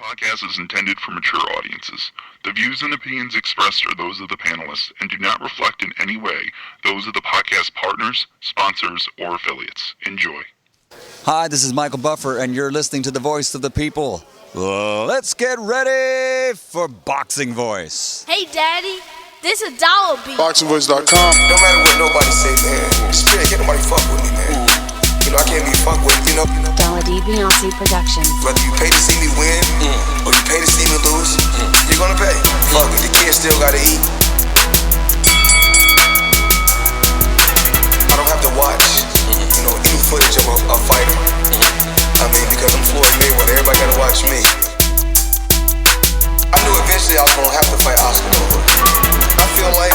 podcast is intended for mature audiences. The views and opinions expressed are those of the panelists and do not reflect in any way those of the podcast partners, sponsors, or affiliates. Enjoy. Hi, this is Michael Buffer, and you're listening to the voice of the people. Let's get ready for Boxing Voice. Hey, Daddy, this is Dollar Beat. ThaBoxingvoice.com. No matter what nobody say, man, spirit, can't nobody fuck with me, man. You know, I can't be fucked with, you know. Dollar D Beyonce Productions. Whether you pay to see me win, or you pay to see me lose, you're gonna pay. Fuck it, the kids still gotta eat. I don't have to watch, you know, any footage of a fighter. I mean, because I'm Floyd Mayweather, everybody gotta watch me. I knew eventually I was gonna have to fight Oscar though. I feel like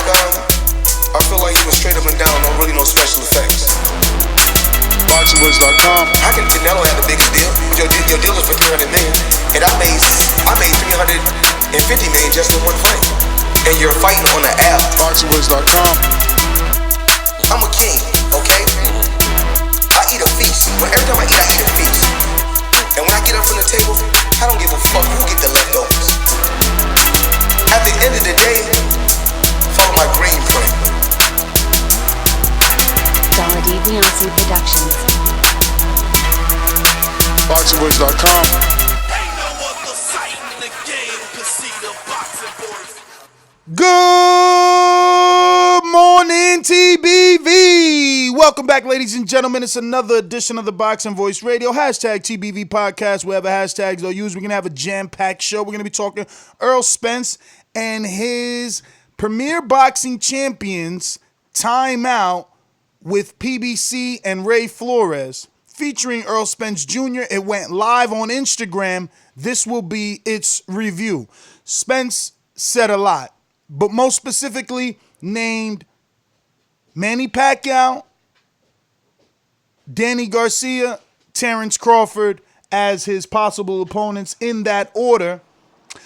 he was straight up and down, no special effects. ThaBoxingvoice.com. How can Canelo have the biggest deal? Your deal is for $300 million, and I made $350 million just in one fight. And you're fighting on the app. ThaBoxingvoice.com. I'm a king, okay? I eat a feast. But every time I eat a feast. And when I get up from the table, I don't give a fuck who get the leftovers. At the end of the day, follow my green print. Dollar D Beyonce Productions. ThaBoxingvoice.com. Good morning, TBV. Welcome back, ladies and gentlemen. It's another edition of the Boxing Voice Radio. Hashtag TBV Podcast. Whatever hashtags they'll use. We're going to have a jam-packed show. We're going to be talking Errol Spence and his Premier Boxing Champions timeout with PBC and Ray Flores, featuring Errol Spence Jr. It went live on Instagram. This will be its review. Spence said a lot, but most specifically named Manny Pacquiao, Danny Garcia, Terence Crawford as his possible opponents in that order.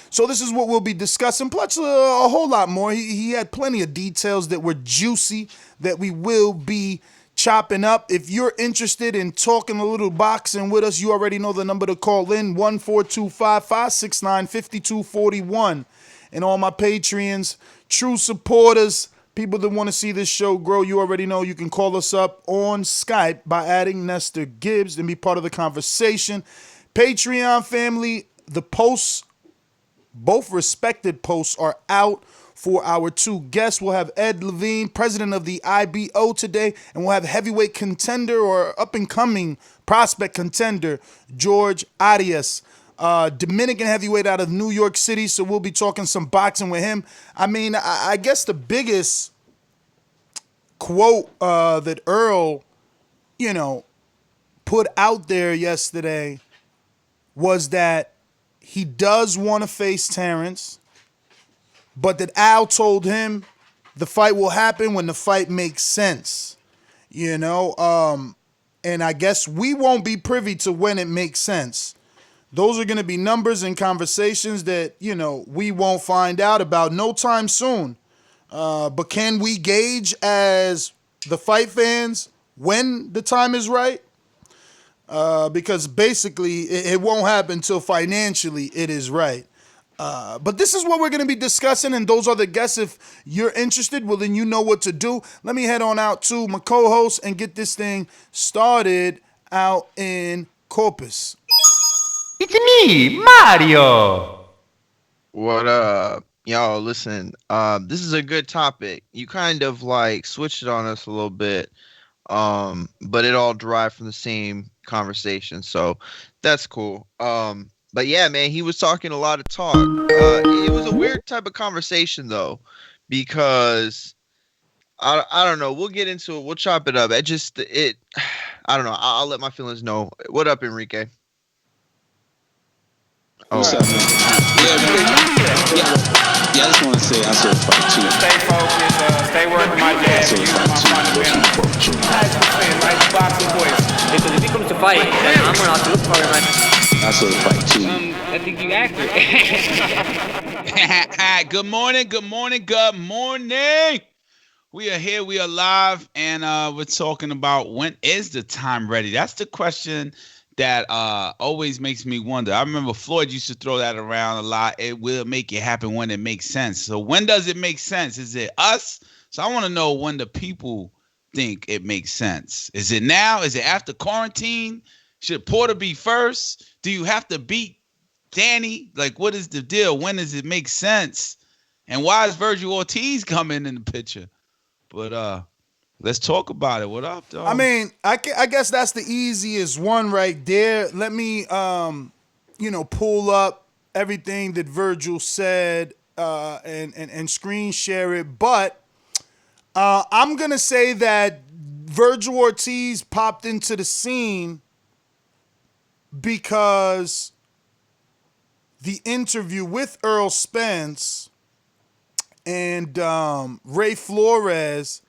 So this is what we'll be discussing, plus a whole lot more. He had plenty of details that were juicy that we will be chopping up. If you're interested in talking a little boxing with us, you already know the number to call in, 14255695241. And all my Patreons, true supporters, people that want to see this show grow, you already know you can call us up on Skype by adding Nestor Gibbs and be part of the conversation. Patreon family, the posts, both respected posts, are out for our two guests. We'll have Ed Levine, president of the IBO today, and we'll have heavyweight contender or up-and-coming prospect contender, Jorge Arias, Dominican heavyweight out of New York City, so we'll be talking some boxing with him. I mean, I guess the biggest quote that Earl, put out there yesterday was that he does want to face Terence, but that Al told him the fight will happen when the fight makes sense, and I guess we won't be privy to when it makes sense. Those are going to be numbers and conversations that, we won't find out about no time soon. But can we gauge as the fight fans when the time is right? Because basically it won't happen until financially it is right. But this is what we're going to be discussing, and those are the guests. If you're interested, well, then you know what to do. Let me head on out to my co-host and get this thing started out in Corpus. It's me, Mario. What up? Y'all, listen, this is a good topic. You kind of switched it on us a little bit, but it all derived from the same conversation, so that's cool. But yeah, man, he was talking a lot of talk. It was a weird type of conversation, though, because I don't know. We'll get into it. We'll chop it up. I don't know. I'll let my feelings know. What up, Enrique? Oh. What's up, man? Yeah, I just want to say I saw the fight too. Stay focused, stay working my jab. Like boxing voice. Because if he comes to fight, then I'm gonna have to look for him. I saw the fight too. I think you accurate. Good morning. We are here, we are live, and we're talking about when is the time ready? That's the question that always makes me wonder. I remember Floyd used to throw that around a lot. It will make it happen when it makes sense. So when does it make sense? Is it us? So I want to know when the people think it makes sense. Is it now? Is it after quarantine? Should Porter be first? Do you have to beat Danny? Like, what is the deal? When does it make sense? And why is Virgil Ortiz coming in the picture? But let's talk about it. What up, dog? I mean, I guess that's the easiest one right there. Let me, pull up everything that Virgil said and screen share it. But I'm going to say that Virgil Ortiz popped into the scene because the interview with Errol Spence and Ray Flores,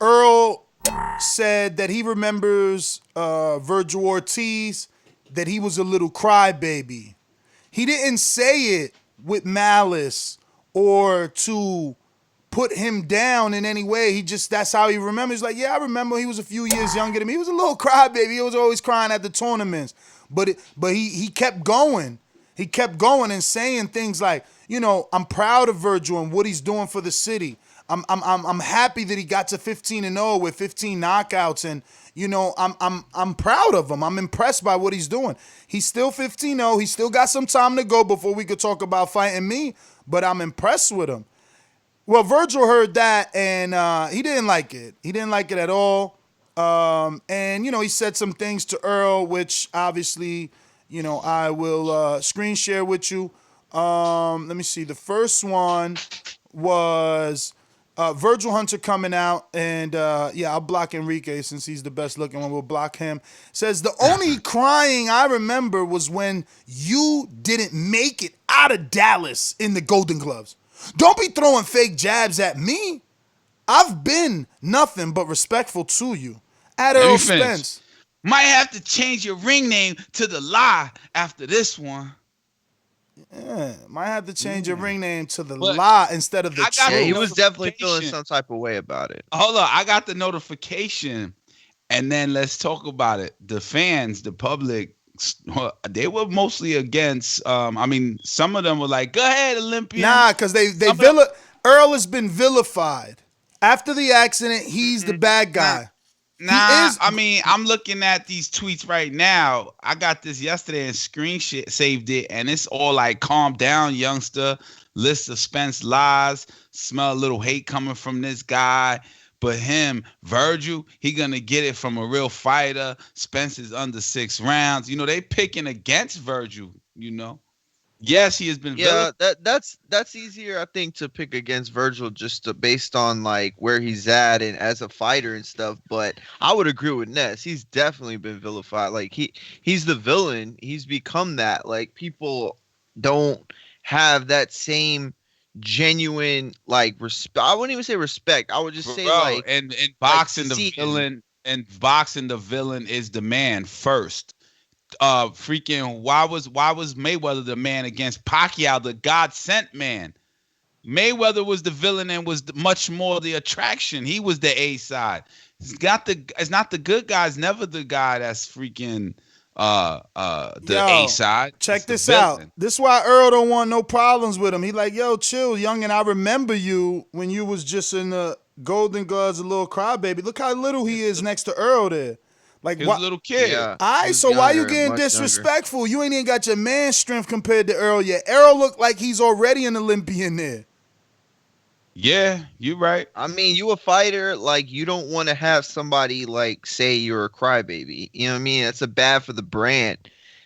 Earl said that he remembers Virgil Ortiz, that he was a little crybaby. He didn't say it with malice or to put him down in any way. That's how he remembers. He's like, yeah, I remember he was a few years younger than me. He was a little crybaby. He was always crying at the tournaments. But he kept going. He kept going and saying things like, I'm proud of Virgil and what he's doing for the city. I'm happy that he got to 15-0 with 15 knockouts, and I'm proud of him. I'm impressed by what he's doing. He's still 15-0. He still got some time to go before we could talk about fighting me, but I'm impressed with him. Well, Virgil heard that, and he didn't like it. He didn't like it at all. And he said some things to Earl, which obviously, I will screen share with you. Let me see. The first one was Virgil Hunter coming out, and I'll block Enrique since he's the best looking one. We'll block him. Says, the only crying I remember was when you didn't make it out of Dallas in the Golden Gloves. Don't be throwing fake jabs at me. I've been nothing but respectful to you. At Errol Spence. Might have to change your ring name to The Lie after this one. Yeah, might have to change your ring name to The Lie instead of The Truth. Yeah, he was definitely feeling some type of way about it. Hold on, I got the notification, and then let's talk about it. The fans, the public, they were mostly against. Some of them were like, "Go ahead, Olympian." Nah, because Earl has been vilified after the accident. He's the bad guy. I'm looking at these tweets right now. I got this yesterday and saved it, and it's all like, calm down, youngster. List of Spence lies. Smell a little hate coming from this guy. But him, Virgil, he gonna get it from a real fighter. Spence is under 6 rounds. They picking against Virgil, Yes, he has been. Yeah, that's easier, I think, to pick against Virgil based on like where he's at and as a fighter and stuff. But I would agree with Ness. He's definitely been vilified. Like he's the villain. He's become that. Like people don't have that same genuine respect. I wouldn't even say respect. I would just say and boxing the villain. And boxing the villain is the man first. Why was Mayweather the man against Pacquiao, the God sent man? Mayweather was the villain and was much more the attraction. He was the A side. It's not the good guys, never the guy that's freaking A side. Check this out. This is why Earl don't want no problems with him. He like, yo, chill, young, and I remember you when you was just in the Golden Gloves, a little crybaby. Look how little he is next to Earl there. Like he was a little kid. Yeah. All right, so why you getting disrespectful? Younger. You ain't even got your man strength compared to Errol yet. Errol looked like he's already an Olympian there. Yeah, you're right. I mean, you a fighter, like you don't want to have somebody like say you're a crybaby. You know what I mean? That's bad for the brand.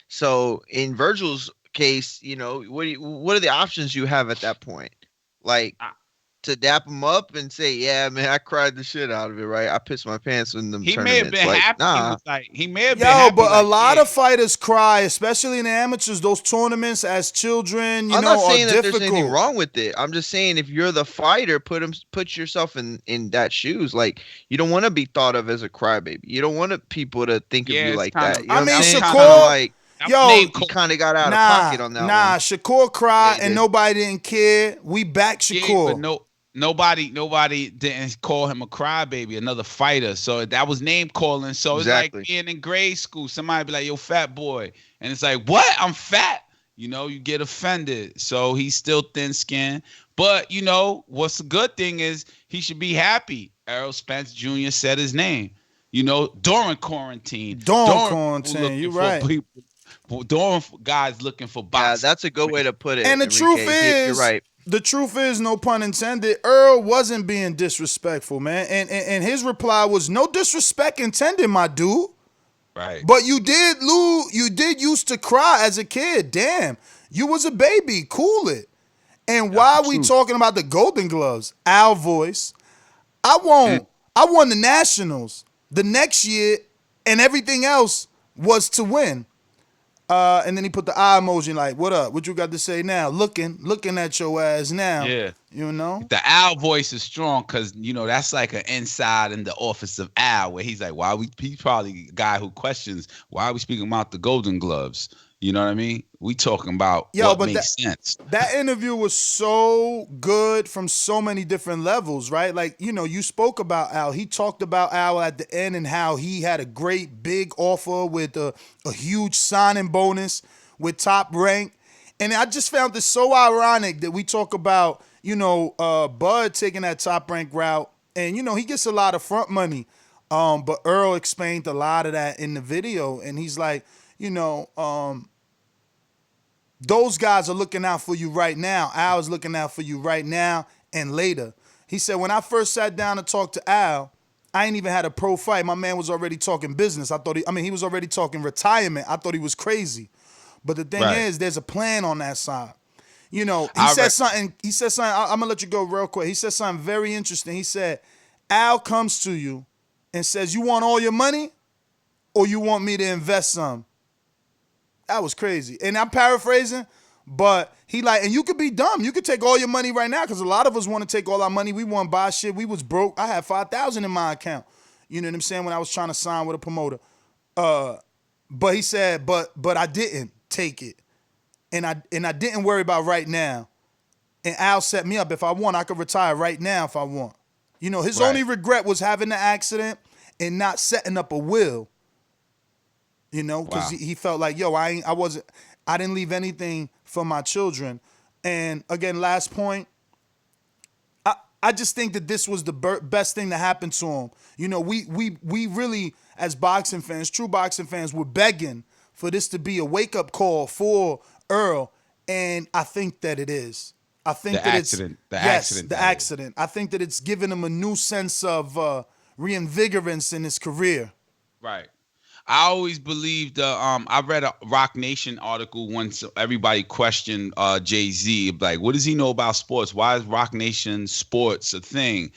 So in Virgil's case, what are the options you have at that point? Like to dap him up and say, yeah, man, I cried the shit out of it, right? I pissed my pants in them tournaments. May have been happy. Nah. He may have been happy. But a lot of fighters cry, especially in the amateurs. Those tournaments as children, I'm not saying are that difficult. There's anything wrong with it. I'm just saying if you're the fighter, put yourself in that shoes. Like you don't want to be thought of as a crybaby. You don't want people to think of you like that. You know I mean, Shakur, he kind of got out of pocket on that one. Shakur cried and nobody didn't care. We back Shakur. nobody didn't call him a crybaby, another fighter. So that was name calling. So Exactly. it's like being in grade school. Somebody be like, "Yo, fat boy," and it's like, "What? I'm fat." You know, you get offended. So he's still thin-skinned. But, you know, what's the good thing is he should be happy. Errol Spence Jr. said his name, you know, during quarantine. During quarantine, you're right. During guys looking for boxing. Yeah, that's a good way to put it. And the truth is, you're right. The truth is, no pun intended, Earl wasn't being disrespectful, man. And his reply was, no disrespect intended, my dude. Right. But you did used to cry as a kid. Damn. You was a baby. Cool it. And while we talking about the Golden Gloves, Al voice, I won the Nationals the next year, and everything else was to win. And then he put the eye emoji like, what up? What you got to say now? Looking at your ass now. Yeah. You know? The Al voice is strong because, you know, that's like an inside in the office of Al where he's like, he's probably a guy who questions, why are we speaking about the Golden Gloves? You know what I mean? We talking about what makes sense. That interview was so good from so many different levels, right? Like, you know, you spoke about Al. He talked about Al at the end and how he had a great big offer with a huge signing bonus with Top Rank. And I just found this so ironic that we talk about, you know, Bud taking that Top Rank route. And, you know, he gets a lot of front money. But Earl explained a lot of that in the video. And he's like, you know, those guys are looking out for you right now. Al is looking out for you right now and later. He said, when I first sat down to talk to Al, I ain't even had a pro fight. My man was already talking business. He was already talking retirement. I thought he was crazy. But the thing is, there's a plan on that side. You know, he said something, I'm going to let you go real quick. He said something very interesting. He said, Al comes to you and says, you want all your money or you want me to invest some? That was crazy. And I'm paraphrasing, but he like, and you could be dumb. You could take all your money right now because a lot of us want to take all our money. We want to buy shit. We was broke. I had $5,000 in my account. You know what I'm saying? When I was trying to sign with a promoter. But he said, but I didn't take it. And I didn't worry about right now. And Al set me up. If I want, I could retire right now if I want. You know, his only regret was having the accident and not setting up a will. You know, because he felt like, yo, I didn't leave anything for my children. And again, last point, I just think that this was the best thing to happen to him. You know, we really, as boxing fans, true boxing fans, were begging for this to be a wake-up call for Earl, and I think that it is. I think the accident. I think that it's given him a new sense of reinvigorance in his career. Right. I always believed. I read a Rock Nation article once. Everybody questioned Jay-Z, like, what does he know about sports? Why is Rock Nation Sports a thing,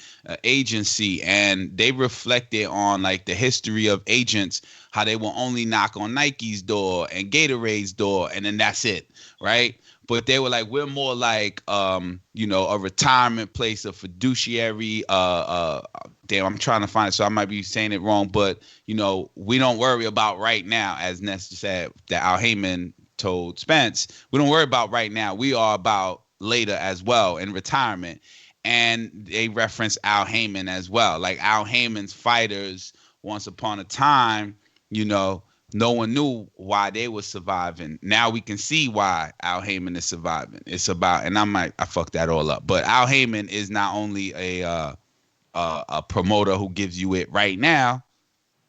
agency? And they reflected on like the history of agents, how they will only knock on Nike's door and Gatorade's door, and then that's it, right? But they were like, we're more like, you know, a retirement place, a fiduciary. Damn, I'm trying to find it, so I might be saying it wrong. But, you know, we don't worry about right now, as Ness said, that Al Haymon told Spence. We don't worry about right now. We are about later as well in retirement. And they reference Al Haymon as well. Like Al Haymon's fighters, once upon a time, you know, no one knew why they were surviving. Now we can see why Al Haymon is surviving. It's about, and I fucked that all up. But Al Haymon is not only a promoter who gives you it right now,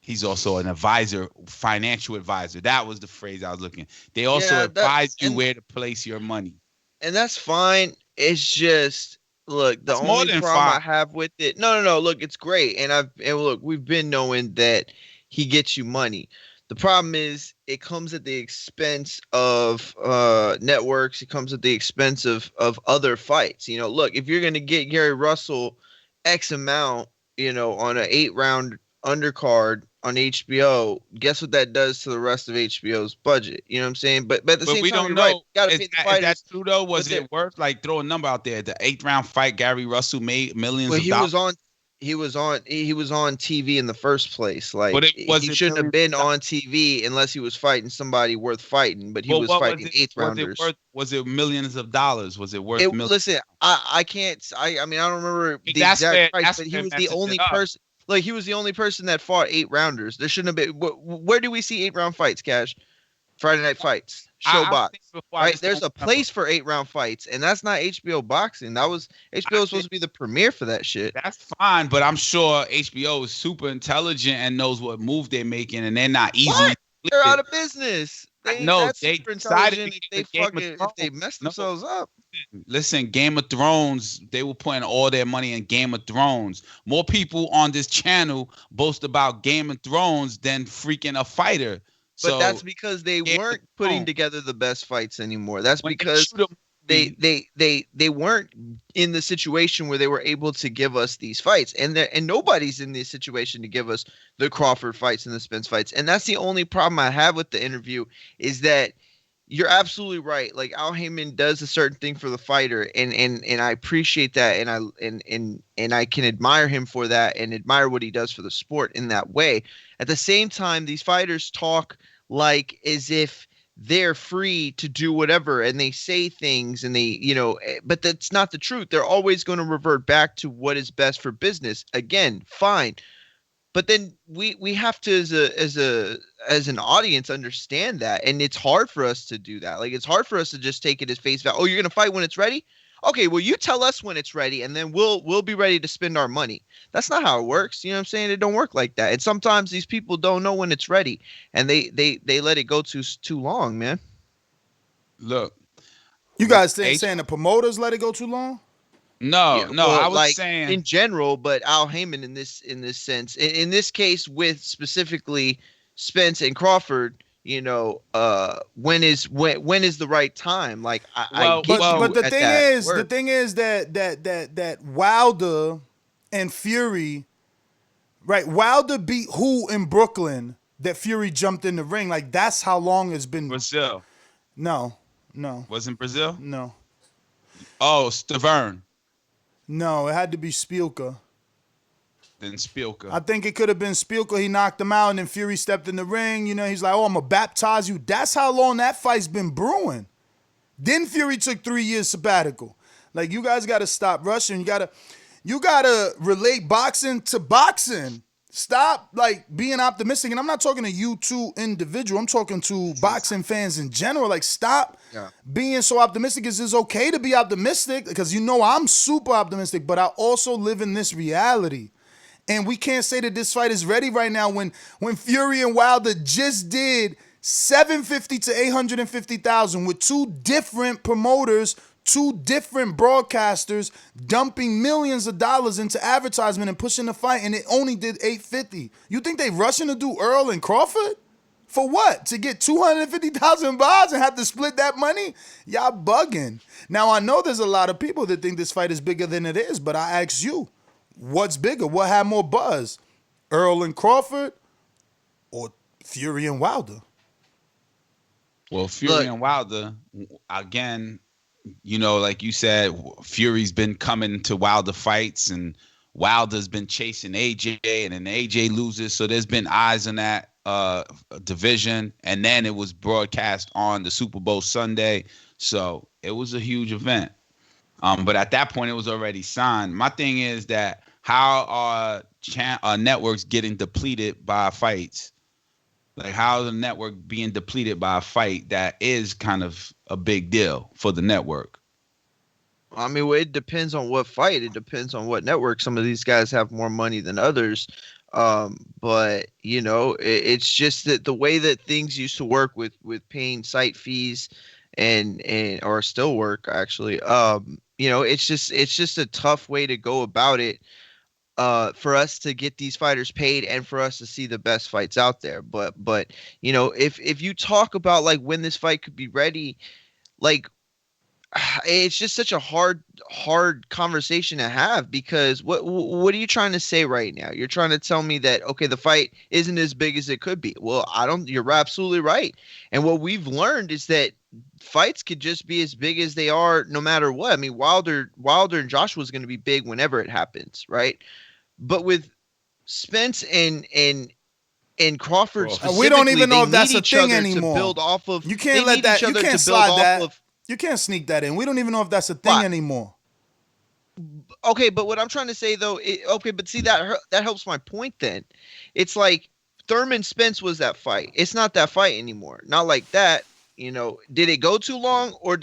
he's also an advisor, financial advisor. That was the phrase I was looking. They also advise you where to place your money. And that's fine. It's just, look, the only problem I have with it. No. Look, it's great. And look, we've been knowing that he gets you money. The problem is it comes at the expense of networks. It comes at the expense of other fights. You know, look, if you're going to get Gary Russell X amount, you know, on an 8-round undercard on HBO, guess what that does to the rest of HBO's budget? You know what I'm saying? But at the same we time, don't know. right, gotta pay the fighters. Is that true though? Was it worth, like, throw a number out there? The 8th round fight, Gary Russell made millions of dollars. he was on TV in the first place. Like, But he shouldn't have been on TV unless he was fighting somebody worth fighting. But he was fighting eighth rounders. Was it millions of dollars? Was it worth millions? Listen, I can't. I mean, I don't remember the exact price, but he was the only person. Like, he was the only person that fought 8 rounders. There shouldn't have been. Where do we see 8-round fights, Cash? Friday Night Fights, Showbox. Right? There's a place for 8-round fights, and that's not HBO boxing. That was HBO was supposed to be the premiere for that shit. That's fine, but I'm sure HBO is super intelligent and knows what move they're making, and they're not easy. They're out of business. They decided if they mess themselves up. Listen, Game of Thrones, they were putting all their money in Game of Thrones. More people on this channel boast about Game of Thrones than freaking a fighter. But that's because they weren't putting together the best fights anymore. That's because they weren't in the situation where they were able to give us these fights. And nobody's in this situation to give us the Crawford fights and the Spence fights. And that's the only problem I have with the interview, is that you're absolutely right. Like, Al Haymon does a certain thing for the fighter, and I appreciate that, and I can admire him for that, and admire what he does for the sport in that way. At the same time, these fighters talk like as if they're free to do whatever, and they say things, and but that's not the truth. They're always going to revert back to what is best for business. Again, fine. But then we have to, as an audience, understand that, and it's hard for us to do that. Like, it's hard for us to just take it as face value. Oh, you're gonna fight when it's ready? Okay, well, you tell us when it's ready, and then we'll be ready to spend our money. That's not how it works. You know what I'm saying? It don't work like that. And sometimes these people don't know when it's ready, and they let it go too long, man. Look, you guys saying the promoters let it go too long? No, I was saying in general, but Al Haymon in this sense, in this case with specifically Spence and Crawford, when is the right time? Like, but the thing is that Wilder and Fury, right? Wilder beat who in Brooklyn that Fury jumped in the ring. Like, that's how long it's been. Brazil. No. Wasn't Brazil? No. Oh, Stavern. No, it had to be Spielka. Then Spielka. I think it could have been Spielka. He knocked him out, and then Fury stepped in the ring. He's like, oh, I'm going to baptize you. That's how long that fight's been brewing. Then Fury took 3 years sabbatical. Like, you guys got to stop rushing. You gotta relate boxing to boxing. Stop, like, being optimistic. And I'm not talking to you two individual. I'm talking to boxing fans in general. Like, stop being so optimistic. It's okay to be optimistic because I'm super optimistic, but I also live in this reality. And we can't say that this fight is ready right now when Fury and Wilder just did $750,000 to $850,000 with 2 different promoters, 2 different broadcasters dumping millions of dollars into advertisement and pushing the fight, and it only did $850,000. You think they rushing to do Earl and Crawford? For what? To get $250,000 and have to split that money? Y'all bugging. Now, I know there's a lot of people that think this fight is bigger than it is, but I ask you, what's bigger? What had more buzz? Earl and Crawford or Fury and Wilder? Well, Fury and Wilder, again, like you said, Fury's been coming to Wilder fights, and Wilder's been chasing AJ, and then AJ loses. So there's been eyes on that division, and then it was broadcast on the Super Bowl Sunday. So it was a huge event. But at that point, it was already signed. My thing is that how are networks getting depleted by fights? Like, how is the network being depleted by a fight that is kind of a big deal for the network? I mean, well, it depends on what fight. It depends on what network. Some of these guys have more money than others. But, it's just that the way that things used to work with paying site fees or still work, actually, it's just a tough way to go about it. For us to get these fighters paid and for us to see the best fights out there. But if you talk about like when this fight could be ready, like it's just such a hard conversation to have, because what are you trying to say right now? You're trying to tell me that, okay, the fight isn't as big as it could be. Well, you're absolutely right. And what we've learned is that fights could just be as big as they are no matter what. I mean, Wilder and Joshua is going to be big whenever it happens, right? But with Spence and Crawford specifically, we don't even know if that's a each thing other anymore. to build off of. You can't let that. You can't slide that. You can't sneak that in. We don't even know if that's a thing anymore. Okay, but what I'm trying to say though, but see that helps my point. Then it's like Thurman Spence was that fight. It's not that fight anymore. Not like that. You know, did it go too long, or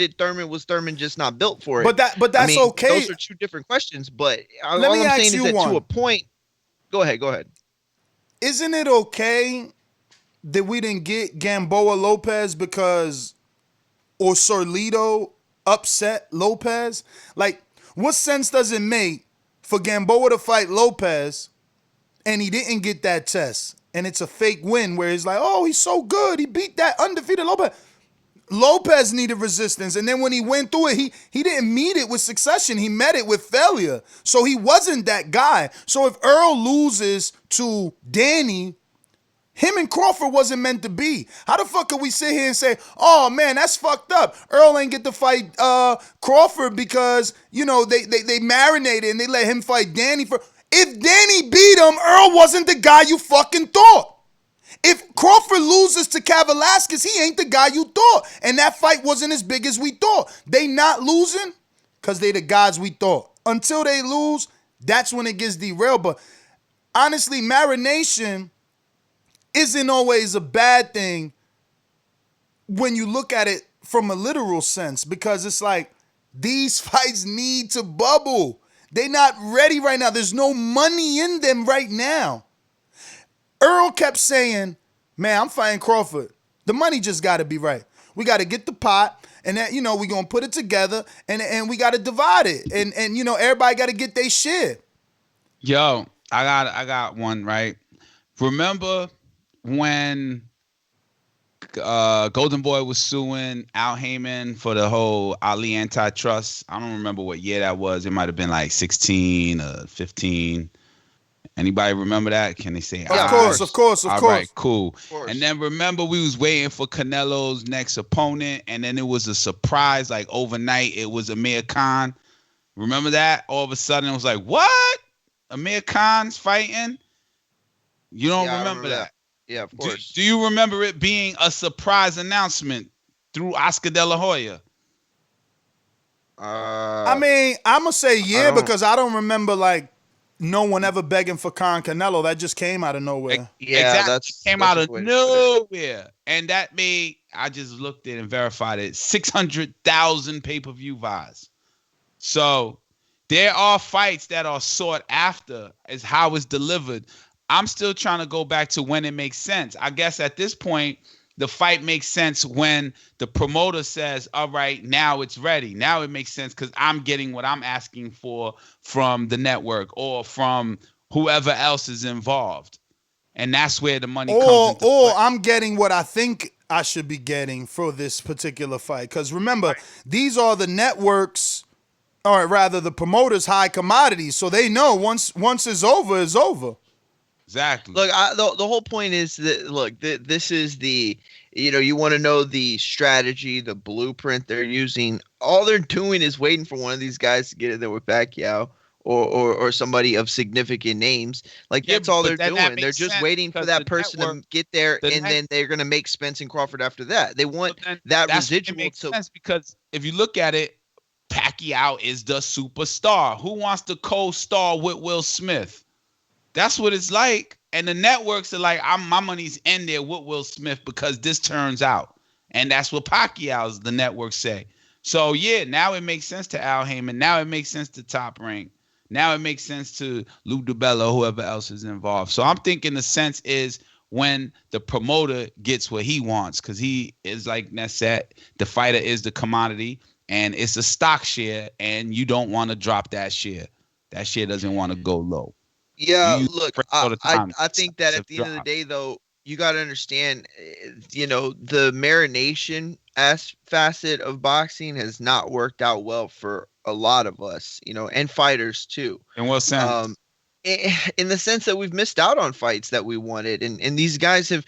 was Thurman just not built for it? But that's okay. Those are two different questions. But all I'm saying is that to a point. Go ahead. Isn't it okay that we didn't get Gamboa Lopez because Osorlito upset Lopez? Like, what sense does it make for Gamboa to fight Lopez and he didn't get that test? And it's a fake win where he's like, oh, he's so good. He beat that undefeated Lopez. Lopez needed resistance. And then when he went through it, he didn't meet it with succession. He met it with failure. So he wasn't that guy. So if Earl loses to Danny, him and Crawford wasn't meant to be. How the fuck could we sit here and say, oh man, that's fucked up. Earl ain't get to fight Crawford because, you know, they marinated and they let him fight Danny for. If Danny beat him, Earl wasn't the guy you fucking thought. If Crawford loses to Kavaliauskas, he ain't the guy you thought. And that fight wasn't as big as we thought. They not losing because they the guys we thought. Until they lose, that's when it gets derailed. But honestly, marination isn't always a bad thing when you look at it from a literal sense, because it's like these fights need to bubble. They not ready right now. There's no money in them right now. Earl kept saying, man, I'm fighting Crawford. The money just got to be right. We got to get the pot, and that, you know, we're going to put it together, and we got to divide it. And you know, everybody got to get their share. Yo, I got one, right? Remember when Golden Boy was suing Al Haymon for the whole Ali antitrust? I don't remember what year that was. It might have been like 16 or 15. Anybody remember that? Can they say? Of course. All right, cool. And then remember, we was waiting for Canelo's next opponent, and then it was a surprise, like overnight, it was Amir Khan. Remember that? All of a sudden, it was like, what? Amir Khan's fighting? You don't remember that? Yeah, of course. Do you remember it being a surprise announcement through Oscar De La Hoya? I mean, I'm going to say because I don't remember, like, no one ever begging for Canelo. That just came out of nowhere. Yeah, exactly. That came out of nowhere. And that made, I just looked at it and verified it, 600,000 pay-per-view buys. So there are fights that are sought after as how it's delivered. I'm still trying to go back to when it makes sense. I guess at this point, the fight makes sense when the promoter says, all right, now it's ready. Now it makes sense because I'm getting what I'm asking for from the network or from whoever else is involved. And that's where the money comes into play. I'm getting what I think I should be getting for this particular fight. Because remember, these are the networks, or rather the promoters' high commodities. So they know once it's over, it's over. Exactly. Look, the whole point is that, look, this is the, you know, you want to know the strategy, the blueprint they're using. All they're doing is waiting for one of these guys to get in there with Pacquiao or somebody of significant names. Like, that's all they're doing. They're just waiting for that person to get there, and then they're going to make Spence and Crawford after that. They want that residual. Makes sense because if you look at it, Pacquiao is the superstar. Who wants to co-star with Will Smith? That's what it's like. And the networks are like, my money's in there with Will Smith because this turns out. And that's what Pacquiao's, the networks say. So, yeah, now it makes sense to Al Haymon. Now it makes sense to Top Rank. Now it makes sense to Lou DiBella, whoever else is involved. So I'm thinking the sense is when the promoter gets what he wants, because he is, like Ness said, the fighter is the commodity, and it's a stock share, and you don't want to drop that share. That share doesn't want to go low. Yeah, look, I think that at the end of the day, though, you got to understand, you know, the marination facet of boxing has not worked out well for a lot of us, you know, and fighters too. In what sense? in the sense that we've missed out on fights that we wanted, and these guys have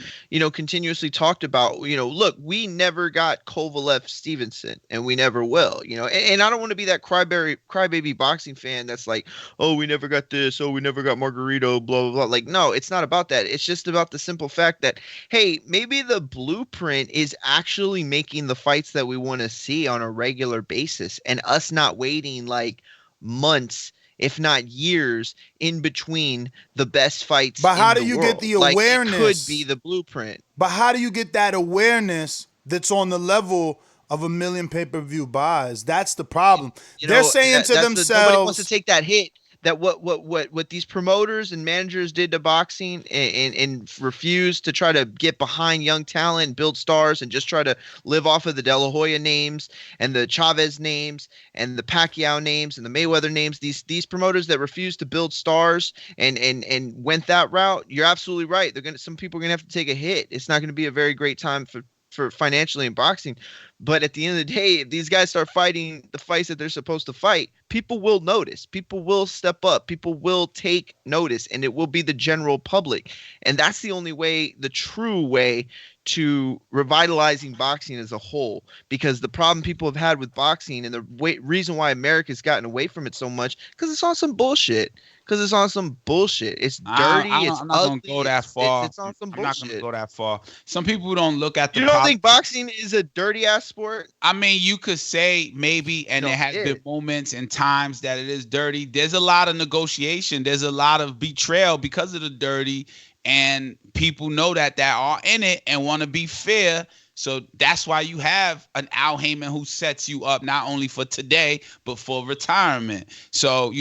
continuously talked about, look, we never got Kovalev Stevenson, and we never will, and I don't want to be that crybaby boxing fan that's like, oh, we never got this, oh, we never got Margarito, blah blah blah. Like, no, it's not about that. It's just about the simple fact that, hey, maybe the blueprint is actually making the fights that we want to see on a regular basis, and us not waiting like months, if not years, in between the best fights. But how in do you world. get the awareness? Like, it could be the blueprint. But how do you get that awareness that's on the level of 1 million pay-per-view buys? That's the problem. They're saying to themselves, nobody wants to take that hit. That what these promoters and managers did to boxing, and refused to try to get behind young talent and build stars, and just try to live off of the De La Hoya names and the Chavez names and the Pacquiao names and the Mayweather names. These promoters that refuse to build stars and went that route. You're absolutely right. Some people are gonna have to take a hit. It's not gonna be a very great time for financially in boxing. But at the end of the day, if these guys start fighting the fights that they're supposed to fight, people will notice. People will step up. People will take notice, and it will be the general public. And that's the only way, the true way to revitalizing boxing as a whole. Because the problem people have had with boxing, and the reason why America's gotten away from it so much, because it's on some bullshit. It's dirty. I'm not going to go that far. It's on some bullshit. I'm not going to go that far. Some people don't look at the. You don't think boxing is a dirty ass sport? I mean, you could say maybe, and there has been moments and times that it is dirty. There's a lot of negotiation. There's a lot of betrayal because of the dirty, and people know that are in it and want to be fair. So that's why you have an Al Haymon who sets you up not only for today, but for retirement. So,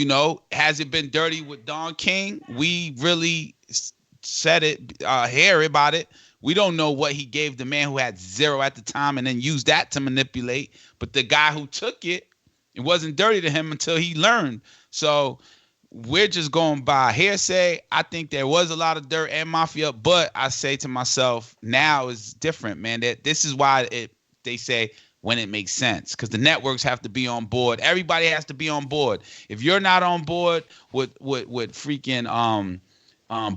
has it been dirty with Don King? We really said it, hear about it. We don't know what he gave the man who had 0 at the time and then used that to manipulate. But the guy who took it wasn't dirty to him until he learned. So we're just going by hearsay. I think there was a lot of dirt and mafia, but I say to myself, now is different, man. That this is why they say when it makes sense, because the networks have to be on board. Everybody has to be on board. If you're not on board with freaking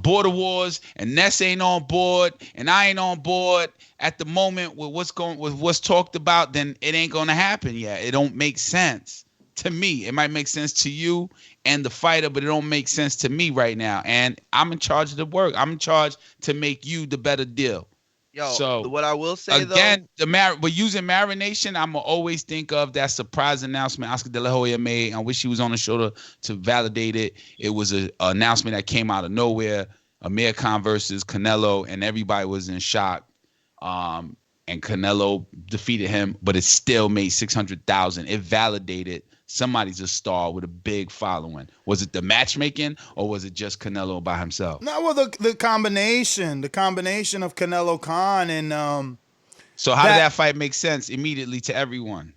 Border Wars, and Ness ain't on board, and I ain't on board at the moment with what's talked about, then it ain't gonna happen yet. It don't make sense to me. It might make sense to you and the fighter, but it don't make sense to me right now. And I'm in charge of the work. I'm in charge to make you the better deal. So what I will say again, but using Marination, I'm gonna always think of that surprise announcement Oscar De La Hoya made. I wish he was on the show to validate it. It was an announcement that came out of nowhere. Amir Khan versus Canelo, and everybody was in shock. And Canelo defeated him, but it still made 600,000. It validated somebody's a star with a big following. Was it the matchmaking, or was it just Canelo by himself? No, well, the combination of Canelo Khan and So how did that fight make sense immediately to everyone?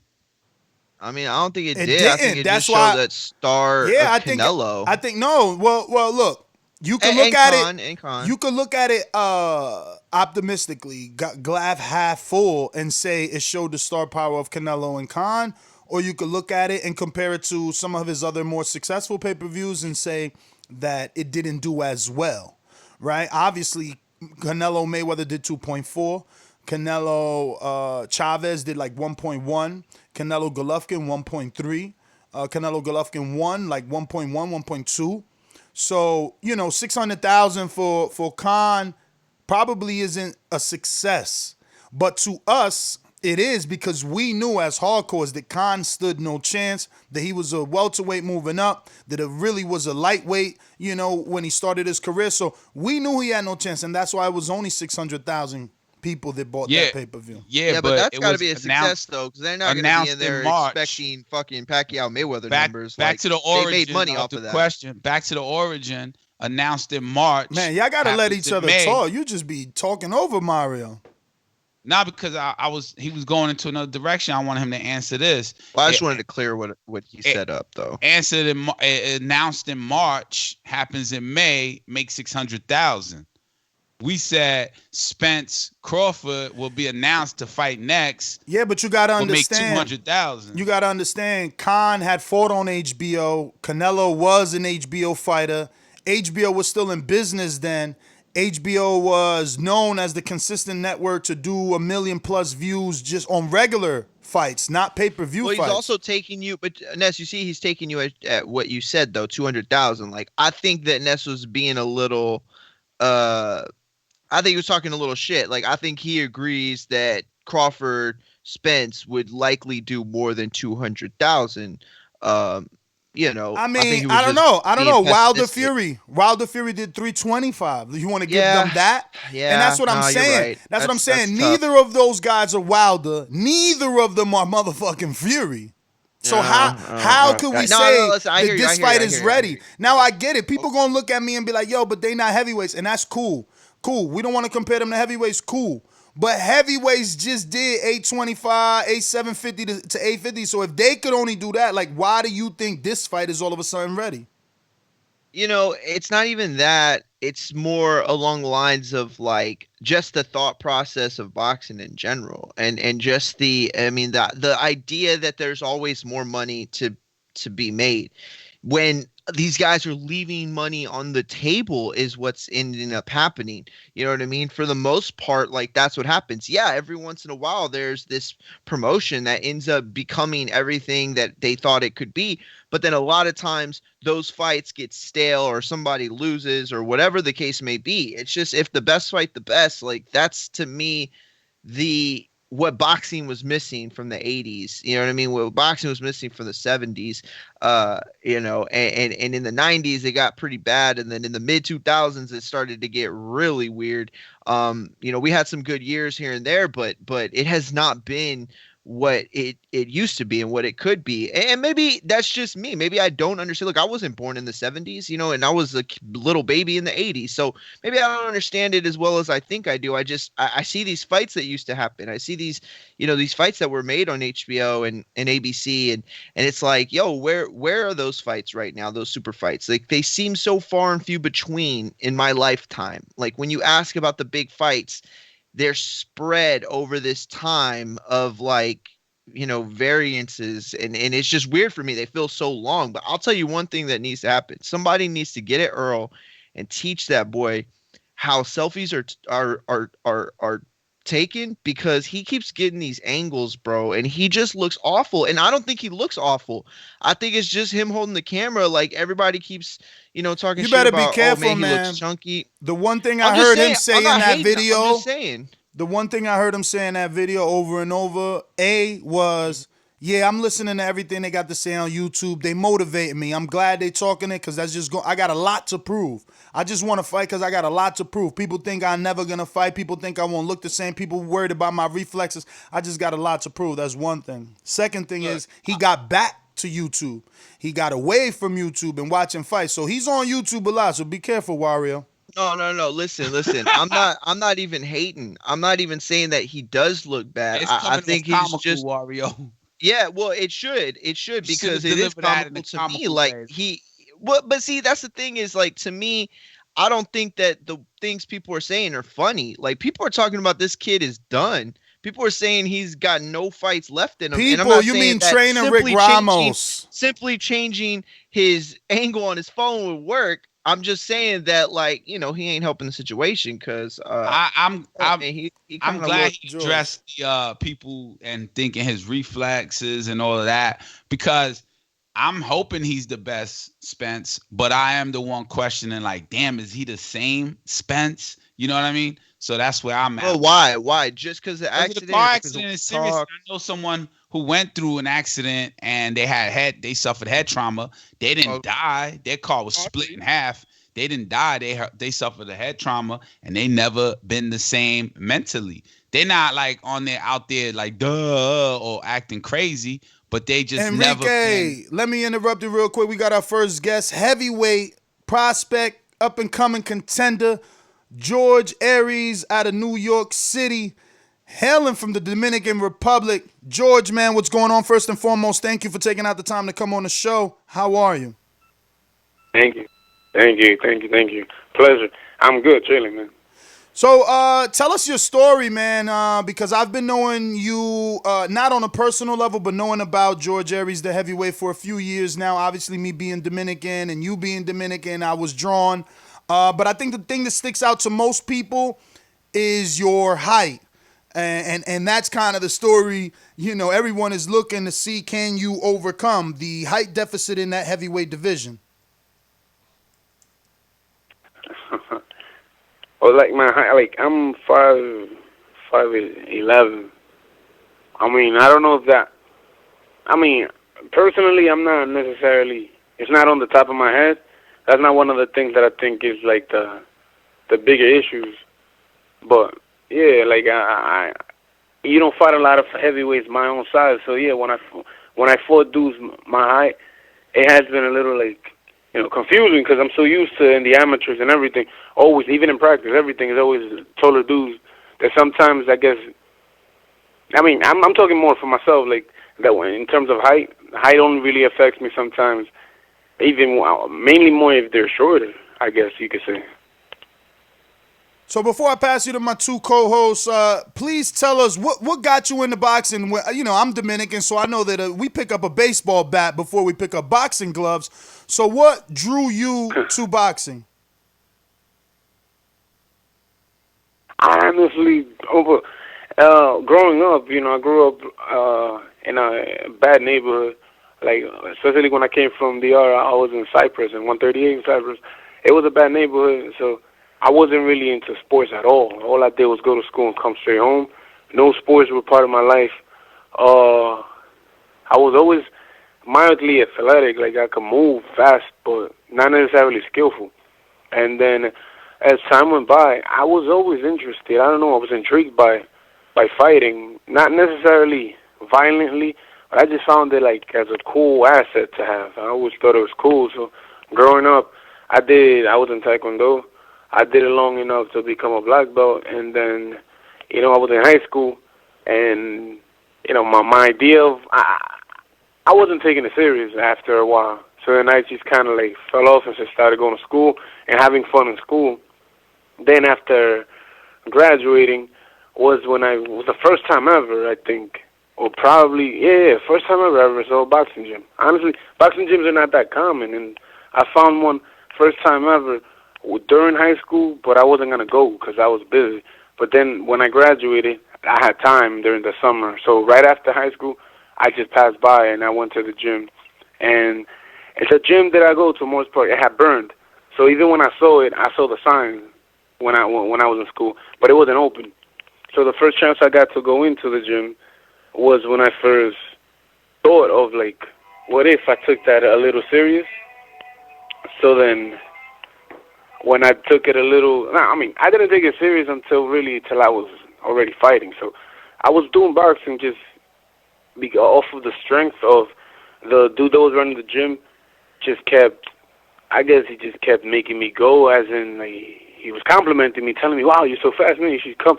I mean, I don't think it did. Didn't. I think it That's just showed that star of Canelo. I think no. Well, look. You can look at it. You can look at it optimistically, glass half full, and say it showed the star power of Canelo and Khan. Or you could look at it and compare it to some of his other more successful pay-per-views and say that it didn't do as well, right? Obviously, Canelo Mayweather did 2.4. Canelo Chavez did like 1.1. Canelo Golovkin 1.3. Canelo Golovkin won like 1.1, 1.2. So, 600,000 for Khan probably isn't a success. But to us, it is, because we knew as hardcores that Khan stood no chance, that he was a welterweight moving up, that it really was a lightweight, when he started his career. So we knew he had no chance, and that's why it was only 600,000 people that bought that pay-per-view. Yeah, but that's got to be a success, though, because they're not going to be in there expecting fucking Pacquiao Mayweather numbers. Back to the origin. They made money off of that. Question. Back to the origin. Announced in March. Man, y'all got to let each other talk. You just be talking over Mario. Not because he was going into another direction. I want him to answer this. Well, I just wanted to clear what he set up, though. Announced in March, happens in May, makes 600,000. We said Spence Crawford will be announced to fight next. Yeah, but you got to understand. Make 200,000. You got to understand. Khan had fought on HBO. Canelo was an HBO fighter. HBO was still in business then. HBO was known as the consistent network to do 1 million plus views just on regular fights, not pay-per-view Well, fights. he's also taking you, but Ness, you see, he's taking you at what you said though, 200,000. Like, I think that Ness was being a little, I think he was talking a little shit. Like, I think he agrees that Crawford Spence would likely do more than 200,000. You know, I mean, think I don't know. Wilder pessimistic. Fury did 325. You want to give Yeah, them that? yeah, And that's what I'm no, you're saying. right. That's what I'm saying. That's tough. Neither of those guys are Wilder. Neither of them are motherfucking Fury. So how could we say listen, that this fight is ready? Now I get it. People gonna look at me and be like, "Yo, but they not heavyweights," and that's cool. Cool. We don't want to compare them to heavyweights. Cool. But heavyweights just did 825, 750 to 850. So if they could only do that, like, why do you think this fight is all of a sudden ready? You know, it's not even that. It's more along the lines of like just the thought process of boxing in general, and just the idea that there's always more money to be made. When these guys are leaving money on the table is what's ending up happening. You know what I mean? For the most part, like, that's what happens. Yeah, every once in a while there's this promotion that ends up becoming everything that they thought it could be. But then a lot of times those fights get stale or somebody loses or whatever the case may be. It's just, if the best fight the best, like, that's to me what boxing was missing from the 80s, you know what I mean? What boxing was missing from the 70s, you know, and in the 90s, it got pretty bad. And then in the mid 2000s, it started to get really weird. You know, we had some good years here and there, but it has not been what it used to be and what it could be. And maybe that's just me. Maybe I don't understand. Look, I wasn't born in the 70s, you know, and I was a little baby in the 80s. So maybe I don't understand it as well as I think I do. I see these fights that used to happen. I see these, you know, these fights that were made on HBO and ABC, and it's like, yo, where are those fights right now? Those super fights, like, they seem so far and few between in my lifetime. Like, when you ask about the big fights, they're spread over this time of, like, you know, variances, and it's just weird for me. They feel so long. But I'll tell you one thing that needs to happen. Somebody needs to get at Earl and teach that boy how selfies are taken, because he keeps getting these angles, bro, and he just looks awful. And I don't think he looks awful. I think it's just him holding the camera. Like, everybody keeps, you know, talking. You shit better about, be careful, oh, man. He man. looks chunky. The one thing I heard him say in that video, I'm just saying. The one thing I heard him say in that video over and over, was, yeah, I'm listening to everything they got to say on YouTube. They motivating me. I'm glad they talking it, because that's just I got a lot to prove. I just want to fight because I got a lot to prove. People think I'm never going to fight. People think I won't look the same. People worried about my reflexes. I just got a lot to prove. That's one thing. Second thing is, he got back to YouTube. He got away from YouTube and watching fights. So he's on YouTube a lot. So be careful, Wario. No. Listen. I'm not even hating. I'm not even saying that he does look bad. I think he's just Wario. Yeah, well, it should because it is comical to me. Like, but see, that's the thing is, like, to me, I don't think that the things people are saying are funny. Like, people are talking about this kid is done. People are saying he's got no fights left in him. People, and I'm not you saying mean that trainer Rick Ramos? Simply changing his angle on his phone would work. I'm just saying that, like, you know, he ain't helping the situation, because I'm glad he George. addressed the people and thinking his reflexes and all of that, because I'm hoping he's the best Spence, but I am the one questioning, like, damn, is he the same Spence? You know what I mean? So that's where I'm at. Well, why? Just because the accident? The car accident is serious. I know someone who went through an accident and they suffered head trauma. They didn't die. Their car was split in half. They didn't die. They suffered a head trauma, and they never been the same mentally. They're not like out there like duh or acting crazy, but they just never been. Let me interrupt you real quick. We got our first guest, heavyweight prospect, up and coming contender, Jorge Arias out of New York City, hailing from the Dominican Republic. George, man, what's going on? First and foremost, thank you for taking out the time to come on the show. How are you? Thank you. Pleasure. I'm good, chilling, man. So tell us your story, man, because I've been knowing you, not on a personal level, but knowing about Jorge Arias, the heavyweight, for a few years now. Obviously, me being Dominican and you being Dominican, I was drawn. But I think the thing that sticks out to most people is your height. And that's kind of the story, everyone is looking to see, can you overcome the height deficit in that heavyweight division? Well, like I'm 5'11". I mean, I don't know if that. I mean, personally, I'm not necessarily. It's not on the top of my head. That's not one of the things that I think is like the bigger issues. But yeah, like you don't fight a lot of heavyweights my own size. So yeah, when I fought dudes my height, it has been a little confusing because I'm so used to in the amateurs and everything. Always, even in practice, everything is always taller dudes. That sometimes I guess. I mean, I'm talking more for myself. Like that in terms of height only really affects me sometimes. Even mainly more if they're shorter, I guess you could say. So before I pass you to my two co-hosts, please tell us what got you into boxing. I'm Dominican, so I know that we pick up a baseball bat before we pick up boxing gloves. So what drew you to boxing? Honestly, growing up, I grew up in a bad neighborhood. Like, especially when I came from DR, I was in Cyprus, in 138 in Cyprus. It was a bad neighborhood, so I wasn't really into sports at all. All I did was go to school and come straight home. No sports were part of my life. I was always mildly athletic, like I could move fast, but not necessarily skillful. And then as time went by, I was always interested. I don't know, I was intrigued by fighting, not necessarily violently, but I just found it like as a cool asset to have. I always thought it was cool. So growing up, I was in Taekwondo. I did it long enough to become a black belt, and then, I was in high school, and, my idea of, I wasn't taking it serious after a while. So then I just kind of like fell off and just started going to school and having fun in school. Then after graduating was the first time ever, I think, or probably, first time ever saw a boxing gym. Honestly, boxing gyms are not that common, and I found one first time ever during high school, but I wasn't going to go because I was busy. But then when I graduated, I had time during the summer. So right after high school, I just passed by and I went to the gym. And it's a gym that I go to most part. It had burned. So even when I saw it, I saw the sign when I was in school, but it wasn't open. So the first chance I got to go into the gym was when I first thought of, like, what if I took that a little serious? So then when I took it I didn't take it serious until I was already fighting. So I was doing boxing just off of the strength of the dude that was running the gym. He just kept making me go, as in, like, he was complimenting me, telling me, wow, you're so fast, man, you should come.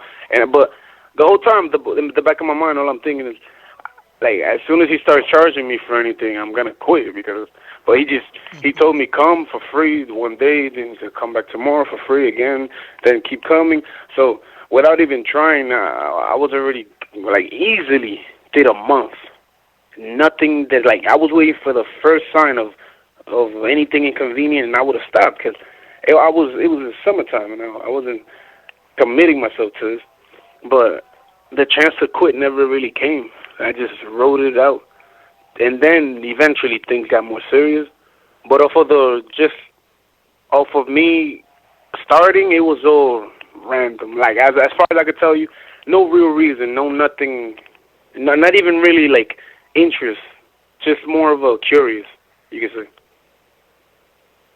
But the whole time, in the back of my mind, all I'm thinking is, like, as soon as he starts charging me for anything, I'm going to quit. But he told me come for free one day, then he said come back tomorrow for free again, then keep coming. So without even trying, I was already, like, easily did a month. Nothing that, like, I was waiting for the first sign of anything inconvenient, and I would have stopped because it was in summertime, and I wasn't committing myself to this. But the chance to quit never really came. I just wrote it out. And then eventually things got more serious. But off of me starting, it was all random. Like, as far as I could tell you, no real reason, no nothing, not even really, like, interest. Just more of a curious, you could say.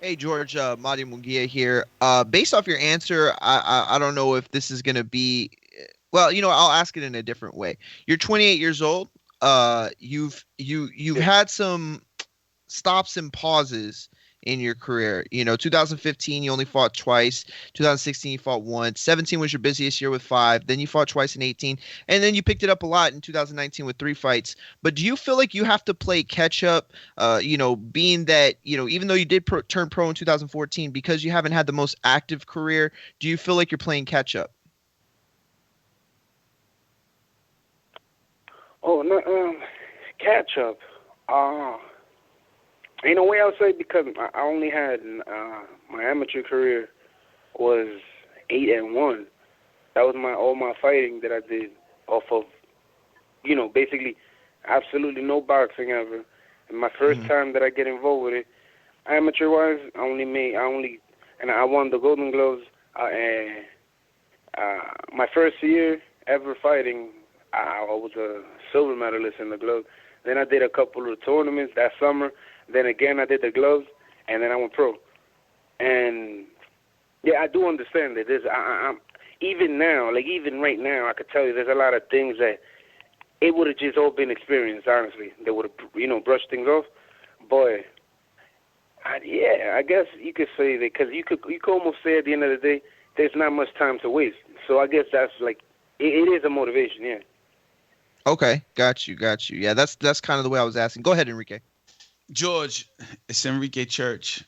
Hey, George, Madi Munguia here. Based off your answer, I don't know if this is going to be... Well, I'll ask it in a different way. You're 28 years old. You've had some stops and pauses in your career. 2015 you only fought twice. 2016 you fought once. 17 was your busiest year with 5. Then you fought twice in 18, and then you picked it up a lot in 2019 with 3 fights. But do you feel like you have to play catch up? Being that even though you did turn pro in 2014, because you haven't had the most active career, do you feel like you're playing catch up? Oh no, catch up. In a way, I'll say because I only had my amateur career was 8-1. That was all my fighting that I did off of, basically absolutely no boxing ever. And my first time that I get involved with it, amateur-wise, I won the Golden Gloves. My first year ever fighting, I was a silver medalist in the gloves. Then I did a couple of tournaments that summer. Then again, I did the gloves, and then I went pro. And yeah, I do understand that I'm even now, like even right now, I could tell you there's a lot of things that it would have just all been experience. Honestly, they would have, brushed things off. But I guess you could say that because you could almost say at the end of the day, there's not much time to waste. So I guess that's like it is a motivation. Yeah. Okay, got you. Yeah, that's kind of the way I was asking. Go ahead, Enrique. George, it's Enrique Church.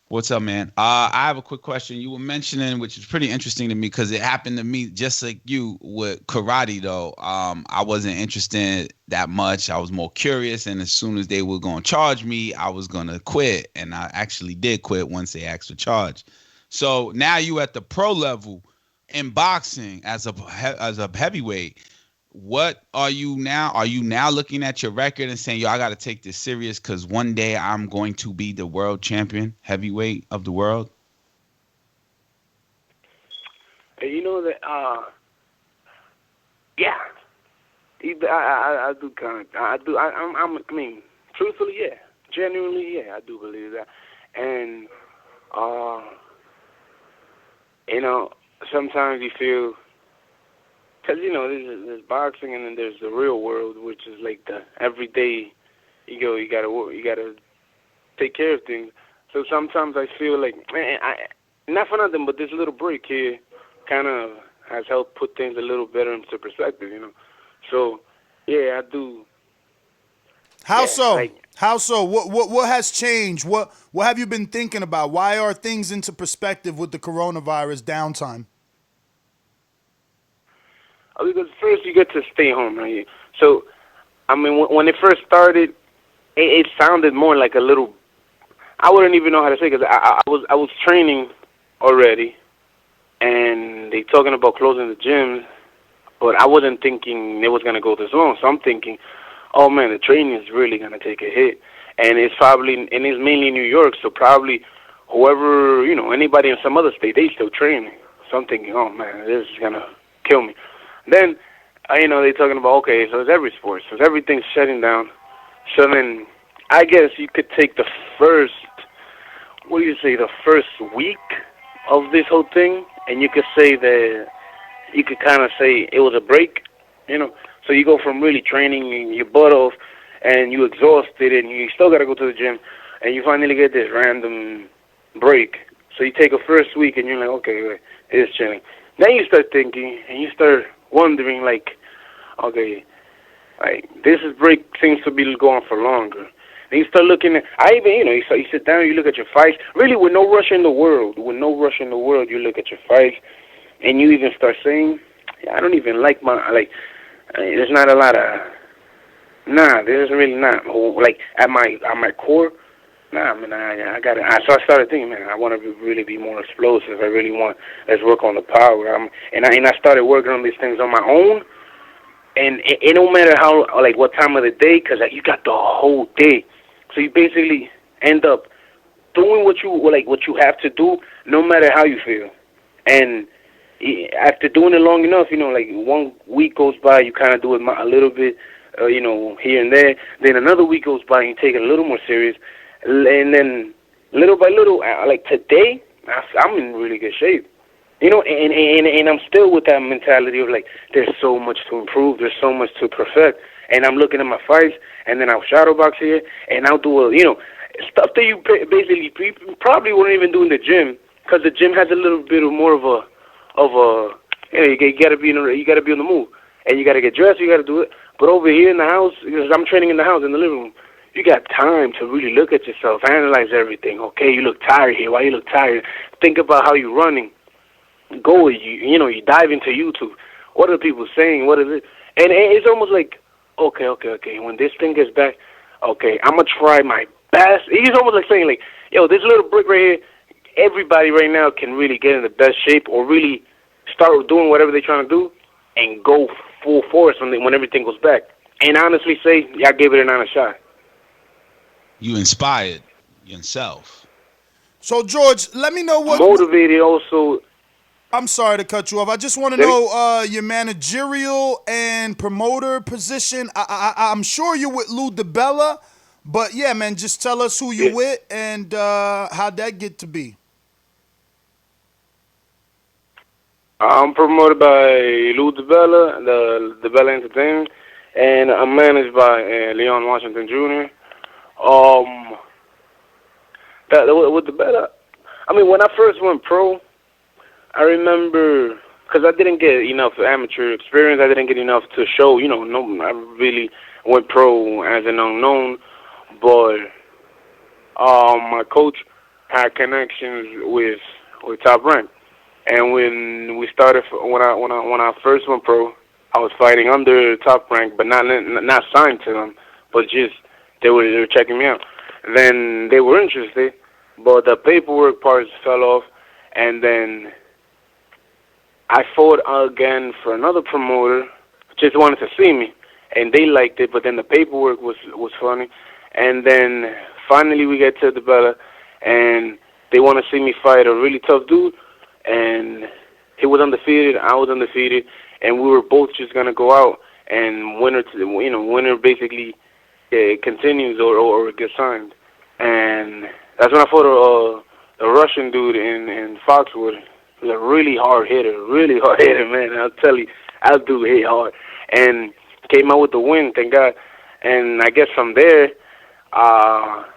What's up, man? I have a quick question. You were mentioning, which is pretty interesting to me because it happened to me just like you with karate, though. I wasn't interested that much. I was more curious, and as soon as they were going to charge me, I was going to quit, and I actually did quit once they asked for charge. So now you at the pro level in boxing as a heavyweight. What are you now? Are you now looking at your record and saying, yo, I got to take this serious because one day I'm going to be the world champion heavyweight of the world? You know that, yeah. I do kind of, I mean, truthfully, yeah. Genuinely, yeah, I do believe that. And, sometimes you feel, because, there's boxing and then there's the real world, which is like the everyday, you gotta take care of things. So sometimes I feel like, man, not for nothing, but this little break here kind of has helped put things a little better into perspective, So, yeah, I do. How so? How so? What has changed? What have you been thinking about? Why are things into perspective with the coronavirus downtime? Because first you get to stay home, right? So, I mean, when it first started, it sounded more like a little. I wouldn't even know how to say because I was training already, and they talking about closing the gyms, but I wasn't thinking it was gonna go this long. So I'm thinking, oh man, the training is really gonna take a hit, and it's mainly New York, so probably whoever anybody in some other state, they still training. So I'm thinking, oh man, this is gonna kill me. Then, they're talking about, okay, so it's every sport, so everything's shutting down. So then, I guess you could take the first week of this whole thing, and you could say that, you could kind of say it was a break, So you go from really training your butt off, and you exhausted, and you still got to go to the gym, and you finally get this random break. So you take a first week, and you're like, okay, it's chilling. Then you start thinking, and you start wondering, like, okay, like this break seems to be going for longer. And you start looking at, you sit down, you look at your fights, really with no rush in the world. With no rush in the world, you look at your fights, and you even start saying, I don't even like there's not a lot of, there's really not, like, at my core, so I started thinking, man, I want to really be more explosive. I really let's work on the power. And I started working on these things on my own. And it don't matter what time of the day, because you got the whole day. So you basically end up doing what you have to do, no matter how you feel. And after doing it long enough, 1 week goes by, you kind of do it a little bit, here and there. Then another week goes by, and you take it a little more serious. And then little by little, like today, I'm in really good shape. And I'm still with that mentality of like, there's so much to improve, there's so much to perfect. And I'm looking at my fights, and then I'll shadow box here, and I'll do stuff that you basically probably wouldn't even do in the gym, because the gym has a little bit of more of a you gotta be on the move, and you gotta get dressed, you gotta do it. But over here in the house, because I'm training in the house in the living room, you got time to really look at yourself, analyze everything. Okay, you look tired here. Why you look tired? Think about how you're running. You dive into YouTube. What are people saying? What is it? And it's almost like, okay. When this thing gets back, okay, I'm gonna try my best. He's almost like saying, like, yo, this little brick right here, everybody right now can really get in the best shape or really start doing whatever they're trying to do and go full force when everything goes back. And honestly say, I gave it an honest shot. You inspired yourself. So, George, let me know what... Motivated also... I'm sorry to cut you off. I just want to know your managerial and promoter position. I'm sure you're with Lou DiBella, but yeah, man, just tell us who you're with and how'd that get to be. I'm promoted by Lou DiBella, the DiBella Entertainment, and I'm managed by Leon Washington Jr. With DiBella, I mean, when I first went pro, I remember, because I didn't get enough amateur experience, I didn't get enough to show, I really went pro as an unknown, but my coach had connections with Top Rank. And when we started, when I first went pro, I was fighting under Top Rank, but not signed to them, but just they were checking me out. Then they were interested, but the paperwork parts fell off, and then I fought again for another promoter, just wanted to see me, and they liked it, but then the paperwork was funny, and then finally we get to DiBella, and they want to see me fight a really tough dude. And he was undefeated, I was undefeated, and we were both just gonna go out and winner basically continues or gets signed. And that's when I fought a Russian dude in Foxwood. He was a really hard hitter, man. I'll tell you, I'll do hit hard, and came out with the win, thank God. And I guess from there, I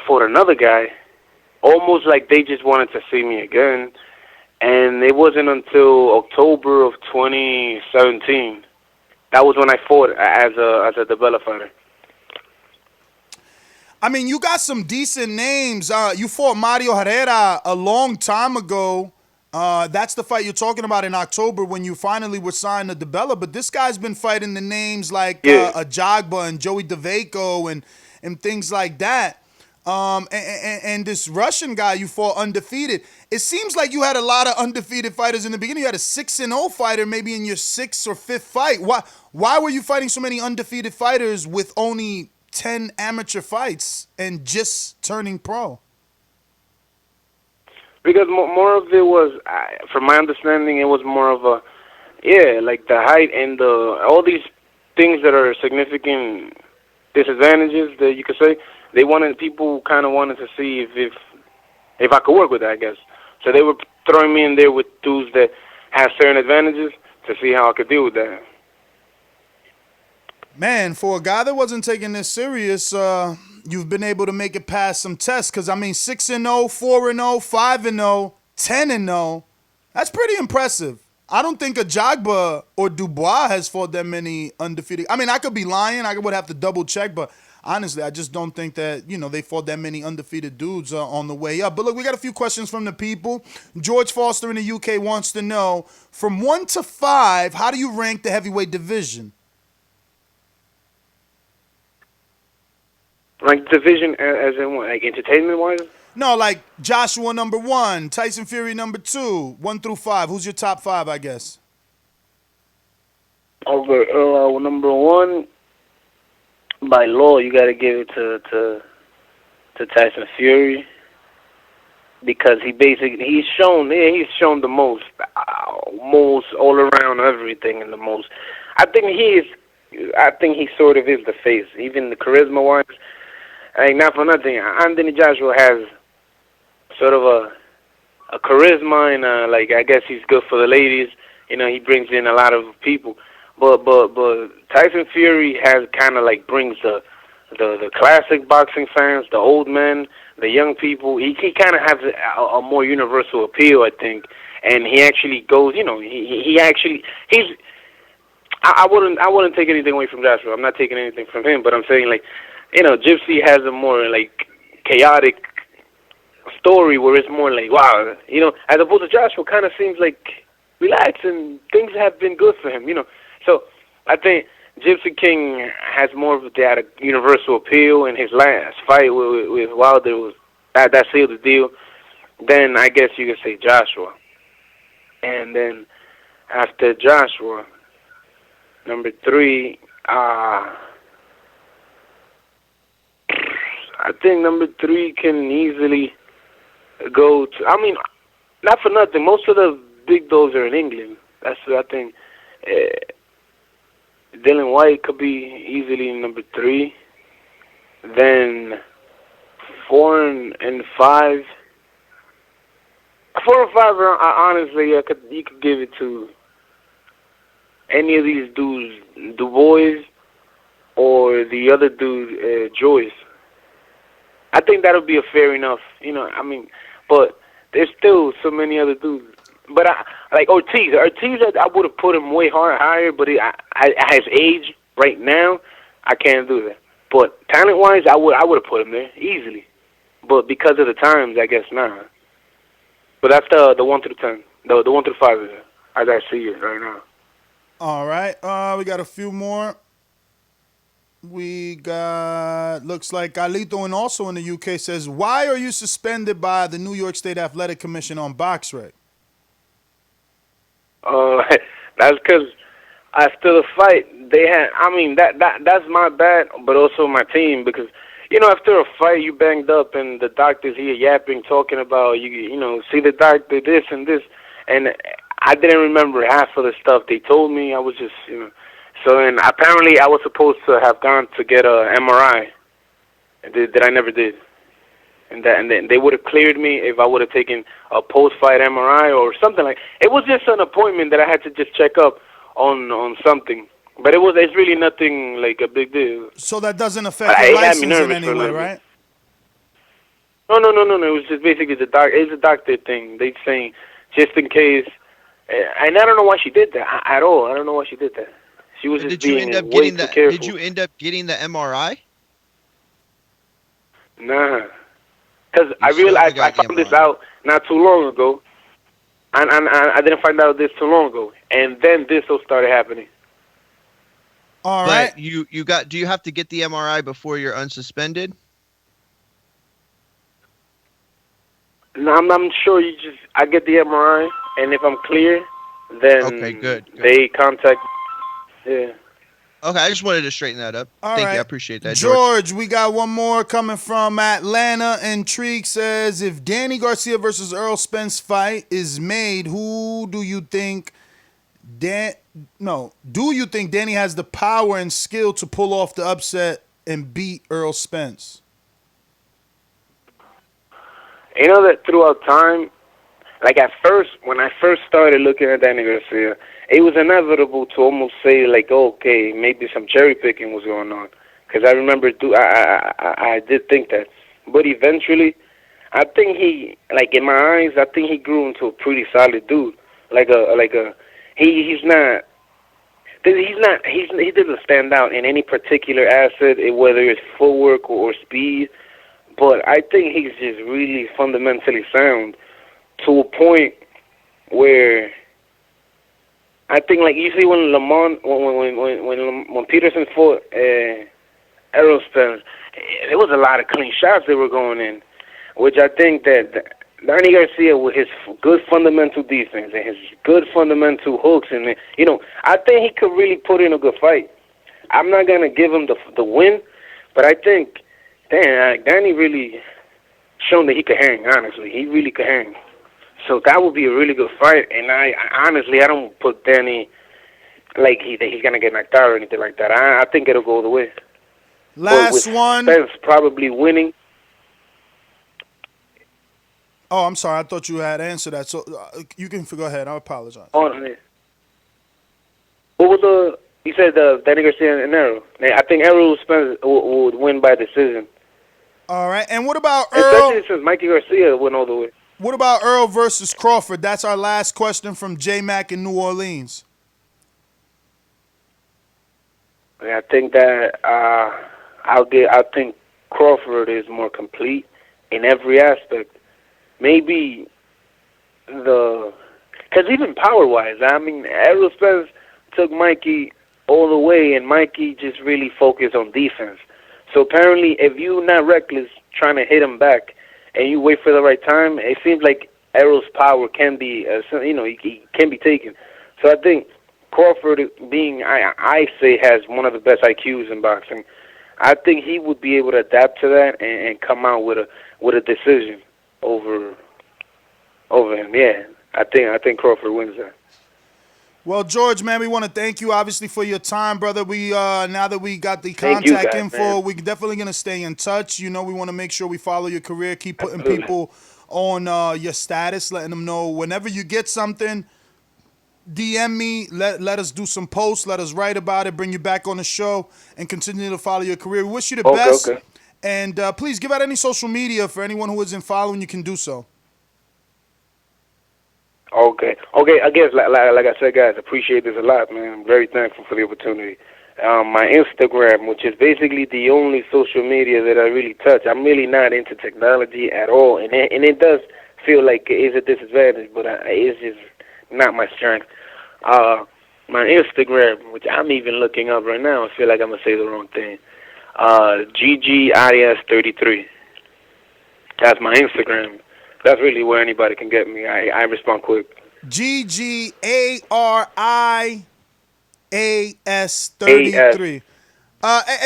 fought another guy. Almost like they just wanted to see me again, and it wasn't until October of 2017 that was when I fought as a DiBella fighter. I mean, you got some decent names. You fought Mario Herrera a long time ago. That's the fight you're talking about in October when you finally were signed to DiBella. But this guy's been fighting the names like Ajagba and Joey DeVaco and things like that. And this Russian guy you fought undefeated. It seems like you had a lot of undefeated fighters in the beginning. You had a 6-0 fighter maybe in your 6th or 5th fight. Why were you fighting so many undefeated fighters with only 10 amateur fights and just turning pro? Because more of it was, from my understanding, it was more of a, like the height and all these things that are significant disadvantages that you could say. People kind of wanted to see if I could work with that, I guess. So they were throwing me in there with dudes that have certain advantages to see how I could deal with that. Man, for a guy that wasn't taking this serious, you've been able to make it past some tests. Because, I mean, 6-0, 4-0, 5-0, 10-0, that's pretty impressive. I don't think Ajagba or Dubois has fought that many undefeated. I mean, I could be lying. I would have to double check, but honestly, I just don't think that, they fought that many undefeated dudes on the way up. But look, we got a few questions from the people. George Foster in the UK wants to know, from 1 to 5, how do you rank the heavyweight division? Like division as in what? Like entertainment-wise? No, like Joshua number 1, Tyson Fury number 2, 1 through 5. Who's your top 5, I guess? Over number 1, by law, you got to give it to Tyson Fury, because he's shown the most all around everything and the most. I think he sort of is the face, even the charisma-wise. Not for nothing, Anthony Joshua has sort of a charisma and I guess he's good for the ladies. He brings in a lot of people. But Tyson Fury has kind of brings the the classic boxing fans, the old men, the young people. He kind of has a more universal appeal, I think. And he actually goes, you know, he's. I wouldn't take anything away from Joshua. I'm not taking anything from him, but I'm saying, like, you know, Gypsy has a more like chaotic story where it's more like, wow, you know, as opposed to Joshua, kind of seems like relaxed and things have been good for him, you know. So I think Gypsy King has more of that universal appeal, and his last fight with Wilder was that sealed the deal. Then I guess you could say Joshua, and then after Joshua, number 3, I think number 3 can easily go to. I mean, not for nothing. Most of the big dogs are in England. That's what I think. Dylan White could be easily number 3. Then 4 and 5. 4 and 5 are honestly, you could give it to any of these dudes, Du Bois or the other dude, Joyce. I think that'll be a fair enough, you know. I mean, but there's still so many other dudes. But like Ortiz, I would have put him way higher. But at his age right now, I can't do that. But talent-wise, I would have put him there easily. But because of the times, I guess not. But that's the 1 through 10, the 1 through 5 is as I see it right now. All right, we got a few more. We got, looks like Galito, and also in the UK, says, why are you suspended by the New York State Athletic Commission on box rec? That's because after the fight, they had, I mean, that's my bad, but also my team, because, you know, after a fight, you banged up, and the doctor's here yapping, talking about, you know, see the doctor, this and this, and I didn't remember half of the stuff they told me. I was just, you know. So then apparently I was supposed to have gone to get a MRI that I never did. And then they would have cleared me if I would have taken a post-fight MRI or something like. It was just an appointment that I had to just check up on something. But it's really nothing like a big deal. So that doesn't affect your license in any way, right? No. It was just basically it's a doctor thing. They saying just in case. And I don't know why she did that at all. I don't know why she did that. She was just being way too careful. Did you end up getting the MRI? Nah. Because I realized I found this out not too long ago. And I didn't find out this too long ago. And then this all started happening. All right. Do you have to get the MRI before you're unsuspended? No, I'm sure I get the MRI, and if I'm clear, then okay, good. They contact. Yeah. Okay, I just wanted to straighten that up. Thank you, I appreciate that, George. We got one more coming from Atlanta. Intrigue says, if Danny Garcia versus Errol Spence fight is made, who do you think? Do you think Danny has the power and skill to pull off the upset and beat Errol Spence? You know that throughout time, like at first, when I first started looking at Danny Garcia, it was inevitable to almost say, like, okay, maybe some cherry picking was going on. Because I remember, I did think that. But eventually, I think he, like in my eyes, I think he grew into a pretty solid dude. He doesn't stand out in any particular asset, whether it's footwork or speed. But I think he's just really fundamentally sound to a point where I think, like, you see when when Peterson fought Errol Spence, there was a lot of clean shots that were going in, which I think that Danny Garcia, with his good fundamental defense and his good fundamental hooks, and you know, I think he could really put in a good fight. I'm not gonna give him the win, but I think, Danny really shown that he could hang. Honestly, he really could hang. So that would be a really good fight. And I honestly don't put Danny like he's gonna get knocked out or anything like that. I think it'll go the way. Last one. Spence probably winning. Oh, I'm sorry. I thought you had answered that. So you can go ahead. I apologize. What was You said Danny Garcia and Errol. I think Errol Spence would win by decision. All right. And what about Earl? Especially since Mikey Garcia went all the way. What about Earl versus Crawford? That's our last question from J-Mac in New Orleans. I think that I think Crawford is more complete in every aspect. Maybe because even power-wise, I mean, Errol Spence took Mikey all the way, and Mikey just really focused on defense. So apparently, if you're not reckless trying to hit him back, and you wait for the right time, it seems like Errol's power can be, he can be taken. So I think Crawford, being I say has one of the best IQs in boxing, I think he would be able to adapt to that and come out with a decision over him. Yeah, I think Crawford wins that. Well, George, man, we want to thank you obviously for your time, brother. We now that we got the contact info, we're definitely gonna stay in touch. You know, we want to make sure we follow your career, keep putting people on your status, letting them know whenever you get something. DM me, let us do some posts, let us write about it, bring you back on the show, and continue to follow your career. We wish you the best. Okay. And please give out any social media for anyone who isn't following. You can do so. Okay. I guess like I said, guys, appreciate this a lot, man. I'm very thankful for the opportunity. My Instagram, which is basically the only social media that I really touch. I'm really not into technology at all, and it does feel like it's a disadvantage, but it's just not my strength. My Instagram, which I'm even looking up right now, I feel like I'm gonna say the wrong thing. Jorge Arias 33. That's my Instagram. That's really where anybody can get me. I respond quick. GGARIAS 33.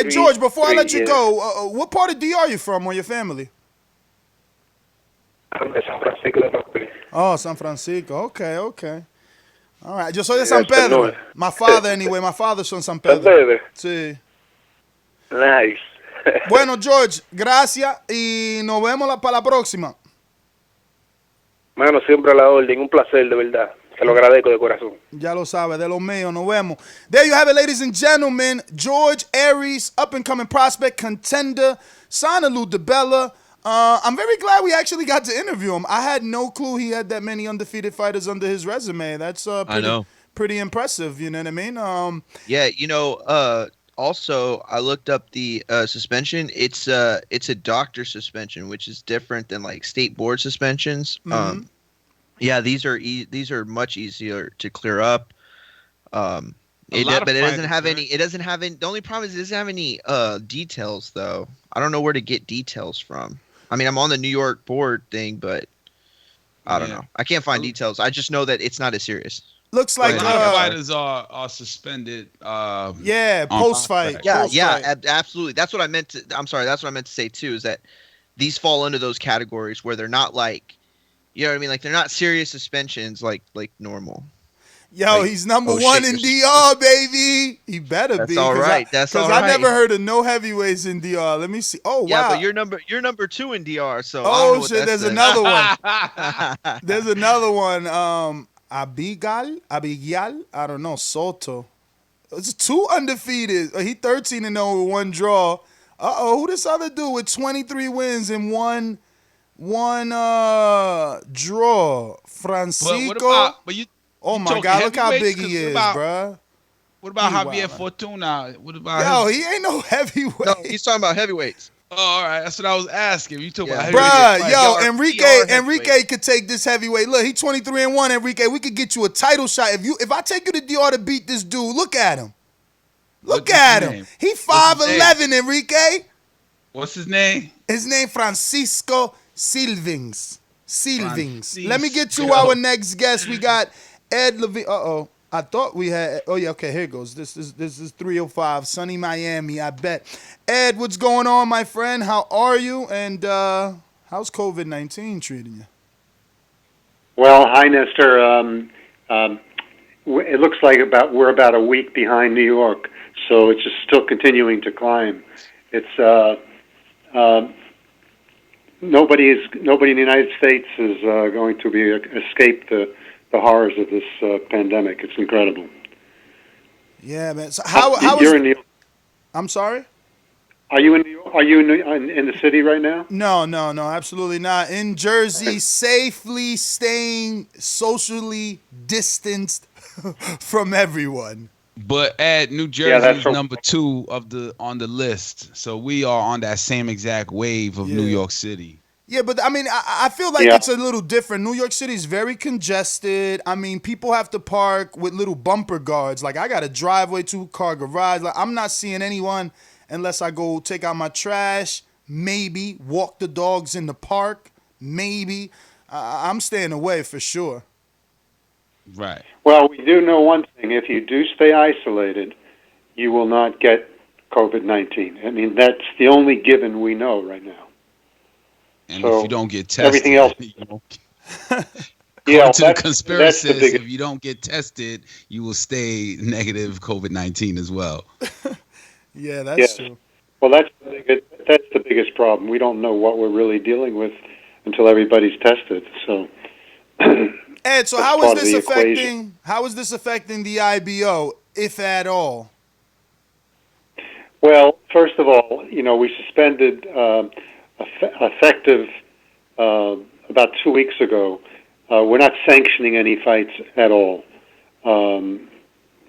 George, before I let you go, what part of DR are you from, or your family? I'm de San Francisco. Oh, San Francisco. Okay. All right. Yo soy de San Pedro. My father, anyway. My father's from San Pedro. San Pedro. Sí. Nice. Bueno, George, gracias y nos vemos para la próxima. Mano, siempre a la orden. Un placer, de verdad. Se lo agradezco de corazón. Ya lo sabe, de lo mío, nos vemos. There you have it, ladies and gentlemen. Jorge Arias, up-and-coming prospect, contender, Sanalou DeBella. I'm very glad we actually got to interview him. I had no clue he had that many undefeated fighters under his resume. That's pretty impressive, you know what I mean? Yeah, also, I looked up the suspension. It's a doctor suspension, which is different than like state board suspensions. Mm-hmm. Yeah, these are much easier to clear up. But it doesn't have any. It doesn't have any. The only problem is it doesn't have any details, though. I don't know where to get details from. I mean, I'm on the New York board thing, but I don't know. I can't find details. I just know that it's not as serious. Looks like a lot of fighters are suspended. Post fight. Yeah, absolutely. That's what I meant to. I'm sorry. That's what I meant to say too. Is that these fall under those categories where they're not like, you know what I mean? Like they're not serious suspensions like normal. Yo, like, he's number one in DR, baby. He better That's be. All right. That's all right. Because I never heard of no heavyweights in DR. Let me see. Oh, wow. Yeah, but you're number 2 in DR. So oh shit, there's another one. There's another one. Abigail, I don't know, Soto. It's 2 undefeated. He 13-0 with 1 draw. Who this other dude with 23 wins and one draw? Francisco. Oh my God! Look how big he is, bruh. What about Javier Fortuna? What about he ain't no heavyweight. No, he's talking about heavyweights. Oh, all right, that's what I was asking. You talking about heavyweight? Bruh, Enrique could take this heavyweight. Look, he 23-1. Enrique, we could get you a title shot if I take you to DR to beat this dude. Look at him. Look at him. He 5'11", Enrique. What's his name? His name Francisco Silvings. Let me get to our next guest. We got Ed Levine. I thought we had. Oh yeah, okay. Here it goes. This is 305, sunny Miami. I bet. Ed, what's going on, my friend? How are you? And how's COVID-19 treating you? Well, hi, Nestor. It looks like we're about a week behind New York, so it's just still continuing to climb. It's nobody in the United States is going to escape the horrors of this pandemic. It's incredible. Yeah, man. So how You're in New York. I'm sorry? Are you in New York? Are you in the city right now? No, absolutely not. In Jersey, safely staying socially distanced from everyone. But Ed, New Jersey is number 2 on the list, so we are on that same exact wave of New York City. Yeah, but I mean, I feel like it's a little different. New York City is very congested. I mean, people have to park with little bumper guards. Like, I got a driveway, 2-car garage. Like, I'm not seeing anyone unless I go take out my trash, maybe walk the dogs in the park, maybe. I'm staying away for sure. Right. Well, we do know one thing. If you do stay isolated, you will not get COVID-19. I mean, that's the only given we know right now. And so if you don't get tested, everything else. According to the conspiracy, if you don't get tested, you will stay negative COVID-19 as well. Yeah, that's true. Well, that's the biggest problem. We don't know what we're really dealing with until everybody's tested. So, Ed, so how is this affecting the IBO, if at all? Well, first of all, we suspended effective about 2 weeks ago. We're not sanctioning any fights at all.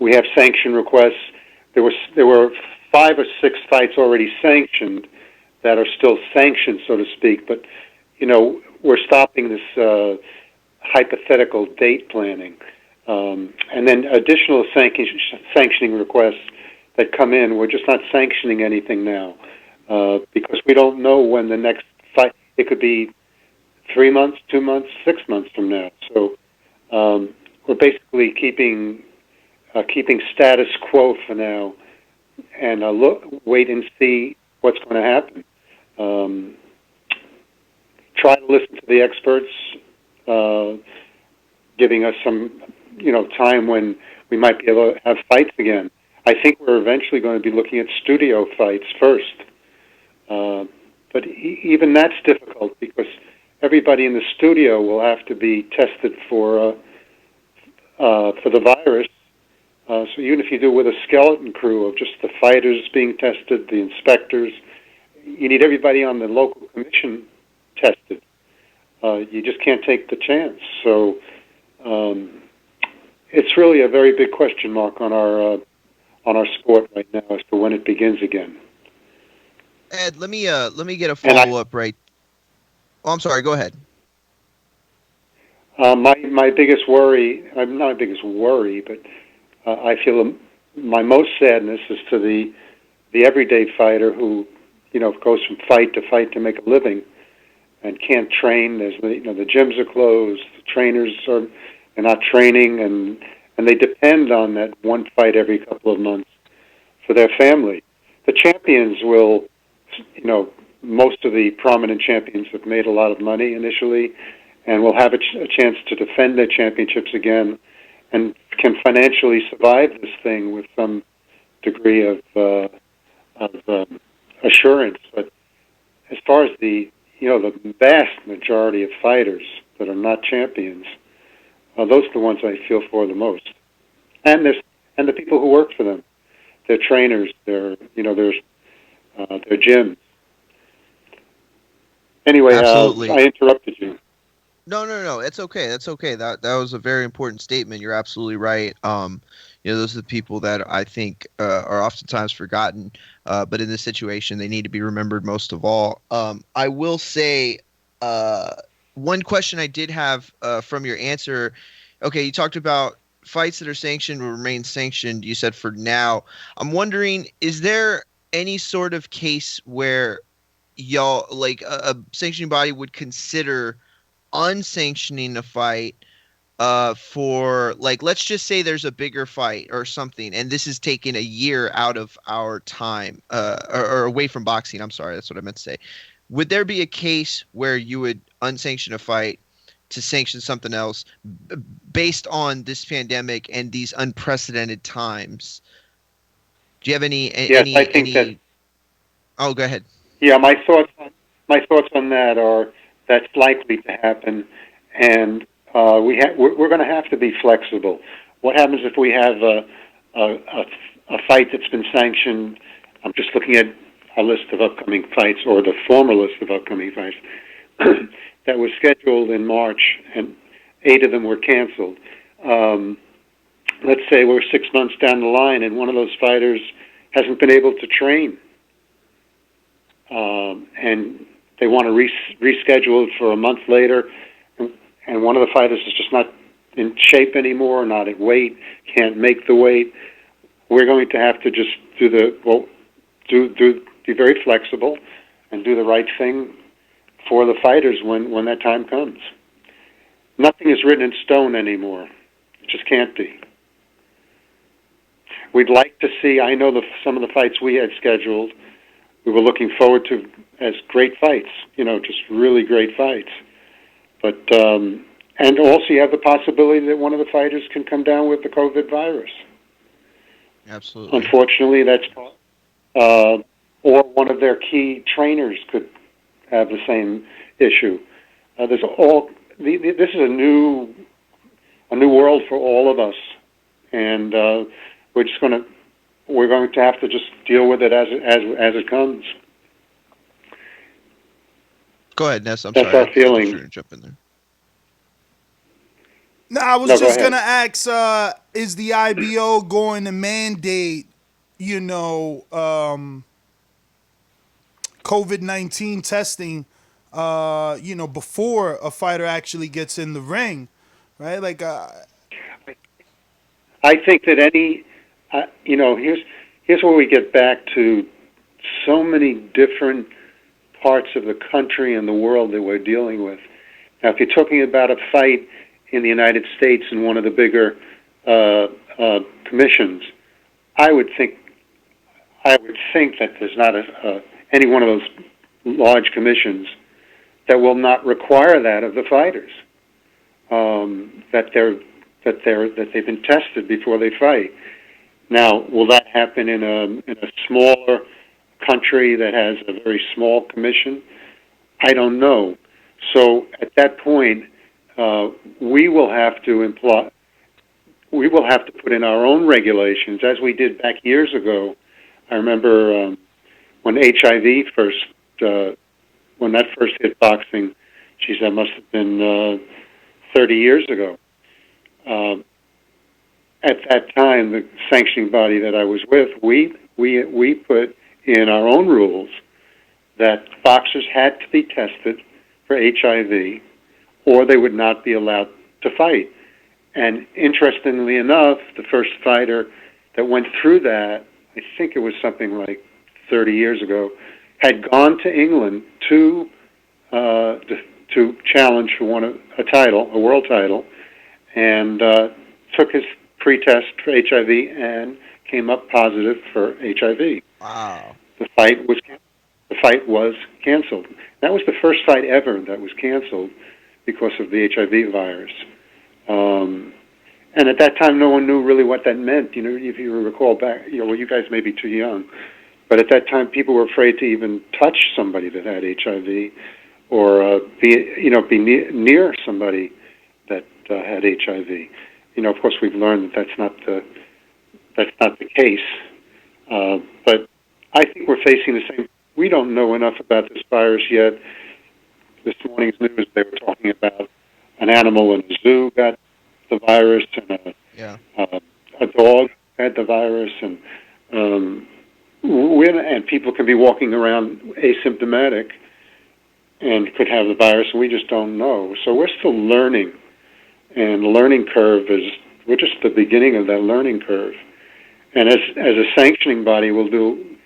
We have sanction requests. There were 5 or 6 fights already sanctioned that are still sanctioned, so to speak. But we're stopping this hypothetical date planning, and then additional sanctioning requests that come in. We're just not sanctioning anything now because we don't know when the next fight. It could be 3 months, 2 months, 6 months from now. So we're basically keeping status quo for now, and wait and see what's going to happen. Try to listen to the experts, giving us some, time when we might be able to have fights again. I think we're eventually going to be looking at studio fights first, but even that's difficult because everybody in the studio will have to be tested for the virus. So even if you do it with a skeleton crew of just the fighters being tested, the inspectors, you need everybody on the local commission tested. You just can't take the chance. So it's really a very big question mark on our sport right now as to when it begins again. Ed, let me get a follow up right. Oh, I'm sorry. Go ahead. My biggest worry, not my biggest worry, but I feel my most sadness is to the everyday fighter who, goes from fight to make a living and can't train. There's the gyms are closed, the trainers are not training, and they depend on that one fight every couple of months for their family. The champions will, most of the prominent champions have made a lot of money initially, and will have a chance to defend their championships again, and can financially survive this thing with some degree of assurance. But as far as the vast majority of fighters that are not champions, those are the ones I feel for the most, and the people who work for them, their trainers, their gyms. Anyway, I interrupted you. No. It's okay. That's okay. That was a very important statement. You're absolutely right. Those are the people that I think are oftentimes forgotten. But in this situation, they need to be remembered most of all. I will say one question I did have from your answer. Okay, you talked about fights that are sanctioned will remain sanctioned. You said for now. I'm wondering, is there any sort of case where y'all, like a sanctioning body, would consider unsanctioning a fight for, like, let's just say there's a bigger fight or something, and this is taking a year out of our time or away from boxing. I'm sorry, that's what I meant to say. Would there be a case where you would unsanction a fight to sanction something else based on this pandemic and these unprecedented times? Do you have any? I think that. Oh, go ahead. Yeah, my thoughts on that are that's likely to happen, and we're going to have to be flexible. What happens if we have a fight that's been sanctioned. I'm just looking at a list of upcoming fights, or the former list of upcoming fights, that was scheduled in March, and 8 of them were canceled. Let's say we're 6 months down the line, and one of those fighters hasn't been able to train, and they want to reschedule it for a month later, and one of the fighters is just not in shape anymore, not at weight, can't make the weight. We're going to have to just be very flexible and do the right thing for the fighters when that time comes. Nothing is written in stone anymore. It just can't be. We'd like to see, I know some of the fights we had scheduled, we were looking forward to as great fights, just really great fights. But, and also you have the possibility that one of the fighters can come down with the COVID virus. Absolutely. Unfortunately, that's, or one of their key trainers could have the same issue. This is a new world for all of us, and we're going to have to just deal with it as it comes. Go ahead, Ness. That's our feeling. Sure to jump in there. No, I was just going to ask, is the IBO going to mandate, COVID-19 testing, before a fighter actually gets in the ring, right? Like, I think that here's where we get back to so many different parts of the country and the world that we're dealing with. Now, if you're talking about a fight in the United States in one of the bigger commissions, I would think that there's not any one of those large commissions that will not require that of the fighters, that they've been tested before they fight. Now, will that happen in a smaller country that has a very small commission? I don't know. So at that point, we will have to put in our own regulations, as we did back years ago. I remember when HIV first hit boxing. Geez, that must have been 30 years ago. At that time, the sanctioning body that I was with, we put in our own rules that boxers had to be tested for HIV, or they would not be allowed to fight. And interestingly enough, the first fighter that went through that, I think it was something like 30 years ago, had gone to England to challenge for a world title, and took his pre-test for HIV and came up positive for HIV. Wow! The fight was canceled. That was the first fight ever that was canceled because of the HIV virus. And at that time, no one knew really what that meant. If you recall back, well, you guys may be too young, but at that time, people were afraid to even touch somebody that had HIV, or be near somebody that had HIV. Of course, we've learned that that's not the case. But I think we're facing the same. We don't know enough about this virus yet. This morning's news, they were talking about an animal in a zoo got the virus, and a dog had the virus, and people can be walking around asymptomatic and could have the virus, and we just don't know. So we're still learning, and the learning curve we're just the beginning of that learning curve. And as a sanctioning body, we'll do,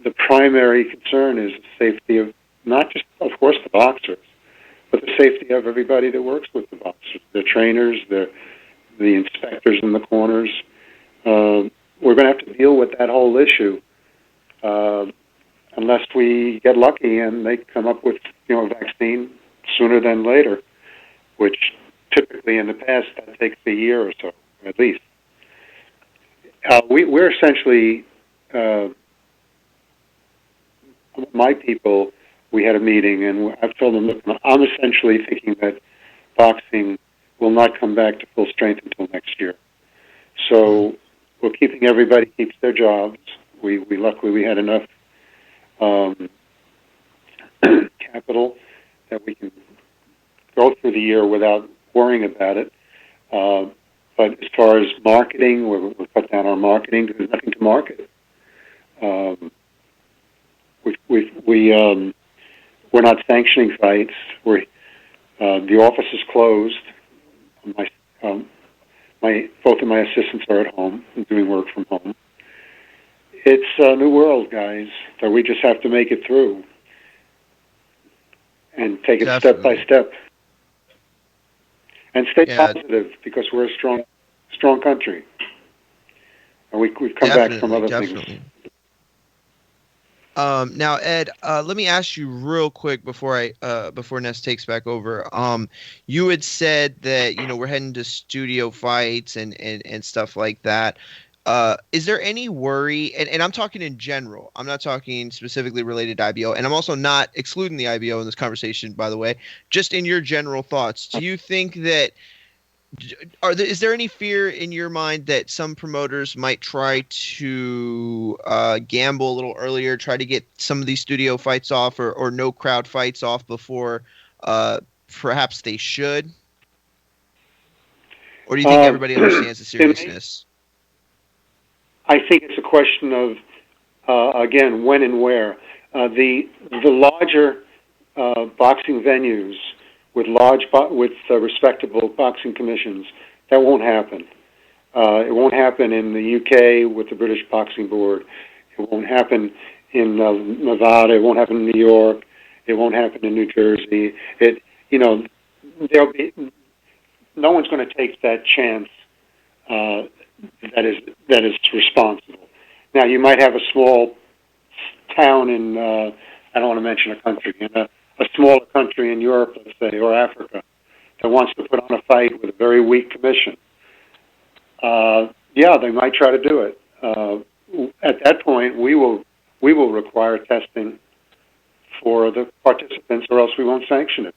the primary concern is the safety of not just, of course, the boxers, but the safety of everybody that works with the boxers, their trainers, the inspectors in the corners. We're going to have to deal with that whole issue unless we get lucky and they come up with a vaccine sooner than later, which typically in the past that takes a year or so, at least. We're essentially, my people, we had a meeting, and I've told them, look, I'm essentially thinking that boxing will not come back to full strength until next year. So we're keeping everybody keeps their jobs. We luckily we had enough capital that we can go through the year without worrying about it. But as far as marketing, we'll cut down our marketing. There's nothing to market. We're not sanctioning fights. The office is closed. Both of my assistants are at home and doing work from home. It's a new world, guys, that we just have to make it through and take it step by step. And stay positive, because we're a strong country, and we've come back from other things. Now, Ed, let me ask you real quick before Ness takes back over. You had said that we're heading to studio fights and stuff like that. Is there any worry? And I'm talking in general. I'm not talking specifically related to IBO, and I'm also not excluding the IBO in this conversation, by the way. Just in your general thoughts, do you think that is there any fear in your mind that some promoters might try to gamble a little earlier, try to get some of these studio fights off or no crowd fights off before perhaps they should? Or do you think everybody understands the seriousness? I think it's a question of, again, when and where. The larger boxing venues with respectable boxing commissions, that won't happen. It won't happen in the UK with the British Boxing Board. It won't happen in Nevada. It won't happen in New York. It won't happen in New Jersey. There'll be no one's going to take that chance. That is responsible. Now, you might have a small town in I don't want to mention a country, in a smaller country in Europe, let's say, or Africa, that wants to put on a fight with a very weak commission. Yeah, they might try to do it. At that point, we will require testing for the participants, or else we won't sanction it.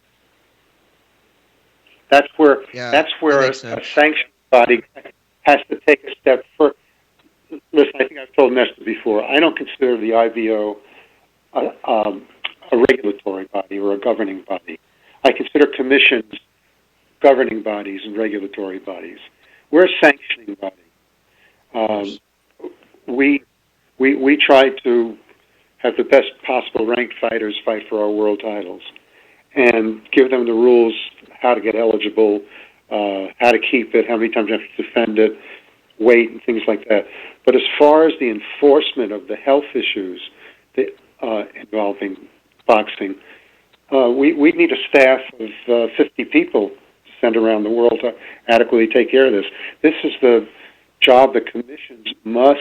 That's where a sanction body has to take a step further. Listen, I think I've told Nestor before, I don't consider the IBO a regulatory body or a governing body. I consider commissions governing bodies and regulatory bodies. We're a sanctioning body. We try to have the best possible ranked fighters fight for our world titles and give them the rules, how to get eligible, how to keep it, how many times you have to defend it, weight, and things like that. But as far as the enforcement of the health issues involving boxing, we need a staff of 50 people to send around the world to adequately take care of this. This is the job the commissions must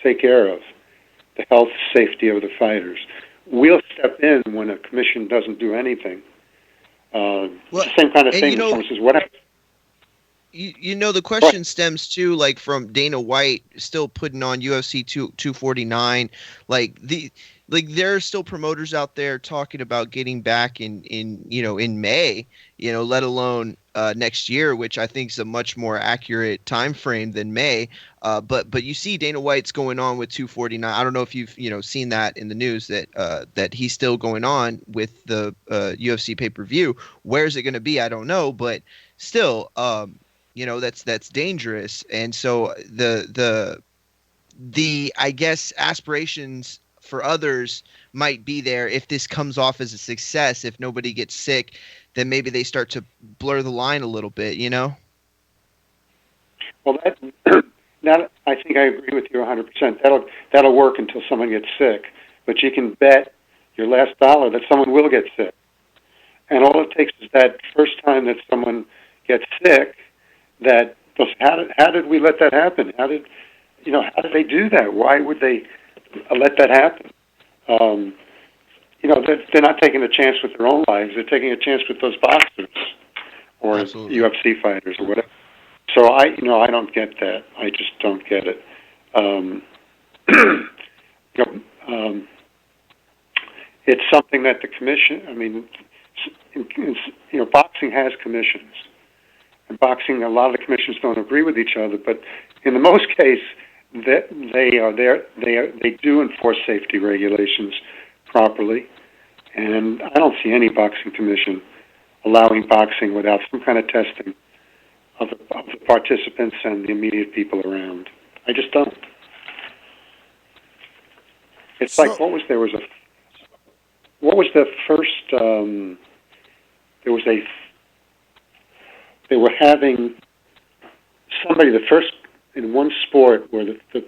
take care of, the health safety of the fighters. We'll step in when a commission doesn't do anything. It's the same kind of thing. Someone says, what happens? The question stems too, like, from Dana White still putting on UFC 249. There are still promoters out there talking about getting back in May, let alone next year, which I think is a much more accurate time frame than May. But you see Dana White's going on with 249. I don't know if you've seen that in the news that he's still going on with the UFC pay-per-view. Where's it going to be? I don't know, but still, that's dangerous. And so the I guess aspirations for others might be there if this comes off as a success. If nobody gets sick, then maybe they start to blur the line a little bit, Well, that I think I agree with you 100%. That'll work until someone gets sick, but you can bet your last dollar that someone will get sick. And all it takes is that first time that someone gets sick, that how did we let that happen? How did they do that? Why would they let that happen? They're not taking a chance with their own lives. They're taking a chance with those boxers or UFC fighters or whatever. So I don't get that. I just don't get it. It's something that the commission. Boxing has commissions, and boxing. A lot of the commissions don't agree with each other, but in the most case, they do enforce safety regulations properly, and I don't see any boxing commission allowing boxing without some kind of testing of the participants and the immediate people around. I just don't. It's like what was the first? They were having somebody the first in one sport where it was the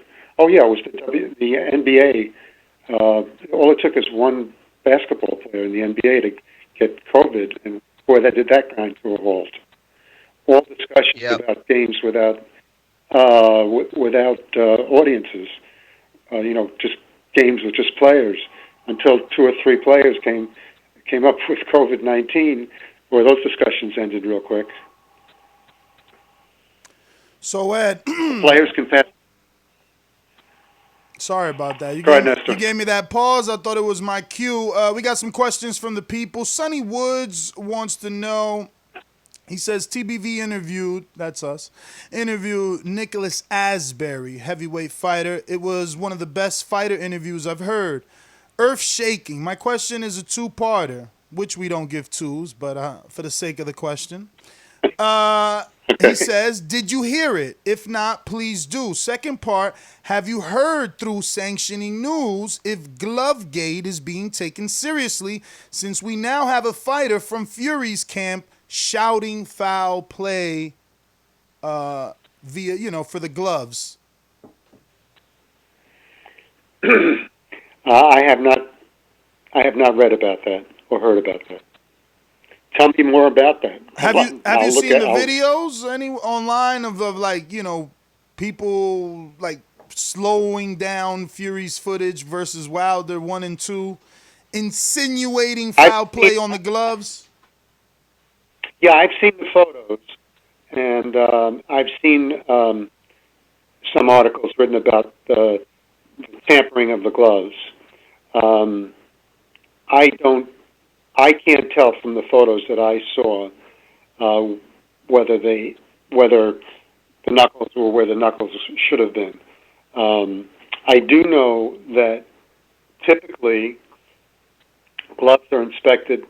NBA. All it took is one basketball player in the NBA to get COVID, and boy, that did that grind to a halt. All discussions about games without audiences, just games with just players, until 2 or 3 players came up with COVID-19, where those discussions ended real quick. So Ed, players can pass. Sorry about that. You Nestor. Gave me that pause. I thought it was my cue. We got some questions from the people. Sonny Woods wants to know. He says TBV interviewed Nicholas Asbury, heavyweight fighter. It was one of the best fighter interviews I've heard. Earth shaking. My question is a 2-parter, which we don't give 2s, but for the sake of the question. He says, did you hear it? If not, please do. Second part, have you heard through sanctioning news if Glovegate is being taken seriously, since we now have a fighter from Fury's camp shouting foul play via, for the gloves? I have not read about that or heard about that. Tell me more about that. Have you seen the videos online of people like slowing down Fury's footage versus Wilder 1 and 2, insinuating foul play on the gloves? Yeah, I've seen the photos, and I've seen some articles written about the tampering of the gloves. I can't tell from the photos that I saw whether the knuckles were where the knuckles should have been. I do know that typically gloves are inspected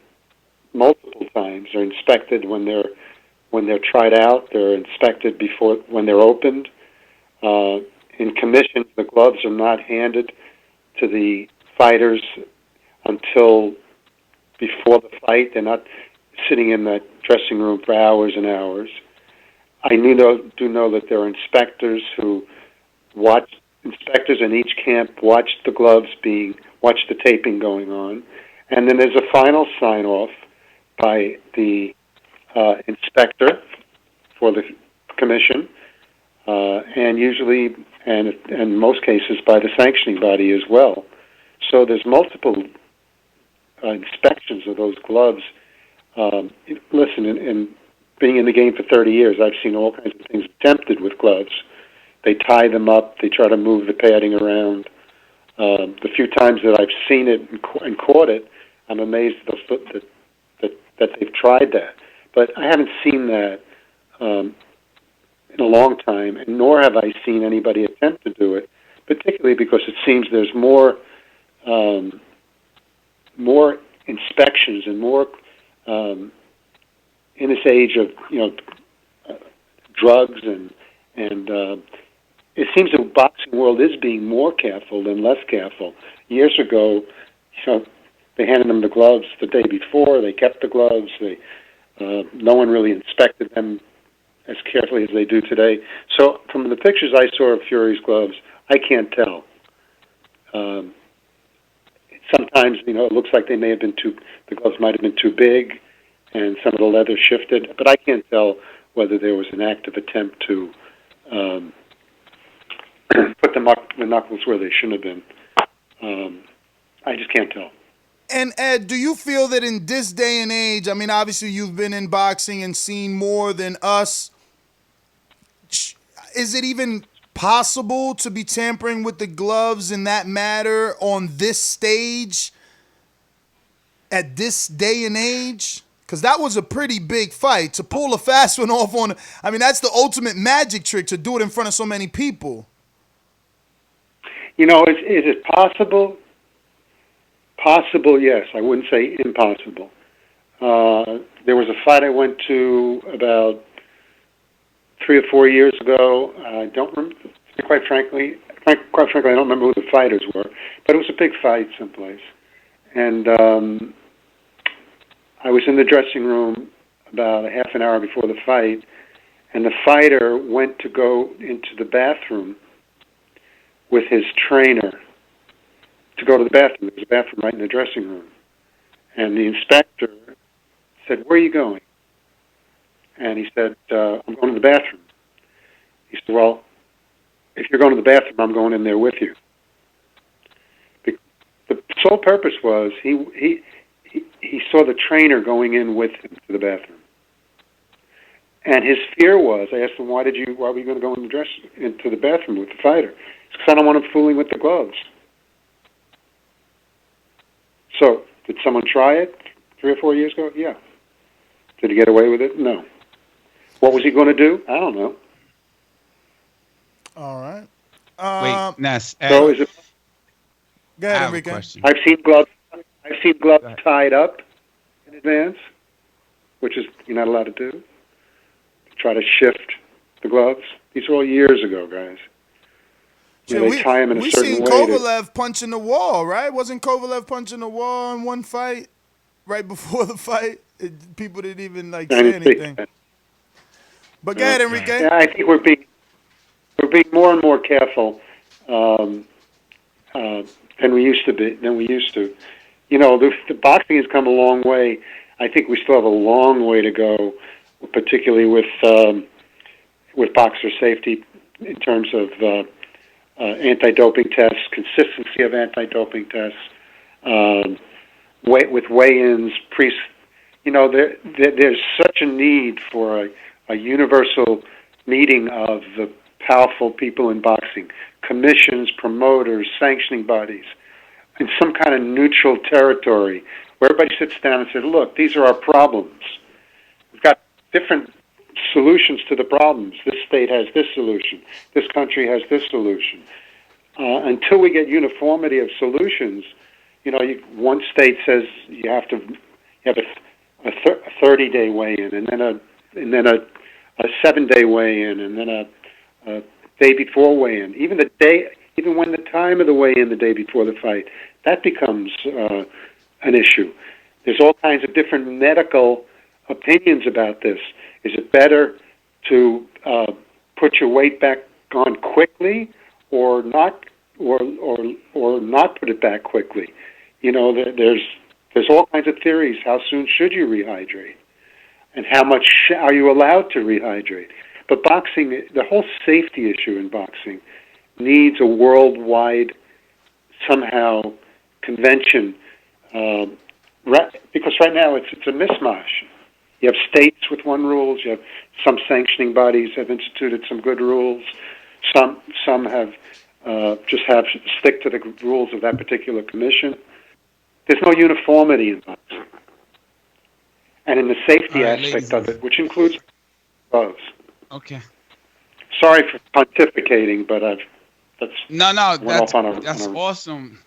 multiple times. They're inspected when they're tried out. They're inspected when they're opened. In commissions, the gloves are not handed to the fighters until before the fight. They're not sitting in that dressing room for hours and hours. I do know that there are inspectors in each camp watch the watch the taping going on, and then there's a final sign-off by the inspector for the commission, and usually, and in most cases, by the sanctioning body as well. So there's multiple inspections of those gloves. Listen, in being in the game for 30 years, I've seen all kinds of things attempted with gloves. They tie them up. They try to move the padding around. The few times that I've seen it and caught it, I'm amazed that they've tried that. But I haven't seen that in a long time, and nor have I seen anybody attempt to do it, particularly because it seems there's more inspections and more in this age of drugs and it seems the boxing world is being more careful than less careful. Years ago, they handed them the gloves the day before. They kept the gloves. No one really inspected them as carefully as they do today. So from the pictures I saw of Fury's gloves, I can't tell. Sometimes, it looks like the gloves might have been too big, and some of the leather shifted. But I can't tell whether there was an active attempt to put the knuckles where they shouldn't have been. I just can't tell. And Ed, do you feel that in this day and age, I mean, obviously you've been in boxing and seen more than us, is it even possible to be tampering with the gloves in that matter on this stage at this day and age? Because that was a pretty big fight. To pull a fast one off that's the ultimate magic trick, to do it in front of so many people. Is it possible? Possible, yes. I wouldn't say impossible. There was a fight I went to about 3 or 4 years ago. I don't remember, quite frankly, I don't remember who the fighters were, but it was a big fight someplace. And I was in the dressing room about a half an hour before the fight, and the fighter went to go into the bathroom with his trainer to go to the bathroom. There was a bathroom right in the dressing room. And the inspector said, "Where are you going?" And he said, "I'm going to the bathroom." He said, "Well, if you're going to the bathroom, I'm going in there with you." The sole purpose was he saw the trainer going in with him to the bathroom. And his fear was, I asked him, why were you going to go into the bathroom with the fighter? Because I don't want him fooling with the gloves. So, did someone try it 3 or 4 years ago? Yeah. Did he get away with it? No. What was he going to do? I don't know. All right. Wait, Ness. So is it? Go ahead, I have a Enrique. question. I've seen gloves tied up in advance, which is you're not allowed to do. Try to shift the gloves. These are all years ago, guys. They tie them in a certain way. We seen Kovalev punching the wall, right? Wasn't Kovalev punching the wall in one fight right before the fight? People didn't even say anything. But go ahead, Enrique. Yeah, I think we're being more and more careful than we used to be. The boxing has come a long way. I think we still have a long way to go, particularly with boxer safety in terms of anti-doping tests, consistency of anti-doping tests, with weigh-ins. There's such a need for a universal meeting of the powerful people in boxing, commissions, promoters, sanctioning bodies, in some kind of neutral territory where everybody sits down and says, look, these are our problems. We've got different solutions to the problems. This state has this solution. This country has this solution. Until we get uniformity of solutions, one state says you have a 30-day weigh-in, and then a 7-day weigh-in, and then a day before weigh-in. Even when the time of the weigh-in the day before the fight, that becomes an issue. There's all kinds of different medical opinions about this. Is it better to put your weight back on quickly, or not, or not put it back quickly? There's all kinds of theories. How soon should you rehydrate, and how much are you allowed to rehydrate? But boxing, the whole safety issue in boxing, needs a worldwide somehow convention, because right now it's a mishmash. You have states with one rules. You have some sanctioning bodies have instituted some good rules. Some have stick to the rules of that particular commission. There's no uniformity in boxing, and in the safety aspect of it, which includes gloves. Okay. Sorry for pontificating, but that's awesome.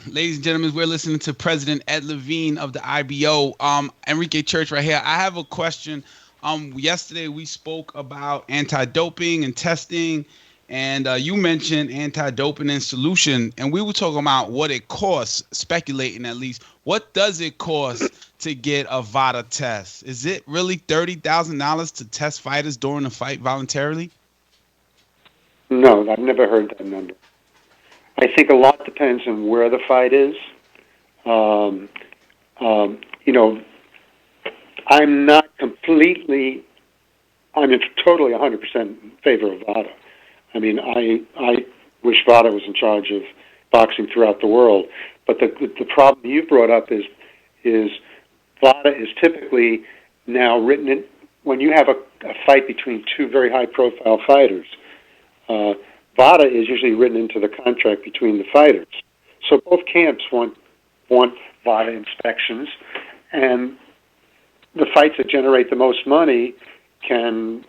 Ladies and gentlemen, we're listening to President Ed Levine of the IBO. Enrique Church right here. I have a question. Yesterday we spoke about anti-doping and testing, and you mentioned anti-doping and solution, and we were talking about what it costs, speculating at least. What does it cost to get a VADA test? Is it really $30,000 to test fighters during a fight voluntarily? No, I've never heard that number. I think a lot depends on where the fight is. I'm not completely, I'm totally 100% in favor of VADA. I mean, I wish VADA was in charge of boxing throughout the world. But the problem you brought up is VADA is typically now written in, when you have a fight between two very high-profile fighters, VADA is usually written into the contract between the fighters. So both camps want VADA inspections, and the fights that generate the most money can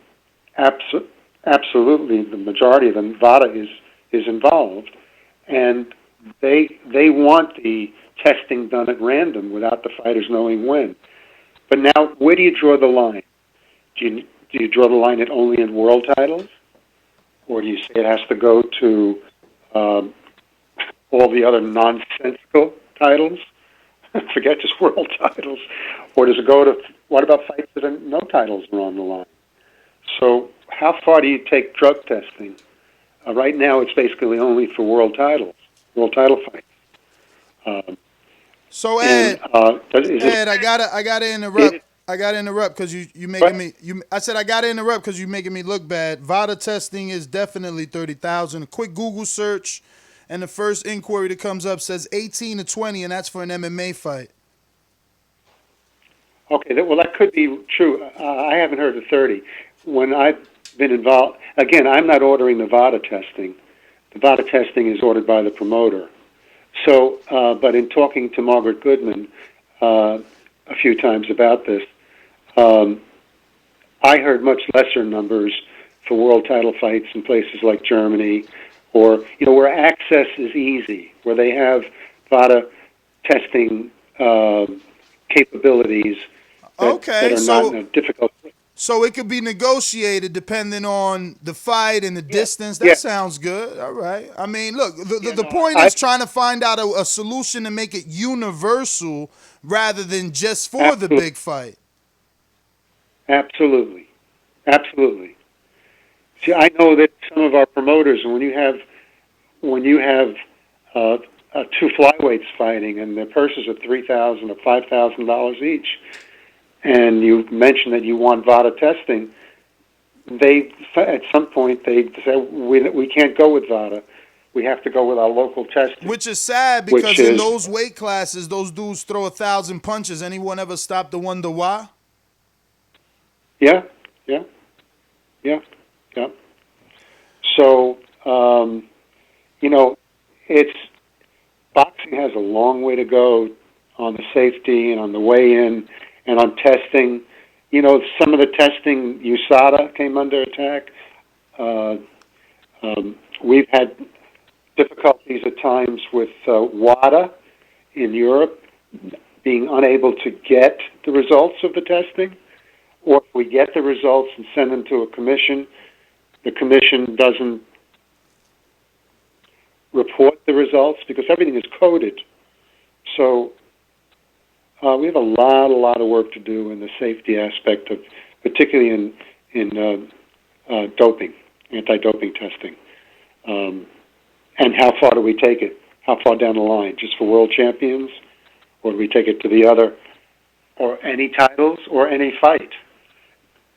absolutely, the majority of them, VADA is involved. and they want the testing done at random without the fighters knowing when. But now, where do you draw the line? Do you draw the line at only in world titles, or do you say it has to go to all the other nonsensical titles? Forget just world titles. Or does it go to, what about fights that are, no titles are on the line? So how far do you take drug testing? Right now it's basically only for world title fights. So Ed, I gotta interrupt. I gotta interrupt because you making me. I said I gotta interrupt because you making me look bad. VADA testing is definitely 30,000. A quick Google search, and the first inquiry that comes up says 18 to 20, and that's for an MMA fight. Okay, well that could be true. I haven't heard of 30. When I've been involved, again, I'm not ordering the VADA testing. The VADA testing is ordered by the promoter. So, but in talking to Margaret Goodman a few times about this, I heard much lesser numbers for world title fights in places like Germany, or where access is easy, where they have VADA testing capabilities that are not difficult. So it could be negotiated depending on the fight and the distance. That sounds good. All right. I mean, look, the point is trying to find out a solution to make it universal rather than just for the big fight. Absolutely. See, I know that some of our promoters, when you have two flyweights fighting and their purses are $3,000 or $5,000 each, and you mention that you want VADA testing, at some point they say we can't go with VADA. We have to go with our local testing. Which is sad because in those weight classes, those dudes throw 1,000 punches. Anyone ever stop to wonder why? Yeah. So, it's boxing has a long way to go on the safety and on the weigh-in and on testing. Some of the testing, USADA came under attack. We've had difficulties at times with WADA in Europe being unable to get the results of the testing. Or if we get the results and send them to a commission, the commission doesn't report the results because everything is coded. So we have a lot of work to do in the safety aspect of, particularly in doping, anti-doping testing. And how far do we take it? How far down the line? Just for world champions? Or do we take it to the other, or any titles, or any fight?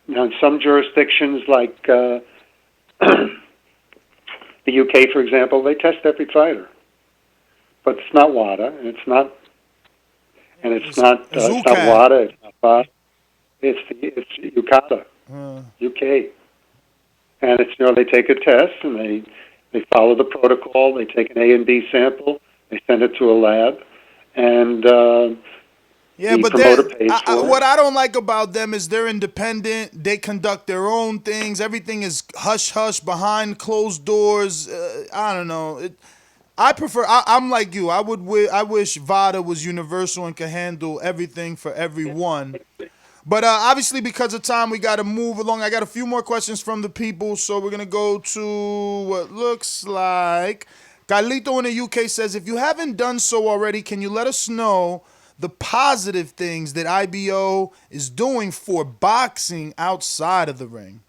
Now, in some jurisdictions, like the UK, for example, they test every fighter, but it's not WADA, and it's not WADA, it's not VADA, it's UKADA, UK, and it's they take a test and they follow the protocol. They take an A and B sample, they send it to a lab, and but what I don't like about them is they're independent. They conduct their own things. Everything is hush-hush behind closed doors. I don't know. I'm like you. I wish VADA was universal and could handle everything for everyone. But obviously, because of time, we got to move along. I got a few more questions from the people, so we're going to go to what looks like Carlito in the UK says, if you haven't done so already, can you let us know the positive things that IBO is doing for boxing outside of the ring?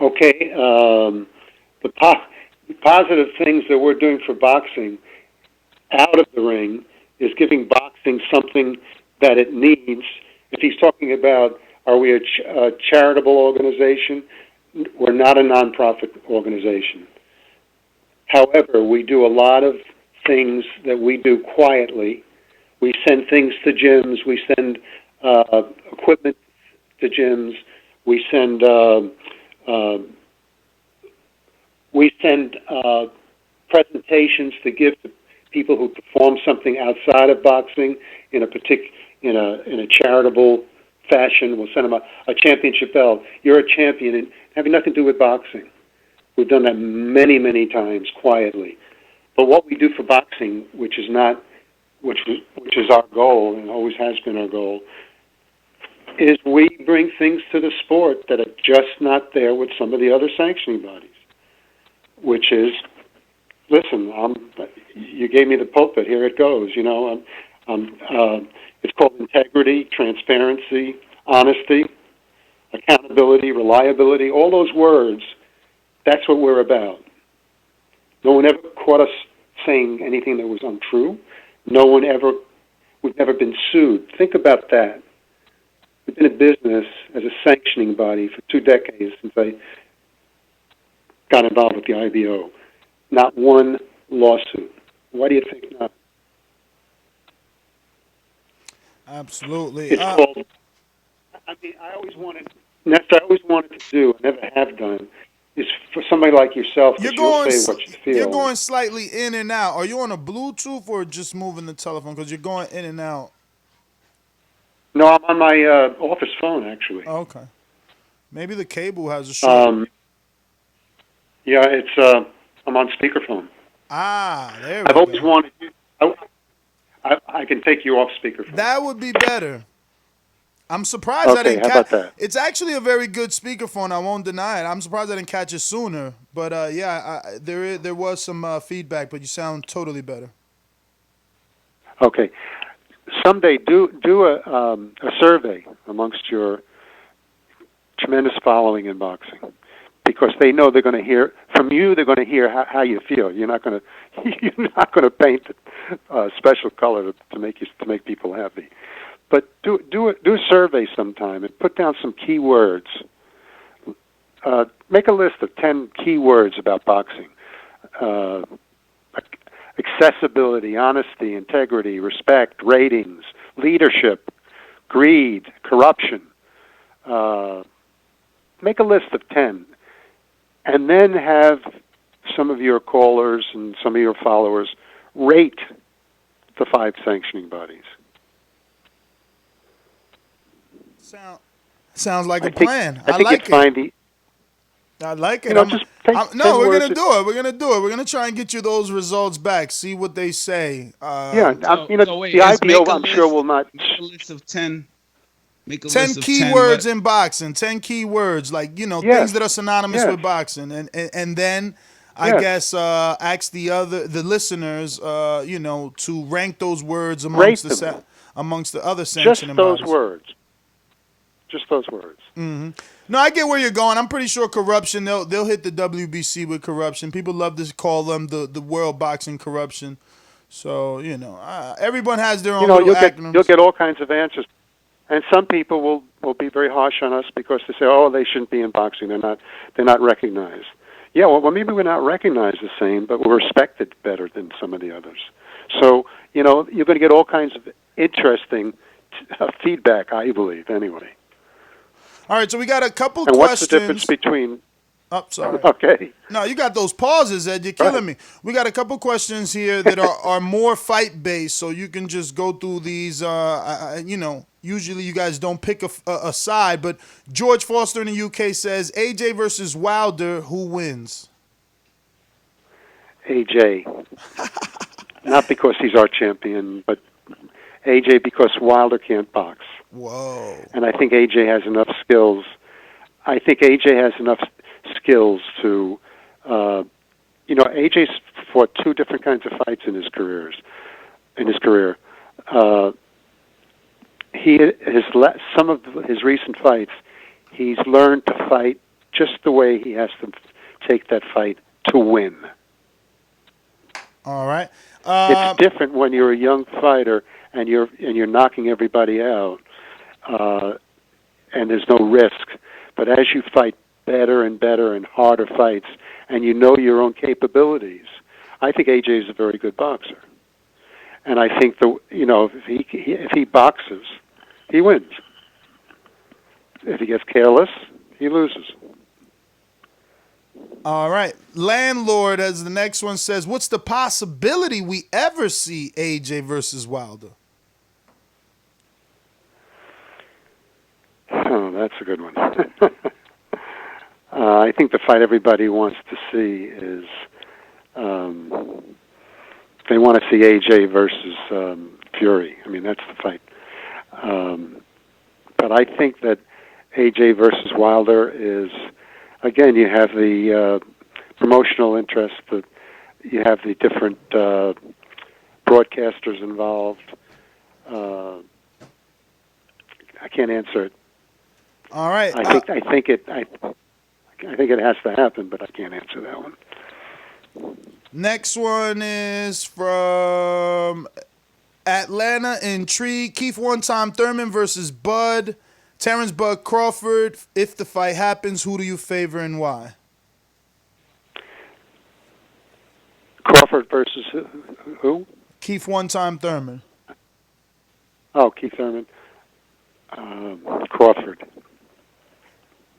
Okay. The positive things that we're doing for boxing out of the ring is giving boxing something that it needs. If he's talking about, are we a charitable organization? We're not a nonprofit organization. However, we do a lot of things that we do quietly. We send things to gyms. We send equipment to gyms. We send presentations to give to people who perform something outside of boxing in a charitable fashion. We'll send them a championship belt. You're a champion, and having nothing to do with boxing. We've done that many, many times quietly. But what we do for boxing, which is our goal and always has been our goal, is we bring things to the sport that are just not there with some of the other sanctioning bodies. Which is, listen, you gave me the pulpit. Here it goes. It's called integrity, transparency, honesty, accountability, reliability. All those words. That's what we're about. No one ever caught us saying anything that was untrue. We've never been sued. Think about that. We've been in business as a sanctioning body for 2 decades since I got involved with the IBO. Not one lawsuit. Why do you think not? Absolutely. It's called, I always wanted to do, I never have done, is for somebody like yourself, that you'll say what you feel. You're going slightly in and out. Are you on a Bluetooth or just moving the telephone? Because you're going in and out. No, I'm on my office phone, actually. Okay. Maybe the cable has a short. Yeah, I'm on speakerphone. There we go. I've always wanted you. I can take you off speakerphone. That would be better. I'm surprised I didn't catch. How about that? It's actually a very good speakerphone. I won't deny it. I'm surprised I didn't catch it sooner. But there was some feedback, but you sound totally better. Okay. Someday do a survey amongst your tremendous following in boxing, because they know they're going to hear from you. They're going to hear how you feel. You're not going to paint a special color to make people happy. But do a survey sometime and put down some key words. Make a list of 10 key words about boxing: accessibility, honesty, integrity, respect, ratings, leadership, greed, corruption. Make a list of 10, and then have some of your callers and some of your followers rate the 5 sanctioning bodies. Sounds like a plan. I like it. I like it. We're going to do it. We're going to do it. We're going to try and get you those results back. See what they say. The IBO, I'm sure, will not. Make a list of 10. Make a 10 list of keywords in boxing. 10 keywords, like things that are synonymous with boxing, and then I guess ask the listeners, to rank those words amongst the other sanctioning bodies. Just those words. Mm-hmm. No, I get where you're going. I'm pretty sure corruption. They'll hit the WBC with corruption. People love to call them the world boxing corruption. So everyone has their own little acronyms. You'll get all kinds of answers. And some people will be very harsh on us because they say, "Oh, they shouldn't be in boxing. They're not recognized." Yeah, well, maybe we're not recognized the same, but we're respected better than some of the others. So you're going to get all kinds of interesting feedback, I believe. Anyway. All right, so we got a couple questions. And what's the difference between? Oh, sorry. Okay. No, you got those pauses, Ed. You're killing me. We got a couple questions here that are more fight-based, so you can just go through these. Usually you guys don't pick a side, but George Foster in the UK says, AJ versus Wilder, who wins? AJ. Not because he's our champion, but AJ because Wilder can't box. Whoa. And I think AJ has enough skills. To, AJ's fought 2 different kinds of fights in his career. Some of his recent fights, he's learned to fight just the way he has to take that fight to win. All right. It's different when you're a young fighter and you're knocking everybody out, and there's no risk. But as you fight better and better and harder fights, and you know your own capabilities, I think AJ is a very good boxer. And I think if he boxes, he wins. If he gets careless, he loses. All right. Landlord, as the next one says, what's the possibility we ever see AJ versus Wilder? Oh, that's a good one. I think the fight everybody wants to see is they want to see AJ versus Fury. I mean, that's the fight. But I think that AJ versus Wilder is, again, you have the promotional interest, you have the different broadcasters involved. I can't answer it. All right. I think it has to happen, but I can't answer that one. Next one is from Atlanta Intrigue. Keith One-Time Thurman versus Terence Bud Crawford. If the fight happens, who do you favor and why? Crawford versus who? Keith One-Time Thurman. Oh, Keith Thurman. Crawford.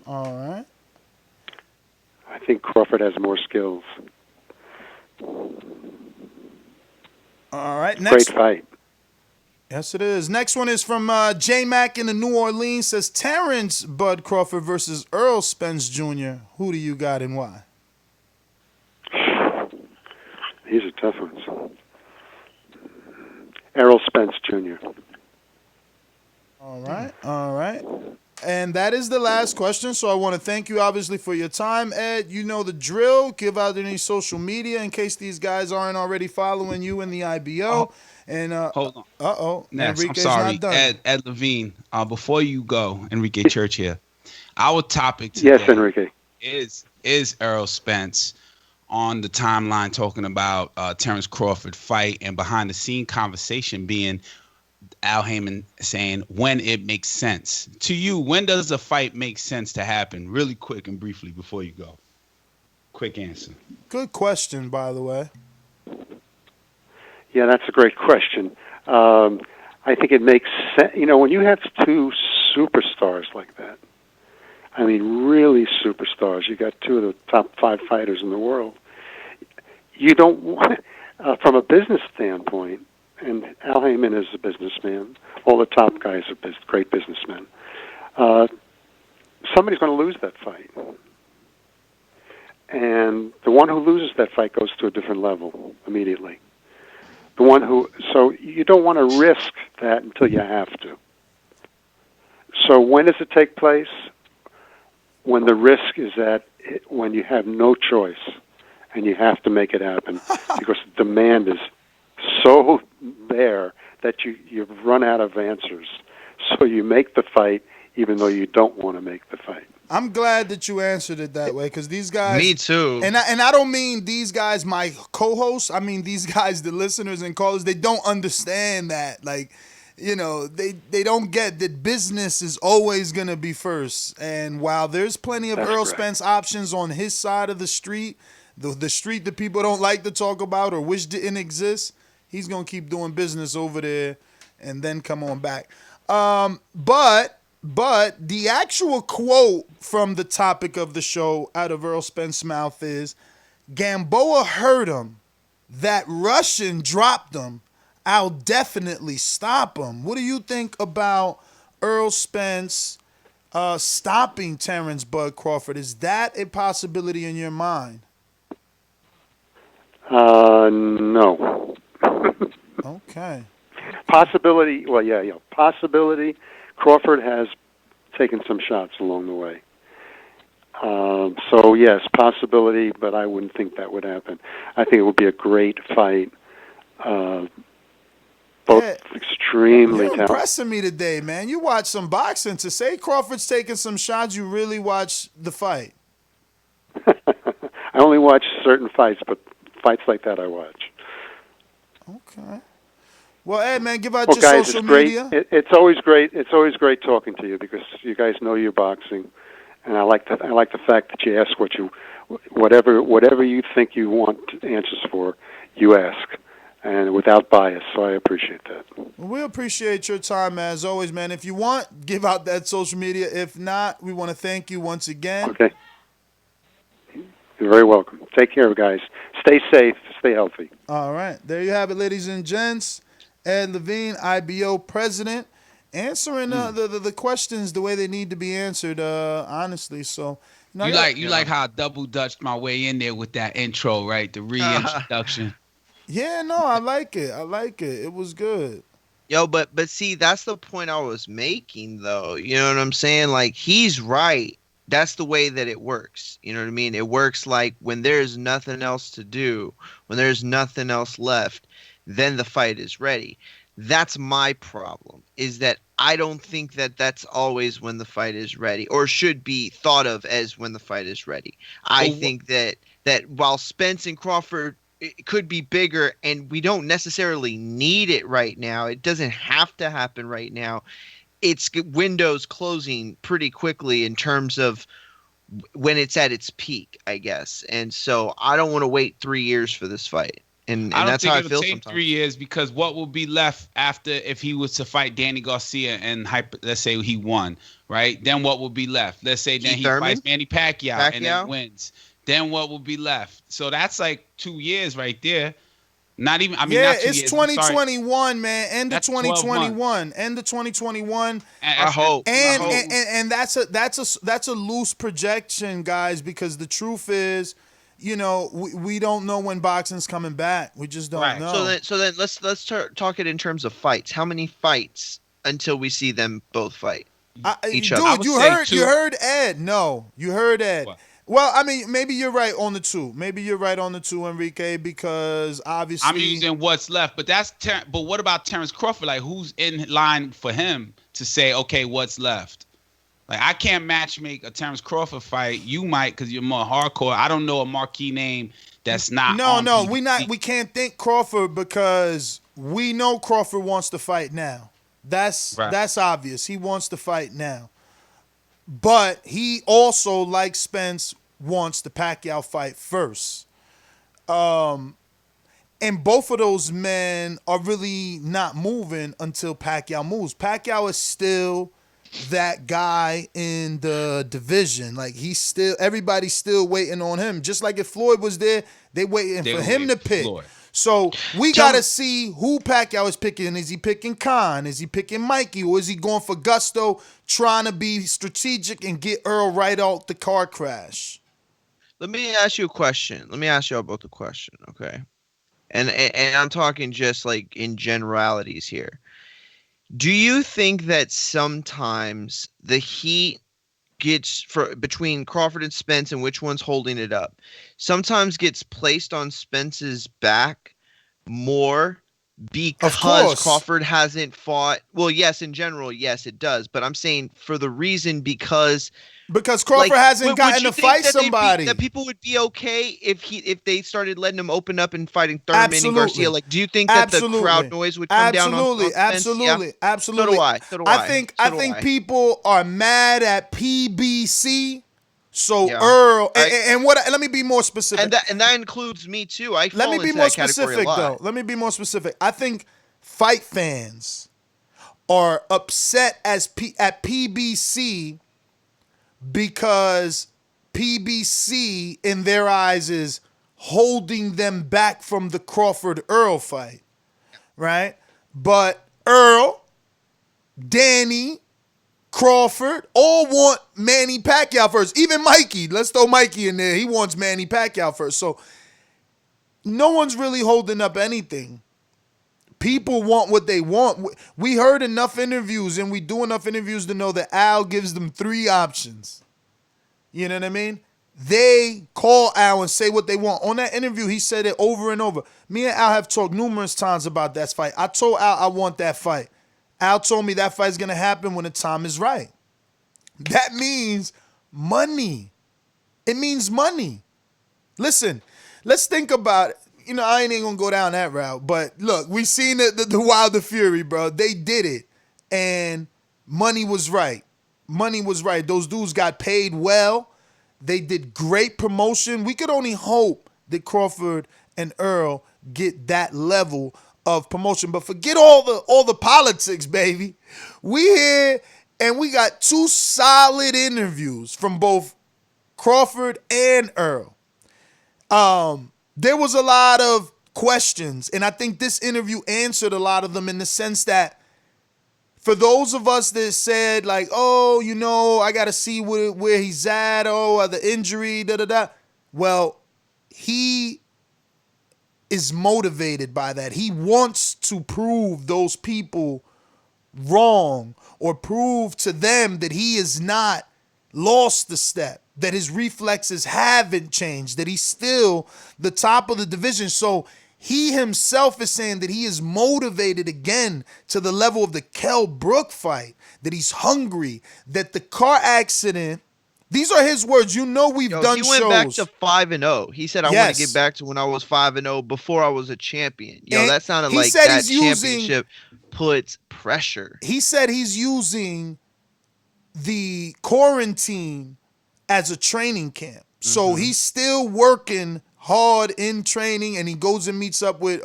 All right. I think Crawford has more skills. All right. Great fight. Yes, it is. Next one is from J-Mac in the New Orleans. Says Terence Bud Crawford versus Errol Spence Jr. Who do you got and why? These are tough ones. Errol Spence Jr. All right. All right. And that is the last question. So I want to thank you, obviously, for your time, Ed. You know the drill. Give out any social media in case these guys aren't already following you in the IBO. And hold on. Next, I'm sorry, Ed Levine. Before you go, Enrique Church here. Our topic today yes, Enrique. is Errol Spence on the timeline talking about Terence Crawford fight, and behind the scene conversation being Al Haymon saying when it makes sense. To you, when does a fight make sense to happen? Really quick and briefly before you go. Quick answer. Good question, by the way. Yeah, that's a great question. I think it makes sense. You know, when you have two superstars like that, I mean, really superstars, you got two of the top 5 fighters in the world. You don't want, from a business standpoint, and Al Haymon is a businessman. All the top guys are great businessmen. Somebody's going to lose that fight. And the one who loses that fight goes to a different level immediately. So you don't want to risk that until you have to. So when does it take place? When the risk is when you have no choice and you have to make it happen because the demand is so there that you've run out of answers. So you make the fight even though you don't want to make the fight. I'm glad that you answered it that way because these guys. Me too. And I don't mean these guys, my co-hosts. I mean these guys, the listeners and callers. They don't understand that. Like, you know, they don't get that business is always going to be first. And while there's plenty of Errol Spence options on his side of the street, the street that people don't like to talk about or wish didn't exist, he's going to keep doing business over there and then come on back. But the actual quote from the topic of the show out of Errol Spence's mouth is, Gamboa hurt him. That Russian dropped him. I'll definitely stop him. What do you think about Errol Spence stopping Terence Bud Crawford? Is that a possibility in your mind? No. Okay. Possibility, well, yeah. Possibility. Crawford has taken some shots along the way. So, yes, possibility, but I wouldn't think that would happen. I think it would be a great fight. Both extremely talented. You're impressing me today, man. You watch some boxing. To say Crawford's taking some shots, you really watch the fight. I only watch certain fights, but fights like that I watch. Okay. Well, Ed, man, give out your guys, social media. It's always great. It's always great talking to you because you guys know your boxing, and I like the fact that you ask whatever you think you want answers for, you ask, and without bias. So I appreciate that. Well, we appreciate your time as always, man. If you want, give out that social media. If not, we want to thank you once again. Okay. You're very welcome. Take care, guys. Stay safe. Stay healthy. All right. There you have it, ladies and gents. Ed Levine, IBO president, answering the questions the way they need to be answered, honestly. So, You like how I double dutched my way in there with that intro, right? The reintroduction. Yeah, no, I like it. It was good. Yo, but see, that's the point I was making, though. You know what I'm saying? Like, he's right. That's the way that it works. You know what I mean? It works like when there's nothing else to do, when there's nothing else left, then the fight is ready. That's my problem, is that I don't think that that's always when the fight is ready, or should be thought of as when the fight is ready. I think that while Spence and Crawford, it could be bigger, and we don't necessarily need it right now. It doesn't have to happen right now. It's windows closing pretty quickly in terms of when it's at its peak, I guess. And so I don't want to wait 3 years for this fight. And I don't that's think how I it'll feel take sometimes. 3 years, because what will be left after if he was to fight Danny Garcia and let's say he won, right? Then what will be left? Let's say then he fights Manny Pacquiao and then wins. Then what will be left? So that's like 2 years right there. Not even. I mean, yeah, not 2 it's years. 2021, man. End of That's 2021. End of 2021. I hope. And that's a loose projection, guys, because the truth is, you know, we don't know when boxing's coming back. We just don't know. So then let's talk it in terms of fights. How many fights until we see them both fight each other? Dude, you heard Ed. No, you heard Ed. What? Well, I mean, maybe you're right on the two. Enrique, because obviously I'm using what's left, but but what about Terence Crawford? Like, who's in line for him to say, okay, what's left? Like, I can't matchmake a Terence Crawford fight. You might, because you're more hardcore. I don't know a marquee name that's not. No, we can't think Crawford, because we know Crawford wants to fight now. That's obvious. He wants to fight now. But he also, like Spence, wants the Pacquiao fight first. And both of those men are really not moving until Pacquiao moves. Pacquiao is still that guy in the division. Like, everybody's still waiting on him. Just like if Floyd was there, they waiting for him to pick. Floyd. So we got to see who Pacquiao is picking. Is he picking Khan? Is he picking Mikey? Or is he going for Gusto, trying to be strategic and get Earl right out the car crash? Let me ask you a question. Let me ask y'all both a question, okay? And I'm talking just like in generalities here. Do you think that sometimes the heat gets between Crawford and Spence and which one's holding it up sometimes gets placed on Spence's back more because Crawford hasn't fought? Well, yes, in general, yes, it does. But I'm saying for the reason because Crawford hasn't gotten to fight somebody. That people would be okay if they started letting him open up and fighting Thurman and Garcia. Like, do you think that the crowd noise would come down on Spence? Absolutely. So do I. I think people are mad at PBC. So Earl and what? Let me be more specific. And that includes me too. Let me be more specific though. Let me be more specific. I think fight fans are upset at PBC because PBC in their eyes is holding them back from the Crawford Earl fight, right? But Earl, Danny, Crawford all want Manny Pacquiao first. Even Mikey. Let's throw Mikey in there. He wants Manny Pacquiao first. So no one's really holding up anything. People want what they want. We heard enough interviews, and we do enough interviews to know that Al gives them 3 options. You know what I mean? They call Al and say what they want. On that interview, he said it over and over. Me and Al have talked numerous times about that fight. I told Al I want that fight. Al told me that fight's going to happen when the time is right. That means money. It means money. Listen, let's think about it. You know, I ain't going to go down that route. But look, we seen the Wilder Fury, bro. They did it. And money was right. Money was right. Those dudes got paid well. They did great promotion. We could only hope that Crawford and Earl get that level of promotion. But forget all the politics, baby. We here and we got 2 solid interviews from both Crawford and Earl. There was a lot of questions, and I think this interview answered a lot of them in the sense that for those of us that said like, oh, you know, I got to see where he's at, oh, the injury, da-da-da. Well, he is motivated by that. He wants to prove those people wrong or prove to them that he is not lost the step, that his reflexes haven't changed, that he's still the top of the division. So he himself is saying that he is motivated again to the level of the Kell Brook fight, that he's hungry, that the car accident, these are his words. You know, we've done shows. He went back to 5-0. He said, I want to get back to when I was 5-0 before I was a champion. Yo, that sounded like that championship puts pressure. He said he's using the quarantine as a training camp. So he's still working hard in training, and he goes and meets up with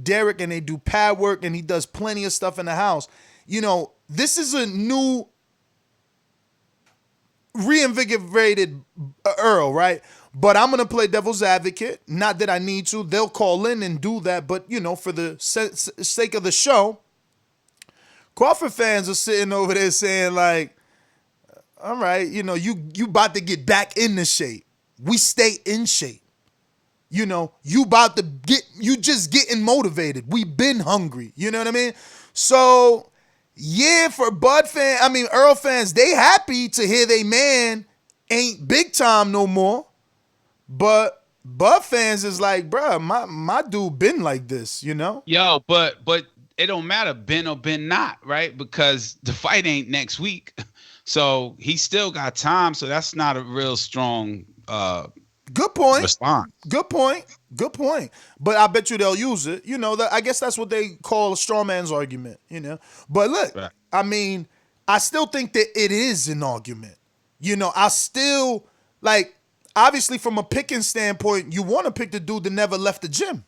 Derek, and they do pad work, and he does plenty of stuff in the house. You know, this is a new reinvigorated Errol, right? But I'm going to play devil's advocate. Not that I need to. They'll call in and do that. But, you know, for the sake of the show, Crawford fans are sitting over there saying like, all right, you know, you about to get back into shape. We stay in shape. You know, you just getting motivated. We been hungry. You know what I mean? So, yeah, for Errol fans, they happy to hear they man ain't big time no more. But Bud fans is like, bruh, my dude been like this, you know? Yo, but it don't matter, been or been not, right? Because the fight ain't next week. So he still got time. So that's not a real strong good point. Response. Good point. But I bet you they'll use it. You know, I guess that's what they call a straw man's argument, you know. But look, right. I mean, I still think that it is an argument. You know, I still, like, obviously from a picking standpoint, you want to pick the dude that never left the gym.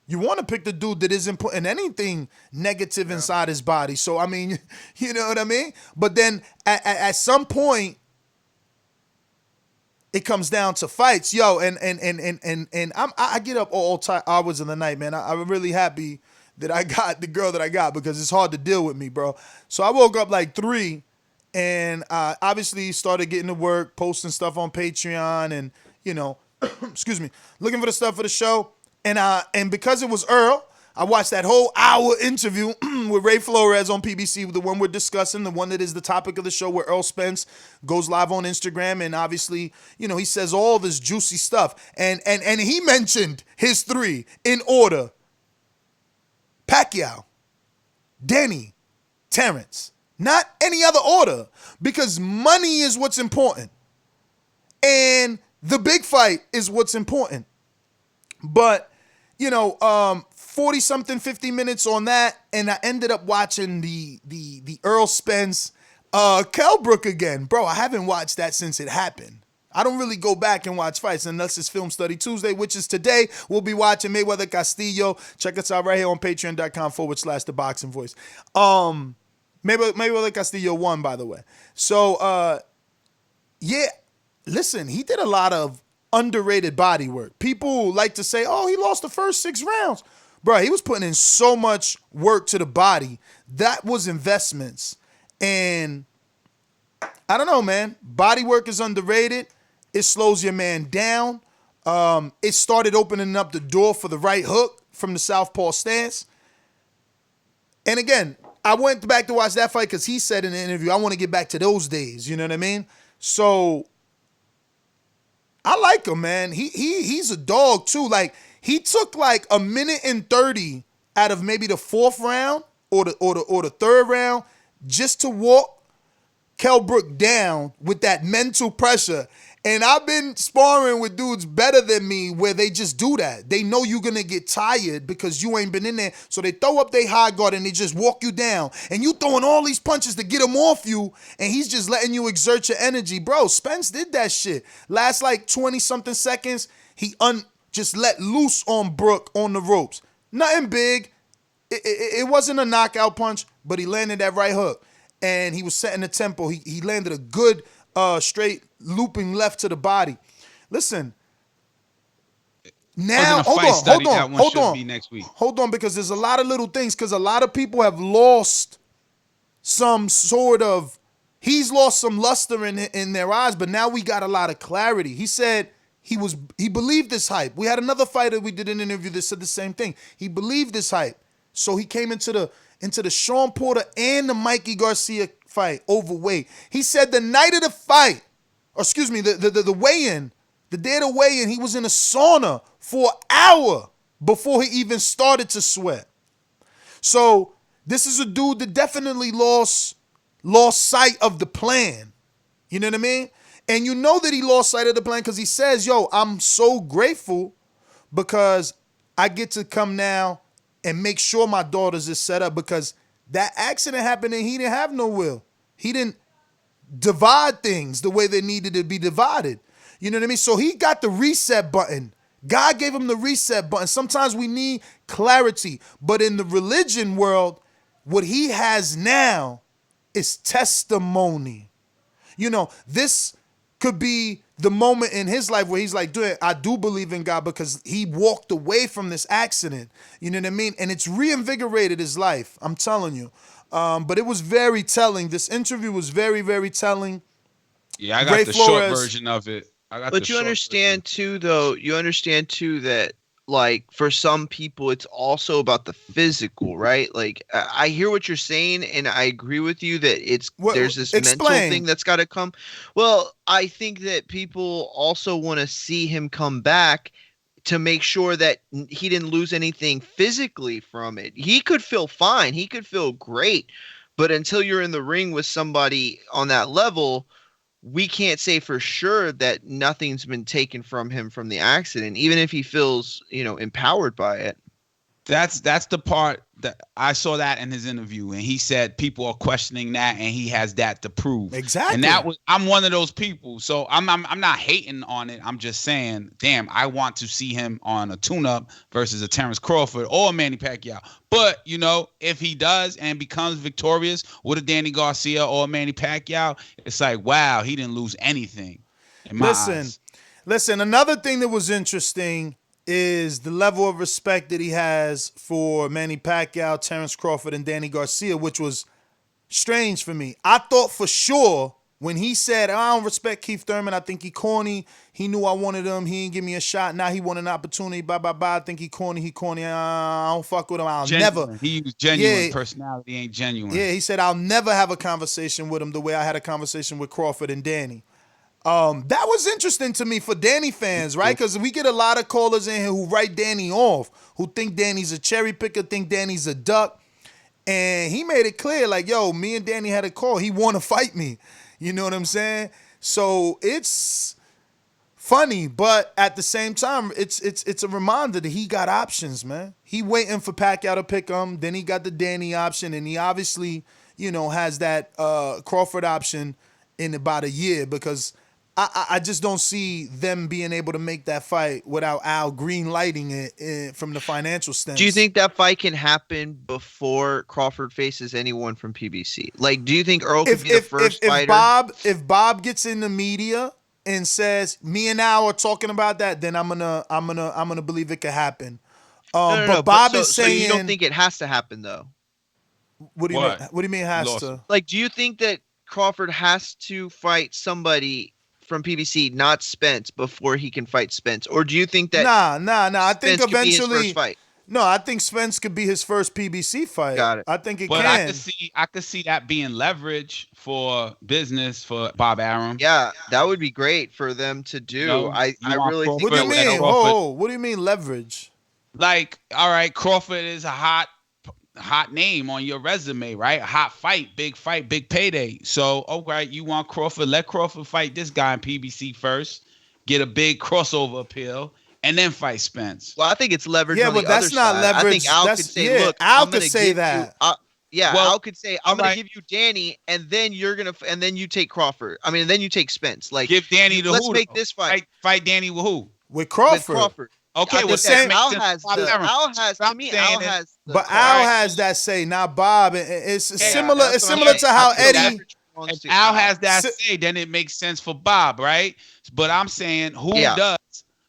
You want to pick the dude that isn't putting anything negative inside his body. So, I mean, you know what I mean? But then at some point, it comes down to fights. Yo, and I get up all hours of the night, man. I'm really happy that I got the girl that I got because it's hard to deal with me, bro. So I woke up like 3 and obviously started getting to work, posting stuff on Patreon and, you know, excuse me, looking for the stuff for the show. And because it was Earl, I watched that whole hour interview with Ray Flores on PBC, the one we're discussing, the one that is the topic of the show, where Errol Spence goes live on Instagram, and obviously, you know, he says all this juicy stuff. And he mentioned his 3 in order: Pacquiao, Denny, Terence. Not any other order, because money is what's important. And the big fight is what's important. But, you know, 40-something, 50 minutes on that, and I ended up watching the Errol Spence Kell Brook again. Bro, I haven't watched that since it happened. I don't really go back and watch fights unless it's Film Study Tuesday, which is today. We'll be watching Mayweather Castillo. Check us out right here on patreon.com/ThaBoxingVoice. Mayweather Castillo won, by the way. So, yeah, listen, he did a lot of underrated body work. People like to say, oh, he lost the first 6 rounds. Bro, he was putting in so much work to the body. That was investments. And I don't know, man. Body work is underrated. It slows your man down. It started opening up the door for the right hook from the southpaw stance. And again, I went back to watch that fight because he said in the interview, I want to get back to those days. You know what I mean? So I like him, man. He's a dog too. Like, he took like 1 minute and 30 out of maybe the 4th round or the 3rd round just to walk Kell Brook down with that mental pressure. And I've been sparring with dudes better than me where they just do that. They know you're going to get tired because you ain't been in there. So they throw up their high guard and they just walk you down. And you throwing all these punches to get him off you. And he's just letting you exert your energy. Bro, Spence did that shit. Last like 20-something seconds, he just let loose on Brook on the ropes. Nothing big. It wasn't a knockout punch, but he landed that right hook. And he was setting the tempo. He landed a good straight looping left to the body. Listen, now hold on, because there's a lot of little things, because a lot of people have lost some sort of, he's lost some luster in their eyes, but now we got a lot of clarity. He said he believed this hype. We had another fighter we did an interview that said the same thing. He believed this hype. So he came into the Sean Porter and the Mikey Garcia fight overweight. He said the night of the fight, or excuse me, the weigh-in, the day of the weigh-in, he was in a sauna for an hour before he even started to sweat. So this is a dude that definitely lost sight of the plan. You know what I mean? And you know that he lost sight of the plan because he says, yo, I'm so grateful because I get to come now and make sure my daughters is set up, because that accident happened and he didn't have no will. He didn't divide things the way they needed to be divided. You know what I mean? So he got the reset button. God gave him the reset button. Sometimes we need clarity. But in the religion world, what he has now is testimony. You know, this could be the moment in his life where he's like, dude, I do believe in God because he walked away from this accident. You know what I mean? And it's reinvigorated his life. I'm telling you. But it was very telling. This interview was very, very telling. Yeah, I got the short version of it. But you understand too, though. You understand too that, like, for some people, it's also about the physical, right? Like, I hear what you're saying, and I agree with you that there's this mental thing that's got to come. Well, I think that people also want to see him come back to make sure that he didn't lose anything physically from it. He could feel fine. He could feel great. But until you're in the ring with somebody on that level, we can't say for sure that nothing's been taken from him from the accident, even if he feels, empowered by it. That's the part that I saw that in his interview, and he said people are questioning that, and he has that to prove. Exactly. And I'm one of those people, so I'm not hating on it. I'm just saying, damn, I want to see him on a tune-up versus a Terence Crawford or a Manny Pacquiao. But if he does and becomes victorious with a Danny Garcia or a Manny Pacquiao, it's like, wow, he didn't lose anything. In my eyes. Listen. Another thing that was interesting is the level of respect that he has for Manny Pacquiao, Terence Crawford, and Danny Garcia, which was strange for me. I thought for sure when he said, I don't respect Keith Thurman, I think he corny. He knew I wanted him. He didn't give me a shot. Now he want an opportunity. Bye. I think he corny. I don't fuck with him. I'll never. He was genuine. Yeah. Personality ain't genuine. Yeah, he said, I'll never have a conversation with him the way I had a conversation with Crawford and Danny. That was interesting to me for Danny fans, right? Because we get a lot of callers in here who write Danny off, who think Danny's a cherry picker, think Danny's a duck. And he made it clear, like, yo, me and Danny had a call. He want to fight me. You know what I'm saying? So it's funny, but at the same time, it's a reminder that he got options, man. He waiting for Pacquiao to pick him. Then he got the Danny option, and he obviously, has that Crawford option in about a year, because I just don't see them being able to make that fight without Al green lighting it from the financial stance. Do you think that fight can happen before Crawford faces anyone from PBC? Like, do you think Earl could be the first fighter? If Bob gets in the media and says me and Al are talking about that, then I'm gonna believe it could happen. But Bob is saying, so you don't think it has to happen though? What do you mean? What do you mean has to? Like, do you think that Crawford has to fight somebody from PBC, not Spence, before he can fight Spence? Or do you think that I think Spence eventually could be his first fight? No, I think Spence could be his first PBC fight. Got it. I think it but can. I could see that being leverage for business for Bob Arum. Yeah, that would be great for them to do. I really think. What do you mean? What do you mean leverage? Like, all right, Crawford is a hot name on your resume, right? A hot fight, big payday. So, okay, you want Crawford, let Crawford fight this guy in PBC first, get a big crossover appeal, and then fight Spence. Well, I think it's leverage. Yeah, on but the that's other not side. leverage. I think Al could say, look, Al could say that. Al could say, I'm going to give you Danny, and then and then you take Crawford. I mean, and then you take Spence. Like, give Danny to let's who? make this fight. Fight Danny with who? With Crawford. Okay, well, Al has that say, not Bob. It's similar. It's similar to how Eddie. If Al has that say, then it makes sense for Bob, right? But I'm saying who does,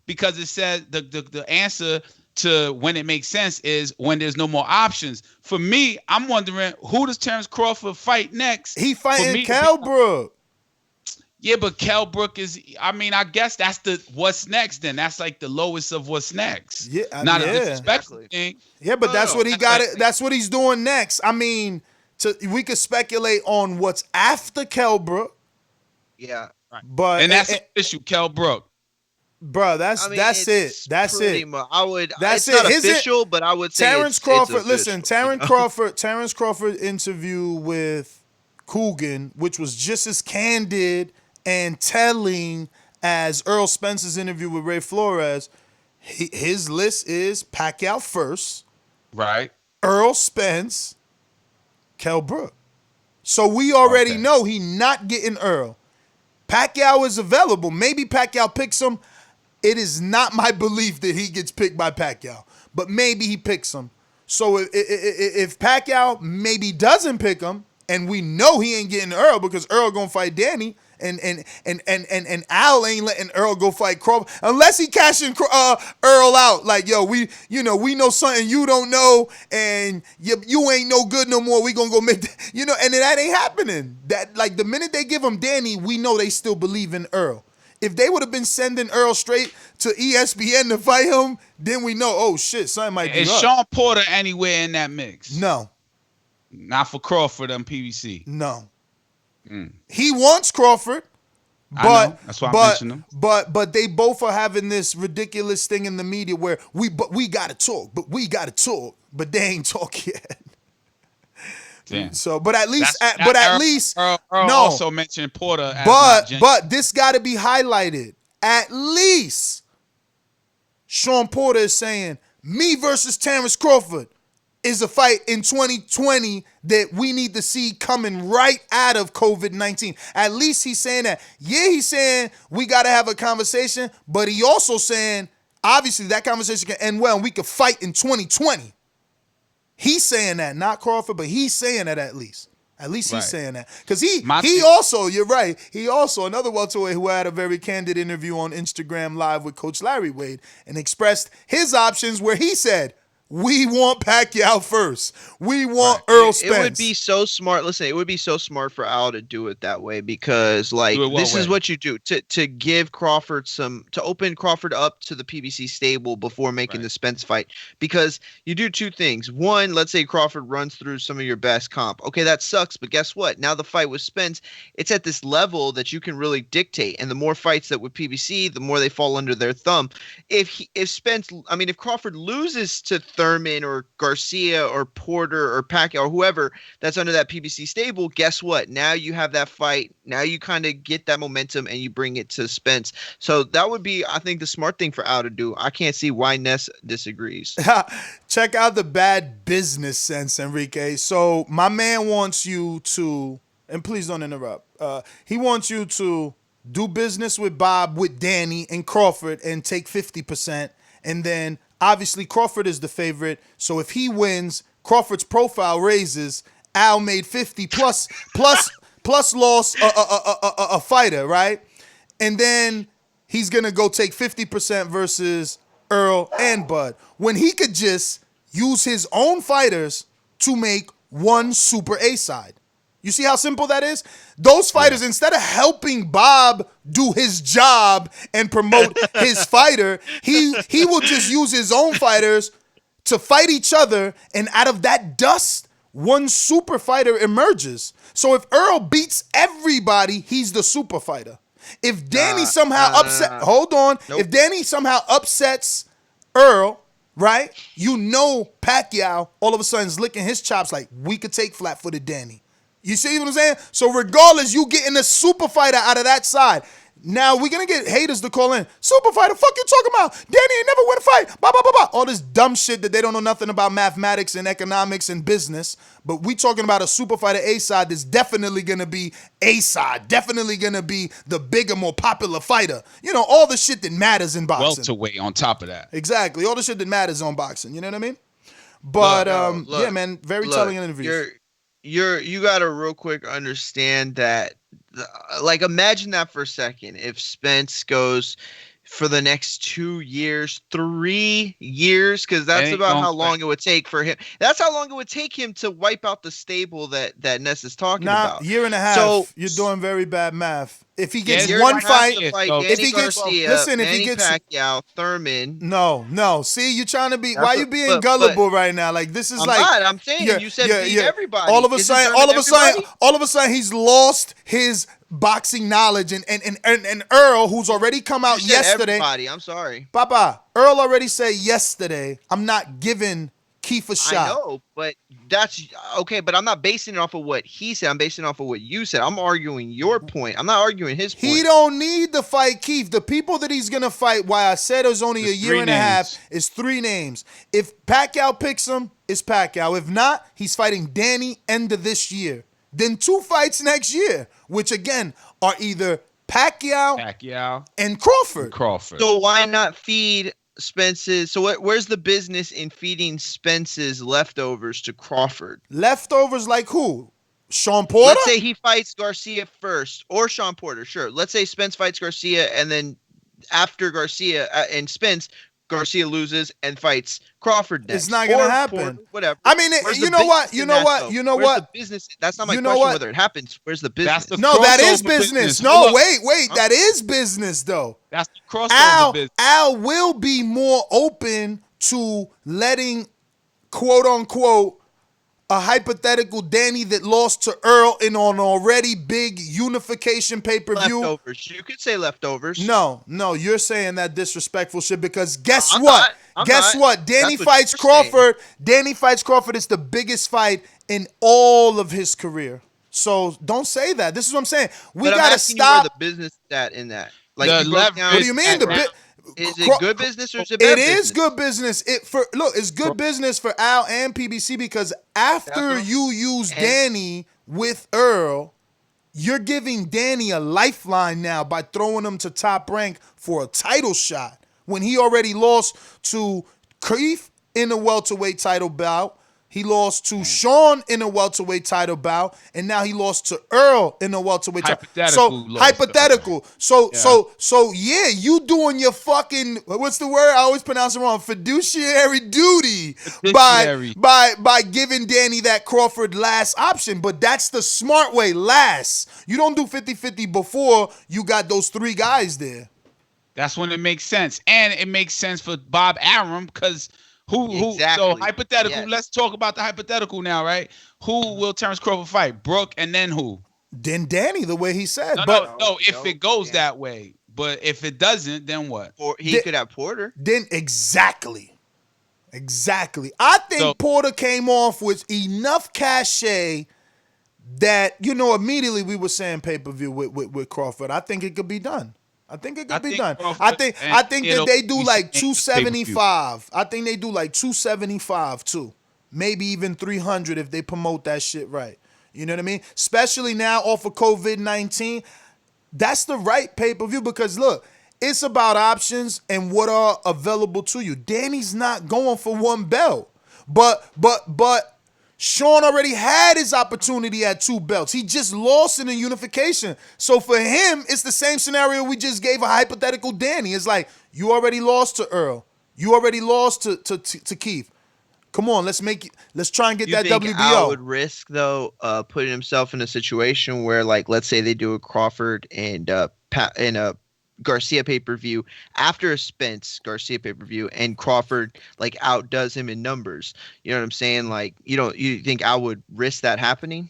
because it says the answer to when it makes sense is when there's no more options. For me, I'm wondering who does Terence Crawford fight next? He fighting Kell Brook. Yeah, but Kell Brook is. I mean, I guess that's the what's next. Then that's like the lowest of what's next. Yeah, not a disrespectful thing. Yeah, but that's what he got. That's what he's doing next. I mean, we could speculate on what's after Kell Brook. Yeah, but that's an issue, Kell Brook. Bro, that's it. That's it. That's it's it. Not official, but I would say Terence Crawford. Listen, Terence Crawford interview with Coogan, which was just as candid and telling as Errol Spence's interview with Ray Flores. His list is Pacquiao first, right? Errol Spence, Kell Brook. So we already know he not getting Errol. Pacquiao is available. Maybe Pacquiao picks him. It is not my belief that he gets picked by Pacquiao, but maybe he picks him. So if Pacquiao maybe doesn't pick him, and we know he ain't getting Earl because Earl gonna fight Danny, and Al ain't letting Earl go fight Crawford unless he cashing Earl out. Like, yo, we know something you don't know, and you ain't no good no more. We gonna go make and that ain't happening. That, like, the minute they give him Danny, we know they still believe in Earl. If they would have been sending Earl straight to ESPN to fight him, then we know, oh shit, something might be up. Is Sean Porter anywhere in that mix? No. Not for Crawford on PBC. No. He wants Crawford, but I know. That's why I mentioned him. But they both are having this ridiculous thing in the media where we gotta talk, but they ain't talk yet. Damn. So, but at least, Earl no. also mentioned Porter. But this got to be highlighted. At least Sean Porter is saying me versus Terence Crawford is a fight in 2020 that we need to see coming right out of COVID-19. At least he's saying that. Yeah, he's saying we got to have a conversation, but he also saying obviously that conversation can end well and we could fight in 2020. He's saying that, not Crawford, but he's saying that at least. At least he's saying that. Because he also, you're right, he also, another welterweight who had a very candid interview on Instagram Live with Coach Larry Wade and expressed his options where he said, we want Pacquiao first. We want Errol Spence. It would be so smart. Listen, it would be so smart for Al to do it that way because, like, this is what you do to give Crawford to open Crawford up to the PBC stable before making the Spence fight. Because you do two things. One, let's say Crawford runs through some of your best comp. Okay, that sucks, but guess what? Now the fight with Spence, it's at this level that you can really dictate. And the more fights that with PBC, the more they fall under their thumb. If Crawford loses to Thurman or Garcia or Porter or Pacquiao or whoever that's under that PBC stable, guess what? Now you have that fight. Now you kind of get that momentum and you bring it to Spence. So that would be, I think, the smart thing for Al to do. I can't see why Ness disagrees. Check out the bad business sense, Enrique. So my man wants you to, and please don't interrupt, he wants you to do business with Bob, with Danny and Crawford and take 50%, and then obviously, Crawford is the favorite, so if he wins, Crawford's profile raises. Al made 50 plus lost a fighter, right? And then he's gonna go take 50% versus Earl and Bud when he could just use his own fighters to make one Super A side. You see how simple that is? Those fighters, instead of helping Bob do his job and promote his fighter, he will just use his own fighters to fight each other, and out of that dust, one super fighter emerges. So if Earl beats everybody, he's the super fighter. If Danny somehow if Danny somehow upsets Earl, right? You know Pacquiao all of a sudden is licking his chops like, we could take flat-footed Danny. You see what I'm saying? So regardless, you getting a super fighter out of that side. Now we're gonna get haters to call in. Super fighter, fuck you talking about? Danny ain't never win a fight. Blah, blah, blah, blah. All this dumb shit that they don't know nothing about mathematics and economics and business. But we talking about a super fighter A side that's definitely gonna be A side. Definitely gonna be the bigger, more popular fighter. You know, all the shit that matters in boxing. Welterweight on top of that. Exactly. All the shit that matters on boxing. You know what I mean? But yeah, man, very telling interviews. You gotta real quick understand that, like, imagine that for a second. If Spence goes for the next 2 years, 3 years, because that's about how long it would take for him. That's how long it would take him to wipe out the stable that Ness is talking about. Year and a half. So you're doing very bad math. If he gets one fight, if he gets listen, if he gets Pacquiao, Thurman. No. See, you're trying to be. Why are you being gullible right now? Like this is I'm saying you said beat everybody. All of a sudden, he's lost his boxing knowledge, and Earl, who's already come out yesterday. Everybody, I'm sorry, Papa. Earl already said yesterday, I'm not giving Keith a shot. I know, but that's okay. But I'm not basing it off of what he said. I'm basing it off of what you said. I'm arguing your point. I'm not arguing his point. He don't need to fight Keith. The people that he's gonna fight, why I said it was only a year and a half, is 3 names. If Pacquiao picks him, it's Pacquiao. If not, he's fighting Danny end of this year. Then 2 fights next year, which again are either Pacquiao and Crawford. So why not feed Spence's? So where's the business in feeding Spence's leftovers to Crawford? Leftovers like who? Sean Porter? Let's say he fights Garcia first, or Sean Porter, sure. Let's say Spence fights Garcia, and then after Garcia and Spence, Garcia loses and fights Crawford next. It's not going to happen. Porter, whatever. I mean, you know what? Where's the business? That's not my question whether it happens. Where's the business? That is business. No, wait. That is business, though. That's the crossover business. Al will be more open to letting, quote unquote, a hypothetical Danny that lost to Earl in an already big unification pay-per-view. Leftovers. You could say leftovers. No, you're saying that disrespectful shit because guess what? Danny fights Crawford. Danny fights Crawford. It's the biggest fight in all of his career. So don't say that. This is what I'm saying. We got to stop. The business that in that. Like what do you mean? Is it good business or is it bad business? It is good business. It's good business for Al and PBC because after you use Danny with Earl, you're giving Danny a lifeline now by throwing him to Top Rank for a title shot when he already lost to Keith in a welterweight title bout. He lost to Sean in a welterweight title bout, and now he lost to Earl in a welterweight title. Hypothetical. So you doing your fucking, what's the word? I always pronounce it wrong. Fiduciary duty by giving Danny that Crawford last option. But that's the smart way. Last. You don't do 50-50 before you got those 3 guys there. That's when it makes sense. And it makes sense for Bob Arum because Exactly. So hypothetical. Yes. Let's talk about the hypothetical now, right? Who will Terence Crawford fight? Brooke, and then who? Then Danny, the way he said. No. If it goes that way, but if it doesn't, then what? Or he could have Porter. Then exactly. I think Porter came off with enough cachet that immediately we were saying pay-per-view with Crawford. I think it could be done. I think it could be done. I think that they do like 275. I think they do like 275 too. Maybe even 300 if they promote that shit right. You know what I mean? Especially now off of COVID-19. That's the right pay-per-view because look, it's about options and what are available to you. Danny's not going for 1 belt. But Sean already had his opportunity at 2 belts. He just lost in the unification. So for him, it's the same scenario we just gave a hypothetical Danny. It's like, you already lost to Earl. You already lost to Keith. Come on, let's try and get that WBO. Al would risk, though, putting himself in a situation where, like, let's say they do a Crawford and a Garcia pay-per-view after a Spence Garcia pay-per-view and Crawford like outdoes him in numbers. You know what I'm saying? Like, you think I would risk that happening?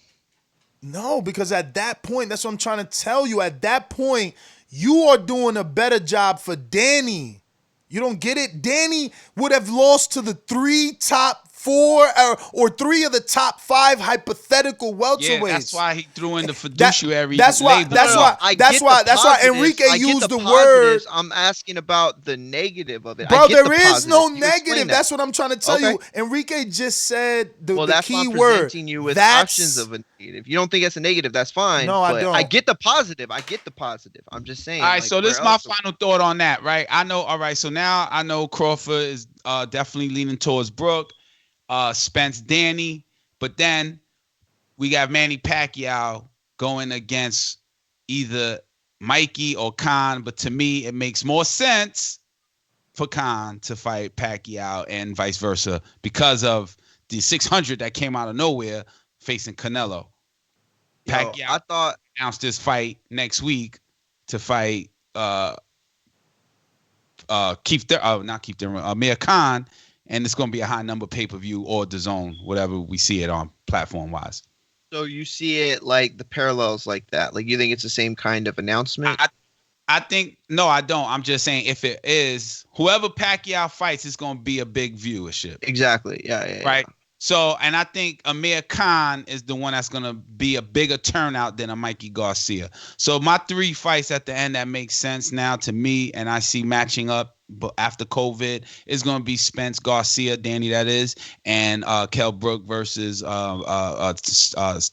No, because at that point, that's what I'm trying to tell you. At that point, you are doing a better job for Danny. You don't get it? Danny would have lost to the 3 top 4 or 3 of the top 5 hypothetical welterweights. Yeah, that's why he threw in the fiduciary. That's why Enrique used the word. I'm asking about the negative of it. Bro, there is no negative. That's what I'm trying to tell you. Enrique just said the key word. I'm presenting you with options of a negative. You don't think it's a negative, that's fine. No, I don't. I get the positive. I'm just saying. All right, so this is my final thought on that, right? All right, so now I know Crawford is definitely leaning towards Brooke. Spence, Danny, but then we got Manny Pacquiao going against either Mikey or Khan, but to me, it makes more sense for Khan to fight Pacquiao and vice versa because of the 600 that came out of nowhere facing Canelo. Pacquiao announced this fight next week to fight Amir Khan, and it's going to be a high number pay-per-view or Dazn, whatever we see it on platform-wise. So you see it like the parallels like that? Like you think it's the same kind of announcement? I think, no, I don't. I'm just saying if it is, whoever Pacquiao fights, it's going to be a big viewership. Exactly. Yeah. Right? So, and I think Amir Khan is the one that's going to be a bigger turnout than a Mikey Garcia. So my 3 fights at the end that makes sense now to me, and I see matching up but after COVID, is going to be Spence Garcia, Danny, that is, and Kell Brook versus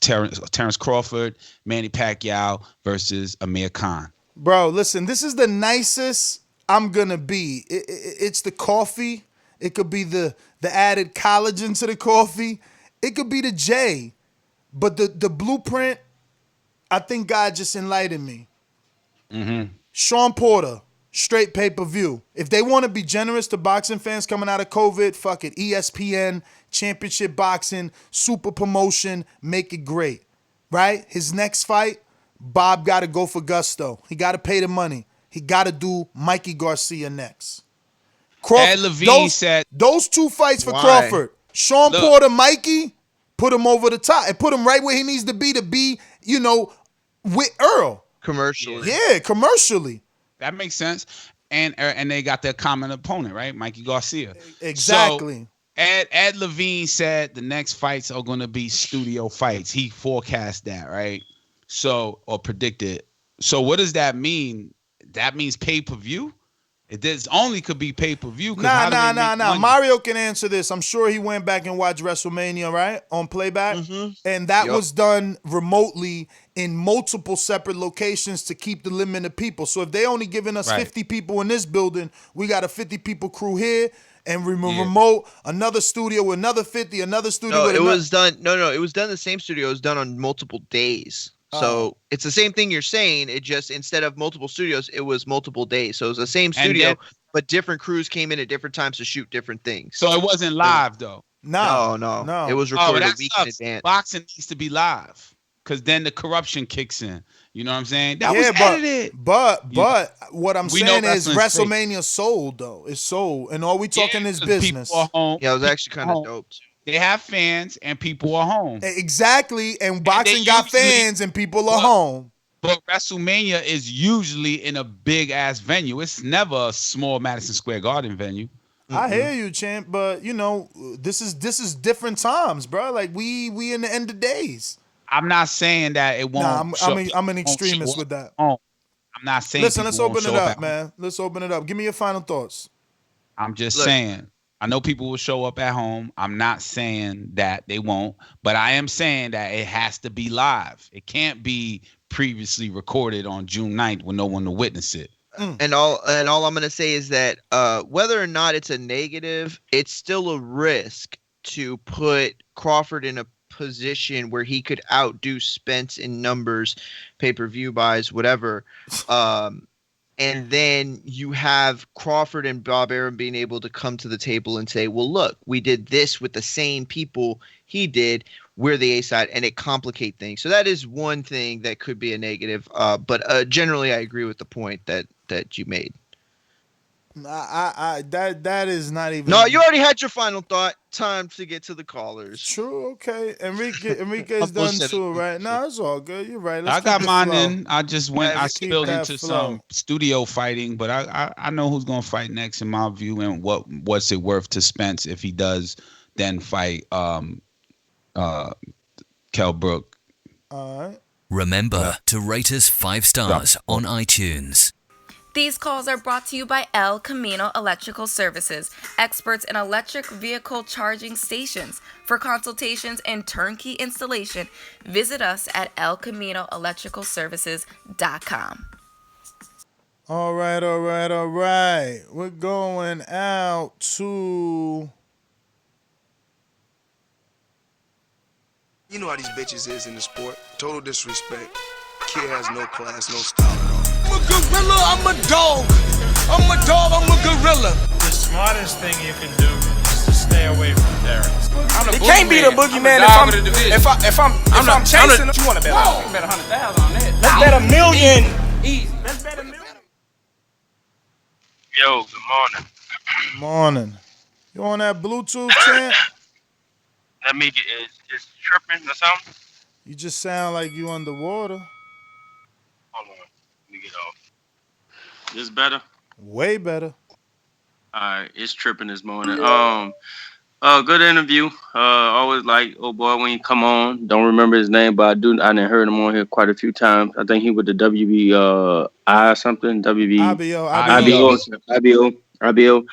Terence Crawford, Manny Pacquiao versus Amir Khan. Bro, listen, this is the nicest I'm going to be. It's the coffee. It could be the added collagen to the coffee. It could be the J. But the blueprint, I think God just enlightened me. Mm-hmm. Sean Porter, straight pay-per-view. If they want to be generous to boxing fans coming out of COVID, fuck it. ESPN, Championship Boxing, super promotion, make it great. Right? His next fight, Bob got to go for gusto. He got to pay the money. He got to do Mikey Garcia next. Ed Levine said those 2 fights for Crawford. Sean Porter, Mikey, put him over the top and put him right where he needs to be, you know, with Earl. Commercially. Yeah, commercially. That makes sense. And they got their common opponent, right? Mikey Garcia. Exactly. So Ed Levine said the next fights are going to be studio fights. He forecast that, right? So, or predicted. So what does that mean? That means pay-per-view? It only could be pay-per-view. Nah. Mario can answer this. I'm sure he went back and watched WrestleMania, right? On playback. Mm-hmm. And that was done remotely in multiple separate locations to keep the limit of people. So if they only giving us 50 people in this building, we got a 50 people crew here and remote, another studio with another 50, another studio with was done. No, it was done in the same studio. It was done on multiple days. So it's the same thing you're saying. It just, instead of multiple studios, it was multiple days. So it was the same studio, but different crews came in at different times to shoot different things. So it wasn't live, though? No. It was recorded a week in advance. Boxing needs to be live because then the corruption kicks in. You know what I'm saying? That was edited. But what I'm saying is WrestleMania sold, though. It's sold. And all we talking is business. People are home. Yeah, it was actually kind of dope, too. They have fans and people are home. Exactly. And boxing got fans and people are home. But WrestleMania is usually in a big ass venue. It's never a small Madison Square Garden venue. Mm-hmm. I hear you, champ, but you know, this is different times, bro. Like we in the end of days. I'm not saying that it won't. I'm an extremist with that. I'm not saying. Listen, let's open it up, man. Let's open it up. Give me your final thoughts. I'm just saying. I know people will show up at home. I'm not saying that they won't, but I am saying that it has to be live. It can't be previously recorded on June 9th when no one will witness it. And all I'm gonna say is that whether or not it's a negative, it's still a risk to put Crawford in a position where he could outdo Spence in numbers, pay-per-view buys, whatever. And then you have Crawford and Bob Arum being able to come to the table and say, well, look, we did this with the same people he did. We're the A side, and it complicates things. So that is one thing that could be a negative. But generally, I agree with the point that you made. That is not even. No, you already had your final thought. Time to get to the callers. True. Okay. Enrique's done too, right? No, it's all good. You're right. I got mine in. I just went. I spilled into some studio fighting, but I know who's gonna fight next in my view, and what's it worth to Spence if he does then fight Kell Brook. All right. Remember to rate us 5 stars on iTunes. These calls are brought to you by El Camino Electrical Services, experts in electric vehicle charging stations. For consultations and turnkey installation, visit us at elcaminoelectricalservices.com. All right. We're going out to... You know how these bitches is in the sport. Total disrespect. Kid has no class, no style at all. Man, look, I'm a dog. I'm a dog. I'm a gorilla. The smartest thing you can do is to stay away from Terence. It can't be the boogeyman if I'm chasing him. You want to bet? You bet 100,000 on that. Let's bet $1 million. Easy. Let's bet $1 million. Yo, good morning. Good morning. You on that Bluetooth, champ? That make it is tripping or something? You just sound like you underwater. Hold on. Let me get off. This better? Way better. Alright, it's tripping this morning. Good interview. Always like, oh boy, when you come on. Don't remember his name, but I didn't heard him on here quite a few times. I think he with the WBI or something. IBO.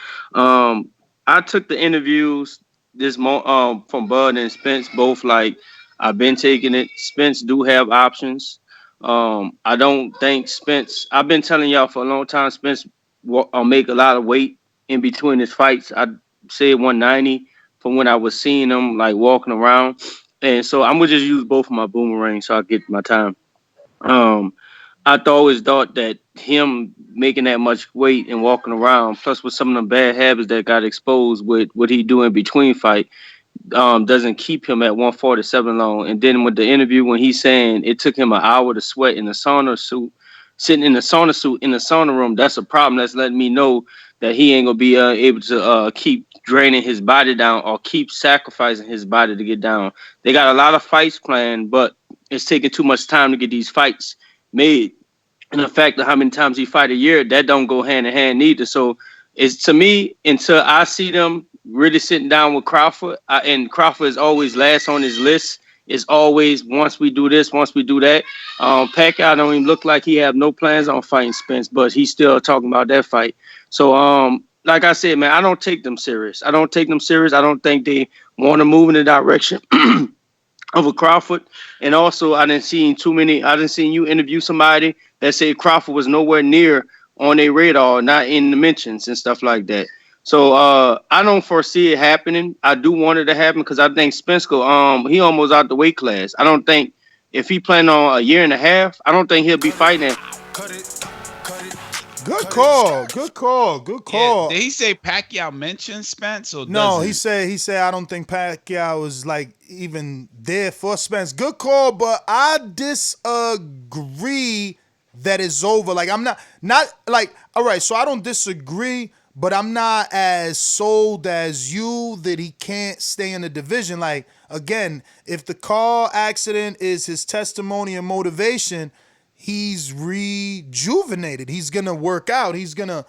I took the interviews from Bud and Spence, both like I've been taking it. Spence do have options. I don't think Spence. I've been telling y'all for a long time. Spence make a lot of weight in between his fights. I said 190 from when I was seeing him like walking around, and so I'm gonna just use both of my boomerangs so I get my time. I always thought that him making that much weight and walking around, plus with some of the bad habits that got exposed with what he do in between fight, doesn't keep him at 147 long. And then with the interview when he's saying it took him an hour to sweat in the sauna suit, sitting in the sauna suit in the sauna room, that's a problem. That's letting me know that he ain't gonna be able to keep draining his body down or keep sacrificing his body to get down. They got a lot of fights planned, but it's taking too much time to get these fights made. And the fact of how many times he fight a year, that don't go hand in hand neither. So it's, to me, until I see them really sitting down with Crawford, and Crawford is always last on his list. It's always once we do this, once we do that. Pacquiao don't even look like he have no plans on fighting Spence, but he's still talking about that fight. So like I said, man, I don't take them serious. I don't think they want to move in the direction of a Crawford. And also, I didn't see you interview somebody that said Crawford was nowhere near on their radar, not in the mentions and stuff like that. So I don't foresee it happening. I do want it to happen because I think Spence he almost out the weight class. I don't think if he planned on a year and a half, I don't think he'll be fighting. Good call. Yeah, did he say Pacquiao mentioned Spence or no? Doesn't? He said I don't think Pacquiao was like even there for Spence. Good call, but I disagree that it's over. Like I'm not like all right. So I don't disagree, but I'm not as sold as you that he can't stay in the division. Like again, if the car accident is his testimony and motivation, he's rejuvenated. He's gonna work out. He's gonna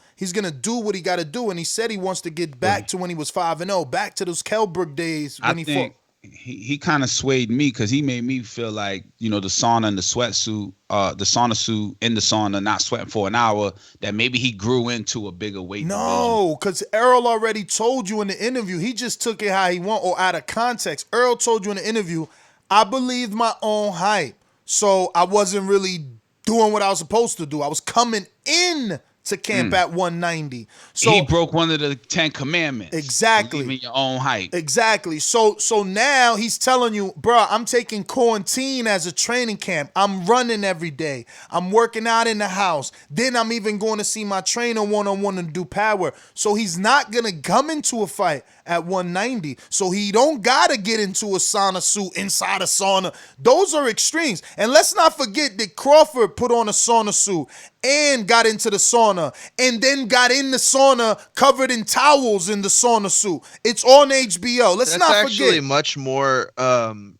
do what he got to do. And he said he wants to get back to when he was 5-0, back to those Kelbrook days when he fought. He kind of swayed me because he made me feel like, the sauna and the sweatsuit, the sauna suit in the sauna, not sweating for an hour, that maybe he grew into a bigger weight. No, because Errol already told you in the interview. He just took it how he want or out of context. Errol told you in the interview, I believed my own hype. So I wasn't really doing what I was supposed to do. I was coming in to camp at 190. So he broke one of the 10 commandments. Exactly. Believe in your own hype. Exactly. So now he's telling you, bro, I'm taking quarantine as a training camp. I'm running every day. I'm working out in the house. Then I'm even going to see my trainer one-on-one and do power. So he's not going to come into a fight at 190. So he don't got to get into a sauna suit inside a sauna. Those are extremes. And let's not forget that Crawford put on a sauna suit and got into the sauna and then got in the sauna covered in towels in the sauna suit. It's on HBO. Let's not forget. That's actually much more.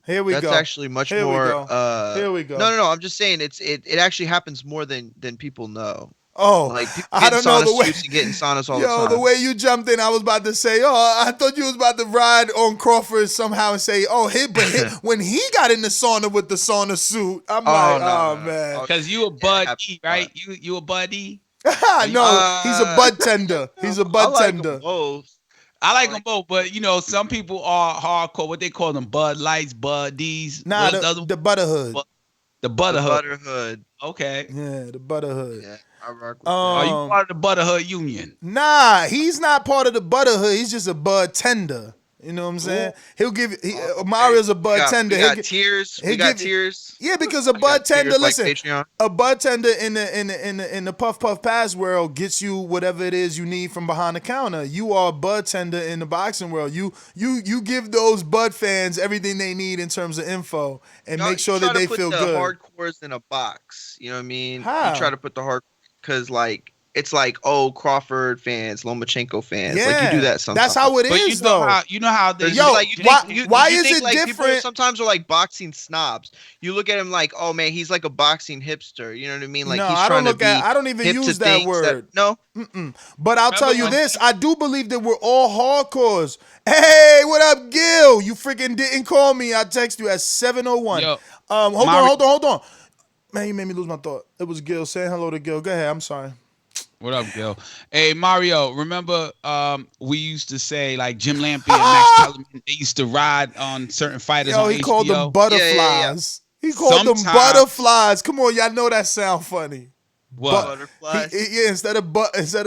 Here we go. That's actually much more. Here we go. No. I'm just saying it actually happens more than people know. Oh, like people I don't know the way. You get in saunas all the time. The way you jumped in, I was about to say, I thought you was about to ride on Crawford somehow and say, when he got in the sauna with the sauna suit, I'm man. Because you a buddy, right? You a buddy? No, he's a bud tender. He's a bud tender. I like them both, but some people are hardcore. What they call them, Bud Lights, Buddies. Nah, the Butterhood. The Butterhood. The Butterhood. Okay. Yeah, the Butterhood. Yeah. I rock with are you part of the Butterhood Union? Nah, he's not part of the Butterhood. He's just a bud tender. You know what I'm saying? He'll give Mario's a bud tender. We got tears. We got tears. Yeah, because a bud tender, like listen, Patreon. a bud tender in the puff pass world gets you whatever it is you need from behind the counter. You are a bud tender in the boxing world. You give those bud fans everything they need in terms of info and make sure that they feel good. Try to put the hardcores in a box. You know what I mean? How? You try to put the hard because it's like, oh, Crawford fans, Lomachenko fans. Yeah, like you do that sometimes. That's how it is, though. You know how they. Yo, why is it like, different? People sometimes are like boxing snobs. You look at him like, oh man, he's like a boxing hipster. You know what I mean? Like no, he's I trying don't to be. I don't even use that word. No. But I'll tell you this: I do believe that we're all hardcores. Hey, what up, Gil? You freaking didn't call me. I text you at 7:01. Yo, hold on. Man, you made me lose my thought. It was Gil saying hello to Gil. Go ahead. I'm sorry. What up, Gil? Hey, Mario, remember we used to say, like, Jim Lampe and Max Kellerman, they used to ride on certain fighters on HBO? He called them butterflies. Yeah. He called them butterflies. Come on, y'all know that sound funny. What? Butterflies? Instead of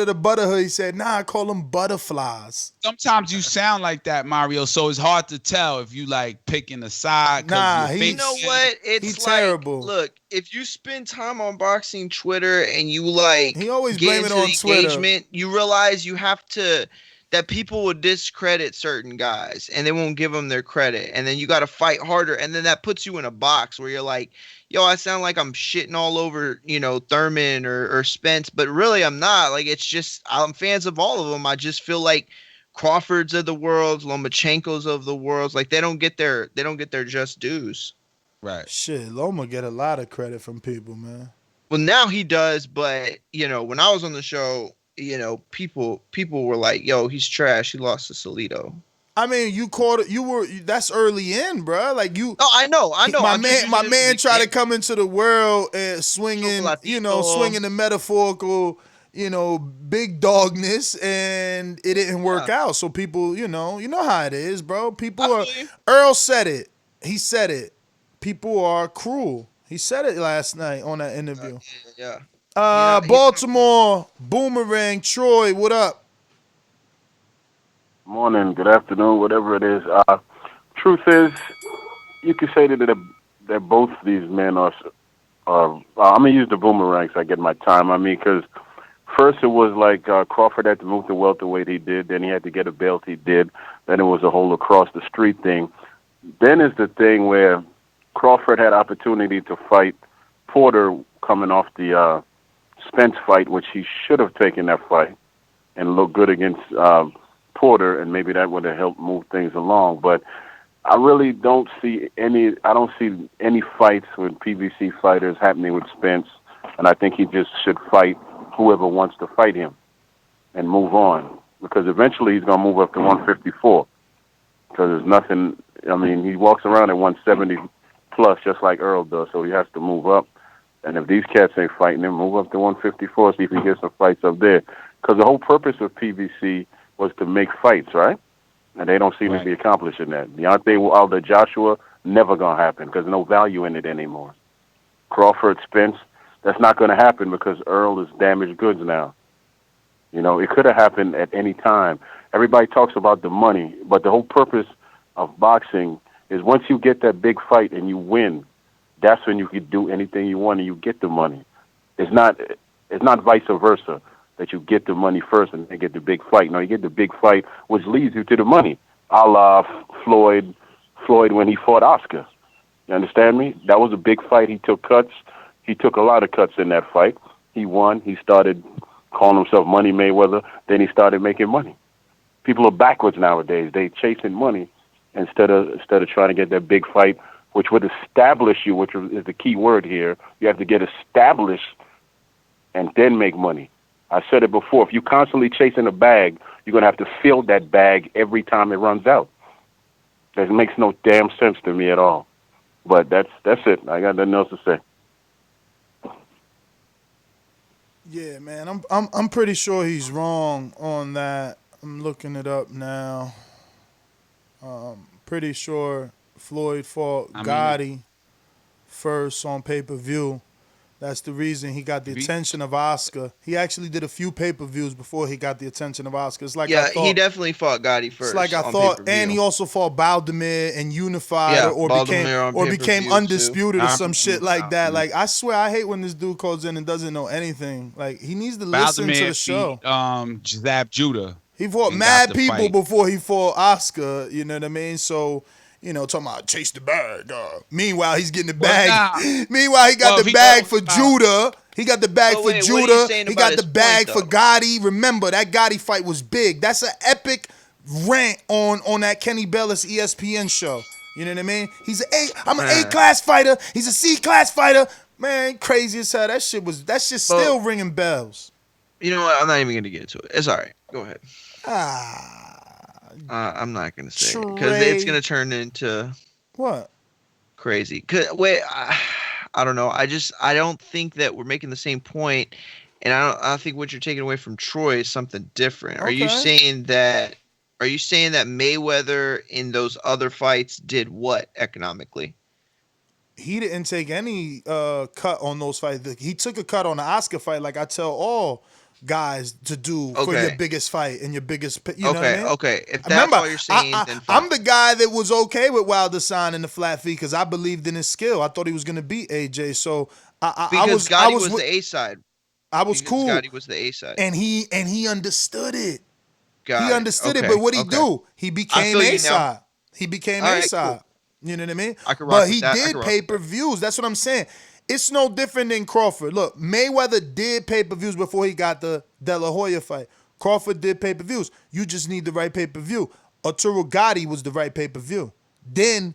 the butterhood, he said, nah, I call them butterflies. Sometimes you sound like that, Mario, so it's hard to tell if you, like, picking a side. Nah, you know what? It's like, terrible. Look, if you spend time on boxing Twitter and you, like, he always get blame into it on the Twitter. engagement, you realize you have to... that people will discredit certain guys and they won't give them their credit. And then you got to fight harder. And then that puts you in a box where you're like, yo, I sound like I'm shitting all over, Thurman or Spence, but really I'm not. Like, it's just, I'm fans of all of them. I just feel like Crawfords of the world, Lomachenkos of the world, like they don't get their just dues. Right. Shit, Loma get a lot of credit from people, man. Well, now he does, but when I was on the show, people were like, yo, he's trash. He lost to Solito. I mean, you caught it. That's early in, bro. Like you. Oh, I know. My man tried to come into the world and swinging the metaphorical, big dogness, and it didn't work out. So people, you know how it is, bro. People are. Earl said it. He said it. People are cruel. He said it last night on that interview. Yeah. Baltimore, Boomerang, Troy, what up? Morning, good afternoon, whatever it is. Truth is, you could say that both these men are I'm going to use the Boomerang so I get my time. I mean, because first it was like Crawford had to move to welterweight, he did. Then he had to get a belt, he did. Then it was a whole across the street thing. Then is the thing where Crawford had opportunity to fight Porter coming off the Spence fight, which he should have taken that fight and looked good against Porter, and maybe that would have helped move things along. But I really don't see any fights with PBC fighters happening with Spence, and I think he just should fight whoever wants to fight him and move on, because eventually he's going to move up to 154, because there's nothing, I mean, he walks around at 170 plus just like Errol does, so he has to move up. And if these cats ain't fighting him, move up to 154, see if he gets some fights up there. Because the whole purpose of PBC was to make fights, right? And they don't seem to be accomplishing that. Deontay Wilder, Joshua, never going to happen because there's no value in it anymore. Crawford, Spence, that's not going to happen because Earl is damaged goods now. It could have happened at any time. Everybody talks about the money, but the whole purpose of boxing is once you get that big fight and you win, that's when you can do anything you want and you get the money. It's not vice versa, that you get the money first and then get the big fight. No, you get the big fight, which leads you to the money. A la Floyd when he fought Oscar. You understand me? That was a big fight. He took cuts. He took a lot of cuts in that fight. He won. He started calling himself Money Mayweather. Then he started making money. People are backwards nowadays. They chasing money instead of trying to get that big fight, which would establish you, which is the key word here. You have to get established and then make money. I said it before. If you're constantly chasing a bag, you're going to have to fill that bag every time it runs out. That makes no damn sense to me at all. But that's it. I got nothing else to say. Yeah, man. I'm pretty sure he's wrong on that. I'm looking it up now. Pretty sure Floyd fought Gotti first on pay-per-view. That's the reason he got the attention of Oscar. He actually did a few pay-per-views before he got the attention of Oscar. It's like I thought, he definitely fought Gotti first. It's like I on thought, pay-per-view. and he also fought Baldemir and Unified, Yeah, or became Undisputed or some shit like that. Like, I swear, I hate when this dude calls in and doesn't know anything. Like, he needs to listen to the show. Zab Judah. He fought mad people before he fought Oscar. You know what I mean? So. You know, talking about chase the bag. Meanwhile, he's getting the bag. Meanwhile, he got the bag for Judah. He got the bag for Judah. He got the bag for Gotti. Remember, that Gotti fight was big. That's an epic rant on that Kenny Bellis ESPN show. You know what I mean? I'm an A-class fighter. He's a C-class fighter. Man, crazy as hell. That shit still ringing bells. You know what? I'm not even going to get into it. It's all right. Go ahead. I'm not gonna say it because it's gonna turn into what? Crazy. Wait, I don't know. I don't think that we're making the same point, and I think what you're taking away from Troy is something different. Okay. Are you saying that Mayweather in those other fights did what economically? He didn't take any cut on those fights. He took a cut on the Oscar fight, like I tell all guys to do for your biggest fight and your biggest, you know what I mean? Okay. If that's all you're saying, then fine. I'm the guy that was okay with Wilder signing the flat fee because I believed in his skill. I thought he was going to beat AJ. So Gotti was the A side. I was cool. Gotti was the A side, and he understood it. He understood it, but what he do? He became A side. He became A side. Cool. You know what I mean? But he did pay-per-views. That's what I'm saying. It's no different than Crawford. Look, Mayweather did pay-per-views before he got the De La Hoya fight. Crawford did pay-per-views. You just need the right pay-per-view. Arturo Gotti was the right pay-per-view. Then,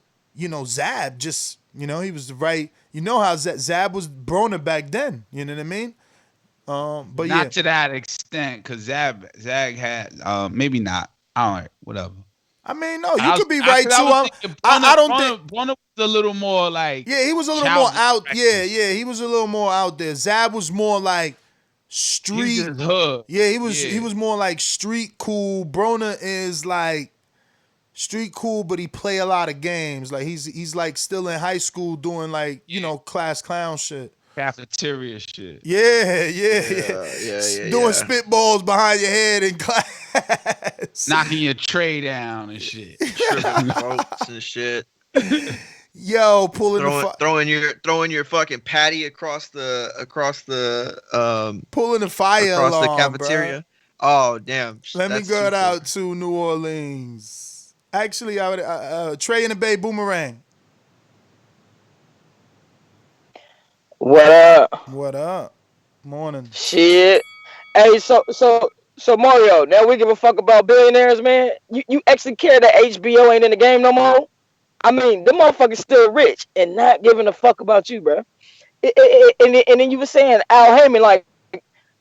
Zab just, he was the right. You know how Zab was Broner back then. You know what I mean? But not to that extent, because Zab had, maybe not. All right, whatever. I mean, no, you could be right too. I don't think Broner was a little more like. Yeah, he was a little more out. Yeah, he was a little more out there. Zab was more like street. Yeah, he was more like street cool. Broner is like street cool, but he play a lot of games. Like he's like still in high school doing like class clown shit. Cafeteria shit. Yeah. Doing spitballs behind your head in class. Knocking your tray down and shit. Tripping folks and shit. Yo, throwing your fucking patty across the pulling the fire across alarm, the cafeteria. Bro. Oh damn! Let me go out to New Orleans. Actually, I would Trey in the Bay Boomerang. What up? Morning. Shit. Hey, so Mario, now we give a fuck about billionaires, man. You actually care that HBO ain't in the game no more? I mean, the motherfuckers still rich and not giving a fuck about you, bro. And then you were saying Al Haymon, like,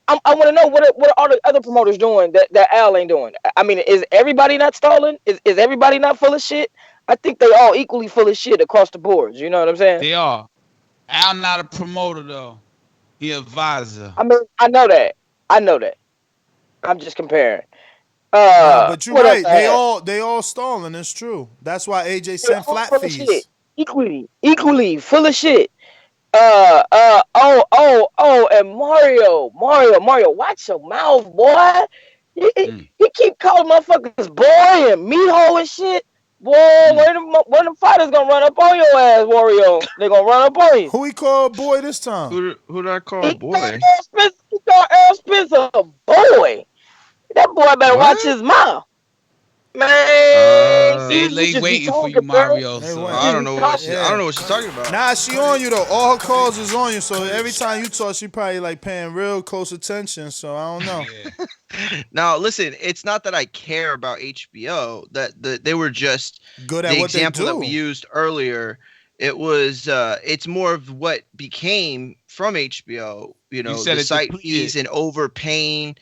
I want to know what are all the other promoters doing that Al ain't doing? I mean, is everybody not stalling? Is everybody not full of shit? I think they all equally full of shit across the board. You know what I'm saying? They are. Al not a promoter though. He advisor. I mean, I know that. I'm just comparing. But you're right. They all stalling. It's true. That's why AJ sent flat fees. Equally full of shit. And Mario, watch your mouth, boy. He keep calling motherfuckers boy and meathole and shit. Boy, when them fighters gonna run up on your ass, Wario? They gonna run up on you. Who he called boy this time? Who did I call boy? He called Errol Spence a boy. That boy better watch his mouth. Man, they waiting for you, Mario. So. I don't know what she's talking about. Nah, she on you though. All her calls is on you. So every time you talk, she probably like paying real close attention. So I don't know. Yeah. Now listen, it's not that I care about HBO. That they were just good at the what example they do. That we used earlier. It was it's more of what became from HBO. The site fees and overpaying.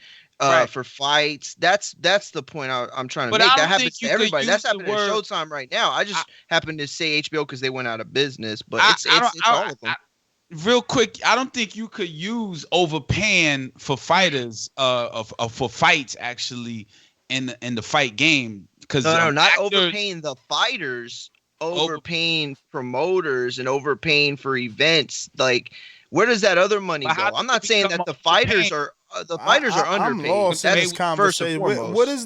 For fights, that's the point I'm trying to make. That happens to everybody. That's happening at Showtime right now. I just happened to say HBO because they went out of business, but it's all of them. Real quick, I don't think you could use overpaying for fighters, for fights actually in the fight game. Because no, not overpaying the fighters, overpaying promoters and overpaying for events like. Where does that other money But go? how I'm does not it saying become that the a fighters pain? are I'm underpaid. lost in this First and conversation. foremost. What is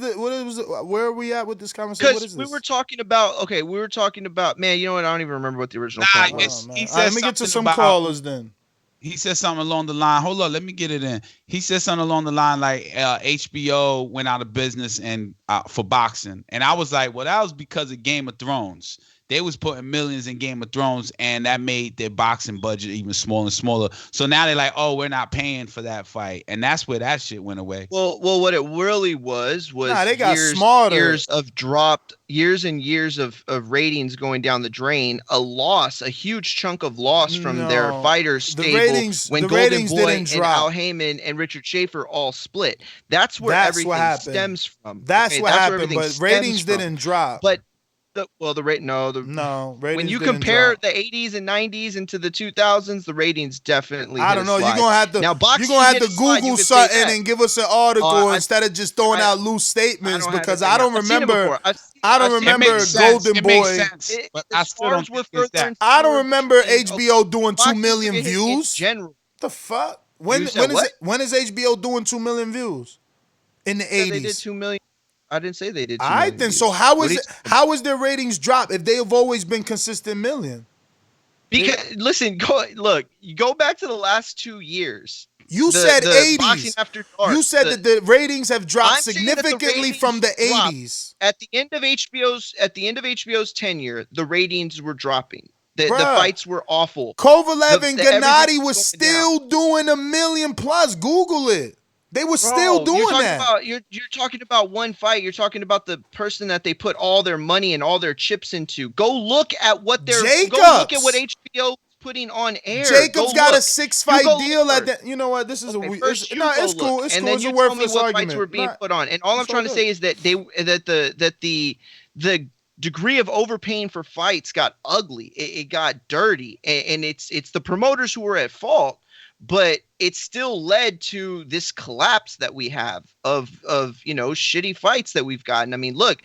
where are we at with this conversation? What Because is we this? were talking about, man, you know what? I don't even remember what the original Nah, point was. he All said right, let me get to something some about. callers then. He said something along the line. Hold on, let me get it in. He said something along the line like HBO went out of business and for boxing, and I was like, well, that was because of Game of Thrones. They was putting millions in Game of Thrones, and that made their boxing budget even smaller and smaller. So now they're like, oh, we're not paying for that fight, and that's where that shit went away. Well, what it really was they got smarter. Years and years of ratings going down the drain, a huge chunk of loss from their fighters stable when Golden Boy and Al Haymon and Richard Schaefer all split. That's where everything stems from. That's what happened, but ratings didn't drop. But when you compare the 80s and 90s into the 2000s, the ratings definitely. I don't know. You're gonna have to Google something and give us an article instead of just throwing out loose statements because I don't remember. I don't remember Golden Boy. I don't remember HBO doing 2 million views. The fuck? When is HBO doing 2 million views? In the 80s, they did 2 million. I didn't say they did. All right, then. So how is their ratings drop if they have always been consistent million? Because go back to the last 2 years. You said 80s. You said that the ratings have dropped significantly from the 80s. At the end of HBO's tenure, the ratings were dropping. The fights were awful. Kovalev and Gennady was still doing 1 million plus. Google it. They were still doing that. You're talking about one fight. You're talking about the person that they put all their money and all their chips into. Go look at what they're. Go look at what HBO is putting on air. Jacobs got a 6-fight deal at that. You know what? This is a weird. It's cool. It's cool. It's a worthless argument. Fights were being put on, and all I'm trying to say is that the degree of overpaying for fights got ugly. It got dirty, and it's the promoters who were at fault. But it still led to this collapse that we have of shitty fights that we've gotten. I mean, look,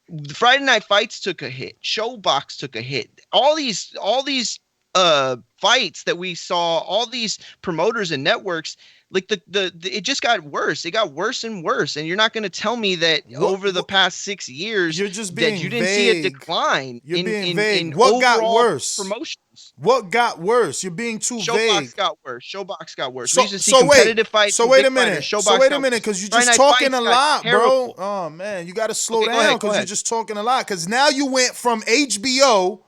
the Friday Night Fights took a hit. Showbox took a hit. All these fights that we saw, all these promoters and networks, like it just got worse. It got worse and worse. And you're not going to tell me that over the past 6 years you're just being that you didn't vague. see a decline. You're being vague. In what got worse? Promotions. What got worse? You're being too vague. Showbox got worse. So wait a minute, because you're just talking a lot, bro. Oh man, you got to slow down because you're just talking a lot. Because now you went from HBO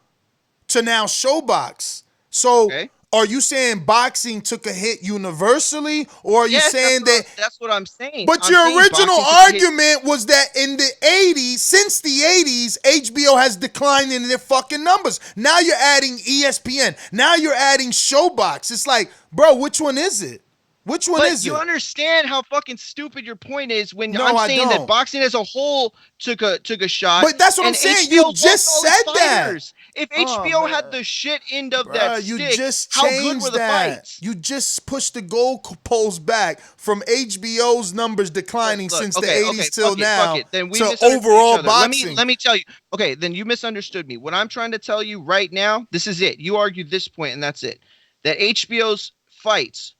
to now Showbox. So are you saying boxing took a hit universally, or are you saying that's what I'm saying? But your original argument was that in the 80s, since the 80s, HBO has declined in their fucking numbers. Now you're adding ESPN. Now you're adding Showbox. It's like, bro, which one is it? Which one is it? You understand how fucking stupid your point is when I'm saying that boxing as a whole took a shot. But that's what I'm saying. You just said that. If HBO had the shit end of that you stick, just how good were the fights? You just pushed the goalpost back from HBO's numbers declining since the 80s till now to overall boxing. Let me tell you. Okay, then you misunderstood me. What I'm trying to tell you right now, this is it. You argued this point, and that's it. That HBO's fights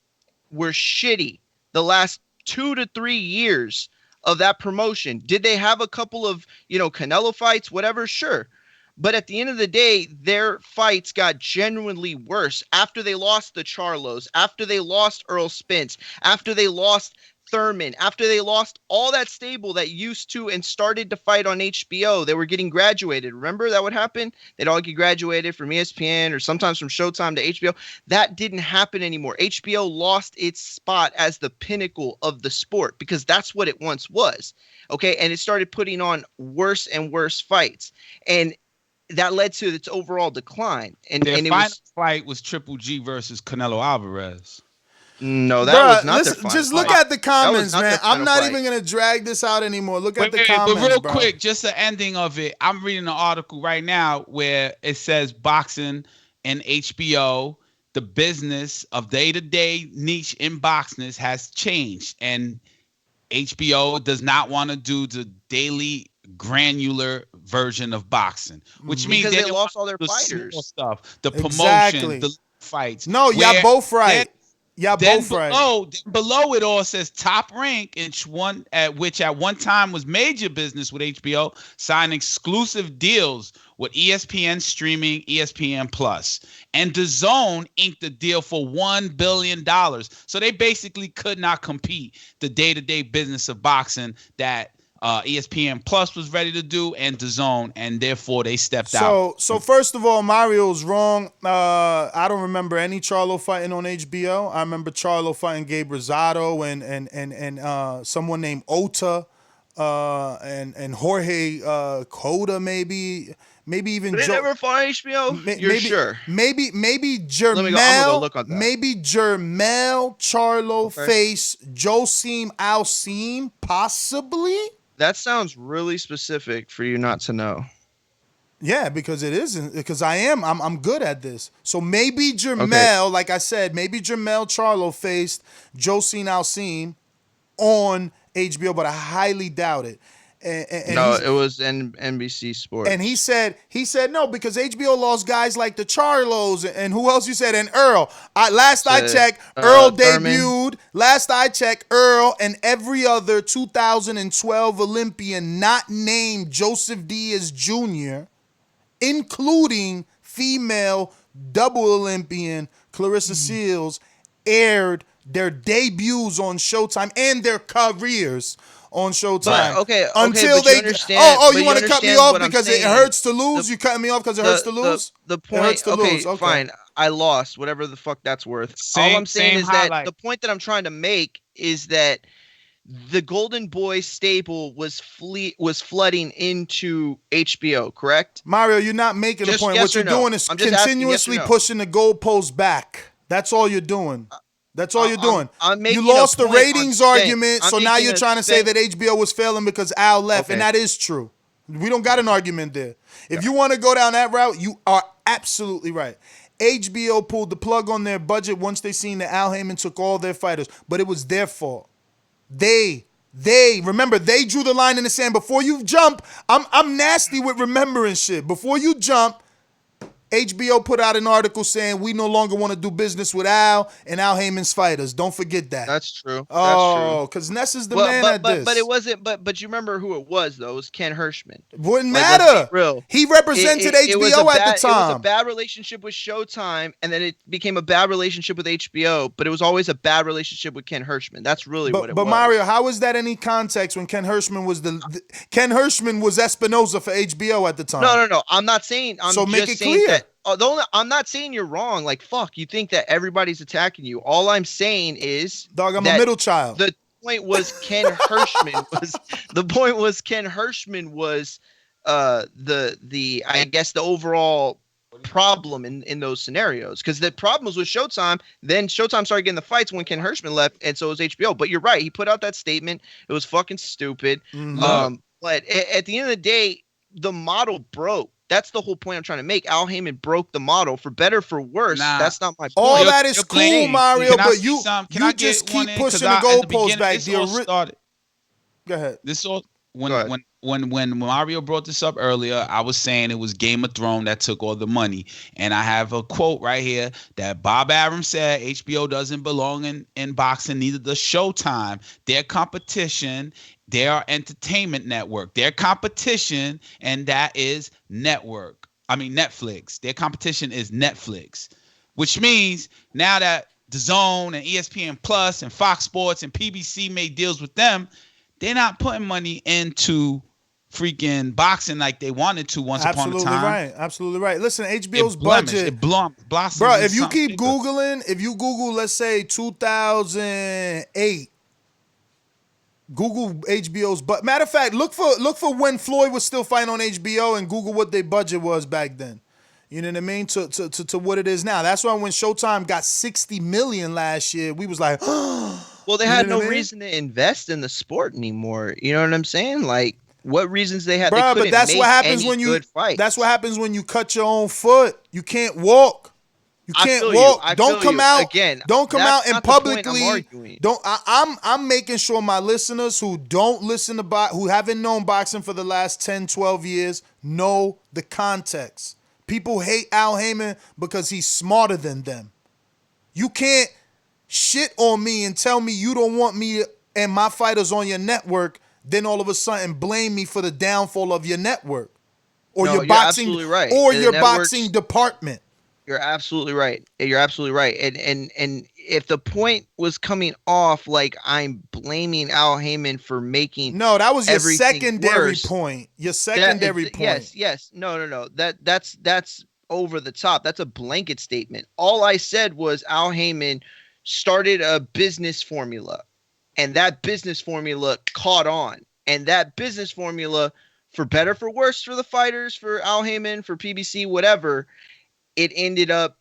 were shitty the last 2 to 3 years of that promotion. Did they have a couple of, Canelo fights, whatever? Sure. But at the end of the day, their fights got genuinely worse after they lost the Charlos, after they lost Errol Spence, after they lost Thurman, after they lost all that stable that used to and started to fight on HBO. They were getting graduated. Remember that would happen? They'd all get graduated from ESPN or sometimes from Showtime to HBO. That didn't happen anymore. HBO lost its spot as the pinnacle of the sport because that's what it once was. Okay, and it started putting on worse and worse fights. And that led to its overall decline. And their final fight was Triple G versus Canelo Alvarez. No, that was not their final just fight. Look at the comments, man. I'm not even going to drag this out anymore. Look at the comments, but real bro. quick, just the ending of it. I'm reading an article right now where it says boxing and HBO, the business of day-to-day niche in boxing has changed. And HBO does not want to do the daily granular version of boxing, which means they lost all their fighters. Stuff, the promotion, fights. No, y'all both right. Y'all both right. Below it all says Top Rank, which at one time was major business with HBO, signed exclusive deals with ESPN streaming, ESPN Plus, and DAZN inked a deal for $1 billion. So they basically could not compete the day-to-day business of boxing that ESPN Plus was ready to do and DAZN, and therefore they stepped out. So first of all, Mario's wrong. I don't remember any Charlo fighting on HBO. I remember Charlo fighting Gabe Rosado and someone named Ota and Jorge Cota maybe even. They never fought on HBO. You're sure? Maybe Jermel. I'm gonna go look on that. Maybe Jermel Charlo face Josim Alcim, possibly. That sounds really specific for you not to know. Yeah, because it isn't. Because I'm good at this. So maybe Jermel, like I said, maybe Jermel Charlo faced Josim Alcim on HBO, but I highly doubt it. And no, it was NBC Sports. And he said no, because HBO lost guys like the Charlos and who else you said, and Earl. Last I checked, Earl debuted. Last I checked, Earl and every other 2012 Olympian not named Joseph Diaz Jr., including female double Olympian Clarissa Seals, aired their debuts on Showtime and their careers on Showtime. But, okay, until they. You want to cut me off because it hurts to lose? You cutting me off because it hurts to lose? The point. It hurts to lose. Okay, fine. I lost. Whatever the fuck that's worth. All I'm saying is that the point that I'm trying to make is that the Golden Boy stable was flooding into HBO. Correct? Mario, you're not making the point. What you're doing is continuously pushing the goalpost back. That's all you're doing. That's all you're doing. You lost the ratings argument, so now you're trying to say that HBO was failing because Al left, and that is true. We don't got an argument there. If you want to go down that route, you are absolutely right. HBO pulled the plug on their budget once they seen that Al Haymon took all their fighters, but it was their fault. They remember, they drew the line in the sand. Before you jump, I'm nasty with remembering shit. Before you jump, HBO put out an article saying we no longer want to do business with Al and Al Haymon's fighters. Don't forget that. That's true. Oh, because Ness is the man at this. But it wasn't. But you remember who it was though? It was Ken Hirschman. Wouldn't matter. Real. He represented HBO at the time. It was a bad relationship with Showtime, and then it became a bad relationship with HBO. But it was always a bad relationship with Ken Hirschman. That's really what it was. But Mario, how is that any context when Ken Hirschman was Ken Hirschman was Espinoza for HBO at the time? No. I'm not saying. So make it clear. I'm not saying you're wrong. Like, fuck, you think that everybody's attacking you. All I'm saying is, dog, I'm a middle child. The point was Ken Hirschman was the I guess the overall problem in those scenarios, because the problem was with Showtime. Then Showtime started getting the fights when Ken Hirschman left, and so was HBO. But you're right, he put out that statement. It was fucking stupid. But at the end of the day, the model broke. That's the whole point I'm trying to make. Al Haymon broke the modle, for better or for worse. That's not my point. All that is cool, Mario, but you just keep pushing the goalposts back. Go ahead. When Mario brought this up earlier, I was saying it was Game of Thrones that took all the money. And I have a quote right here that Bob Arum said, HBO doesn't belong in boxing, neither does Showtime. Their competition, their entertainment network. Their competition, and that is Netflix. Their competition is Netflix, which means now that DAZN and ESPN Plus and Fox Sports and PBC made deals with them, they're not putting money into freaking boxing like they wanted to once upon a time. Absolutely right. Listen, HBO's budget. Bro, if you keep Googling, if you Google, let's say 2008, Google HBO's but matter of fact, look for when Floyd was still fighting on HBO and Google what their budget was back then. You know what I mean? To what it is now. That's why when Showtime got $60 million last year, we was like, well, they had no reason to invest in the sport anymore. You know what I'm saying? Like, what reasons they had? Bro, but that's what happens when you. That's what happens when you cut your own foot. You can't walk. You can't walk. Don't come out again. Don't come out and publicly. I'm making sure my listeners who don't listen to who haven't known boxing for the last 10, 12 years know the context. People hate Al Haymon because he's smarter than them. You can't shit on me and tell me you don't want me and my fighters on your network, then all of a sudden blame me for the downfall of your network or No, your you're boxing absolutely right. or The your networks- boxing department. You're absolutely right. You're absolutely right. And if the point was coming off like I'm blaming Al Haymon for making No, that was your everything secondary worse, point. Your secondary point. Yes. No. That's over the top. That's a blanket statement. All I said was Al Haymon started a business formula, and that business formula caught on. And that business formula, for better, for worse, for the fighters, for Al Haymon, for PBC, whatever, it ended up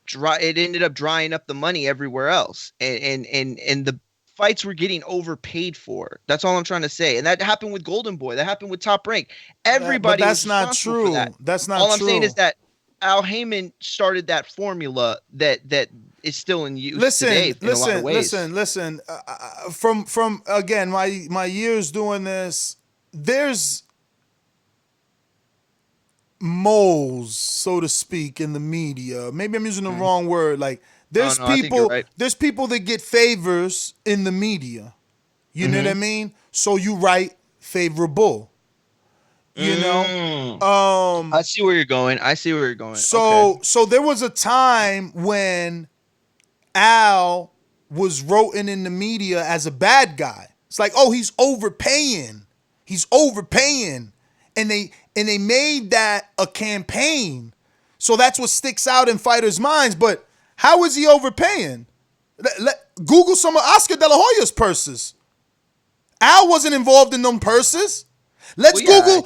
drying up the money everywhere else, and the fights were getting overpaid for. That's all I'm trying to say. And that happened with Golden Boy. That happened with Top Rank. Everybody. But that's was not responsible true. for that. That's not all true. I'm saying is that Al Haymon started that formula that is still in use today in a lot of ways. Listen. From again, my years doing this, there's moles, so to speak, in the media. Maybe I'm using the wrong word. Like there's I think you're right. there's people that get favors in the media. You know what I mean? So you write favorable. You know? I see where you're going. So there was a time when Al was written in the media as a bad guy. It's like, oh, he's overpaying. And they made that a campaign. So that's what sticks out in fighters' minds. But how is he overpaying? Google some of Oscar De La Hoya's purses. Al wasn't involved in them purses. Let's Google.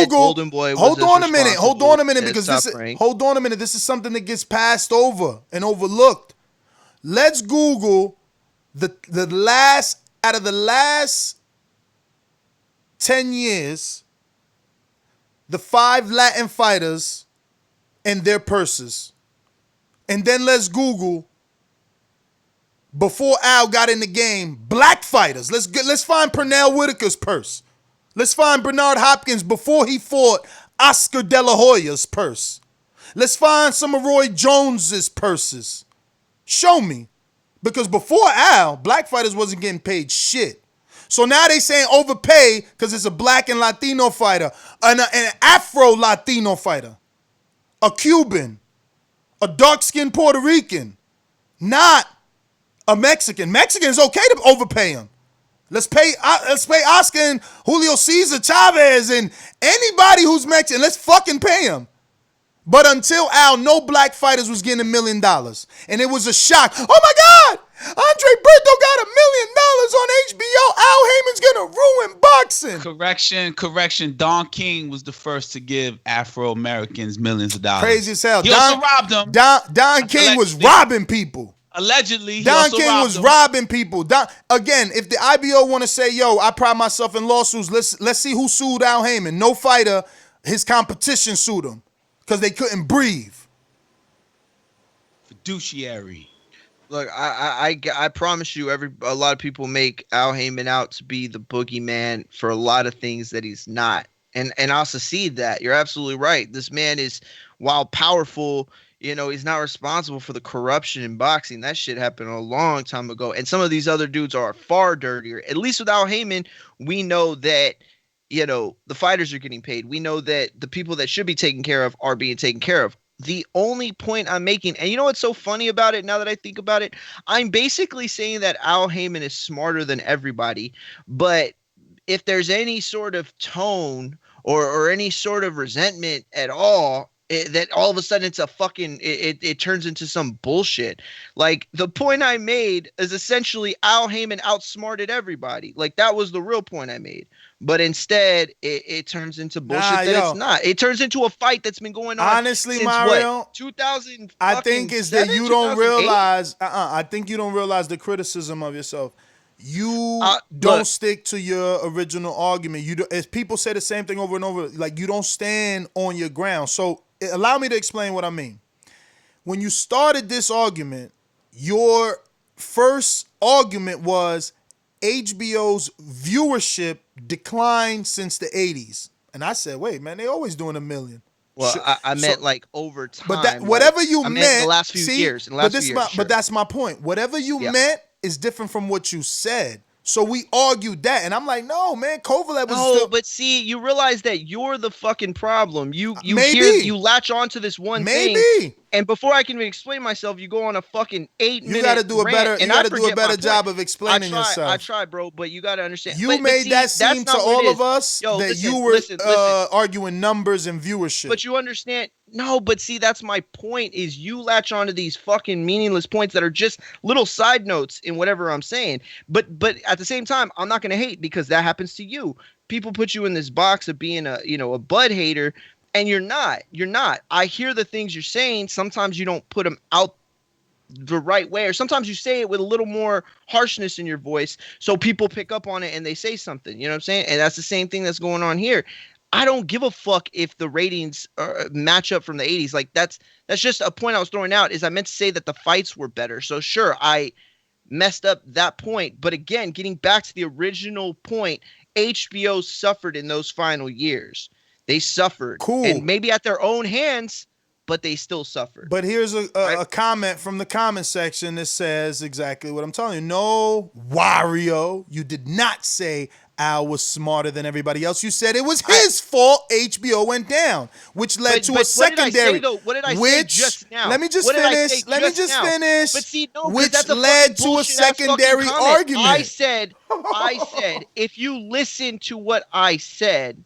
Golden Boy was Hold on a minute, because this is something that gets passed over and overlooked. Let's Google the last out of the last 10 years, the 5 Latin fighters and their purses. And then let's Google, before Al got in the game, black fighters. Let's find Pernell Whitaker's purse. Let's find Bernard Hopkins before he fought Oscar De La Hoya's purse. Let's find some of Roy Jones's purses. Show me. Because before Al, black fighters wasn't getting paid shit. So now they saying overpay because it's a black and Latino fighter, an Afro-Latino fighter, a Cuban, a dark-skinned Puerto Rican, not a Mexican. Mexican's okay to overpay him. Let's pay Oscar and Julio Cesar Chavez and anybody who's Mexican. Let's fucking pay him. But until Al, no black fighters was getting $1 million. And it was a shock. Oh my God! Andre Berto got $1 million on HBO. Al Haymon's gonna ruin boxing. Correction. Don King was the first to give Afro-Americans millions of dollars. Crazy as hell. He also robbed them. Don King was robbing people. Allegedly, Don King was robbing people. Again, if the IBO want to say, yo, I pride myself in lawsuits, let's see who sued Al Haymon. No fighter, his competition sued him because they couldn't breathe. Fiduciary. Look, I promise you, a lot of people make Al Haymon out to be the boogeyman for a lot of things that he's not, and I'll secede that. You're absolutely right. This man is, while powerful, he's not responsible for the corruption in boxing. That shit happened a long time ago, and some of these other dudes are far dirtier. At least with Al Haymon, we know that the fighters are getting paid. We know that the people that should be taken care of are being taken care of. The only point I'm making, and you know what's so funny about it now that I think about it? I'm basically saying that Al Haymon is smarter than everybody, but if there's any sort of tone or any sort of resentment at all, that all of a sudden it's a fucking, it turns into some bullshit. Like, the point I made is essentially Al Haymon outsmarted everybody. Like, that was the real point I made. But instead, it turns into bullshit it's not. It turns into a fight that's been going on. Honestly, since Mario, 2000. I think it's that you don't realize. I think you don't realize the criticism of yourself. You don't stick to your original argument. As people say the same thing over and over, like, you don't stand on your ground. So allow me to explain what I mean. When you started this argument, your first argument was HBO's viewership declined since the 80s. And I said, wait, man, they always doing $1 million. Well, I meant like over time. But that whatever you meant in the last few years. But that's my point. Whatever you meant is different from what you said. So we argued that, and I'm like, no, man, Kovalev was still. But see, you realize that you're the fucking problem. You latch onto this one thing. And before I can even explain myself, you go on a fucking 8-minute You got to do a better. rant, You got to do a better job of explaining yourself. I try, bro, but you got to understand. You made that seem to all of us that you were arguing numbers and viewership. But you understand? No, but see, that's my point. Is you latch onto these fucking meaningless points that are just little side notes in whatever I'm saying. But at the same time, I'm not going to hate because that happens to you. People put you in this box of being a bud hater. And you're not. I hear the things you're saying. Sometimes you don't put them out the right way, or sometimes you say it with a little more harshness in your voice, so people pick up on it and they say something. You know what I'm saying? And that's the same thing that's going on here. I don't give a fuck if the ratings match up from the 80s. Like that's just a point I was throwing out. Is I meant to say that the fights were better. So sure, I messed up that point. But again, getting back to the original point, HBO suffered in those final years. They suffered. Cool. And maybe at their own hands, but they still suffered. But here's a comment from the comment section that says exactly what I'm telling you. No, Wario, you did not say Al was smarter than everybody else. You said it was his fault HBO went down, which led to a secondary. What did I say just now? Let me just finish. But see, no, which led to a secondary argument. I said, if you listen to what I said,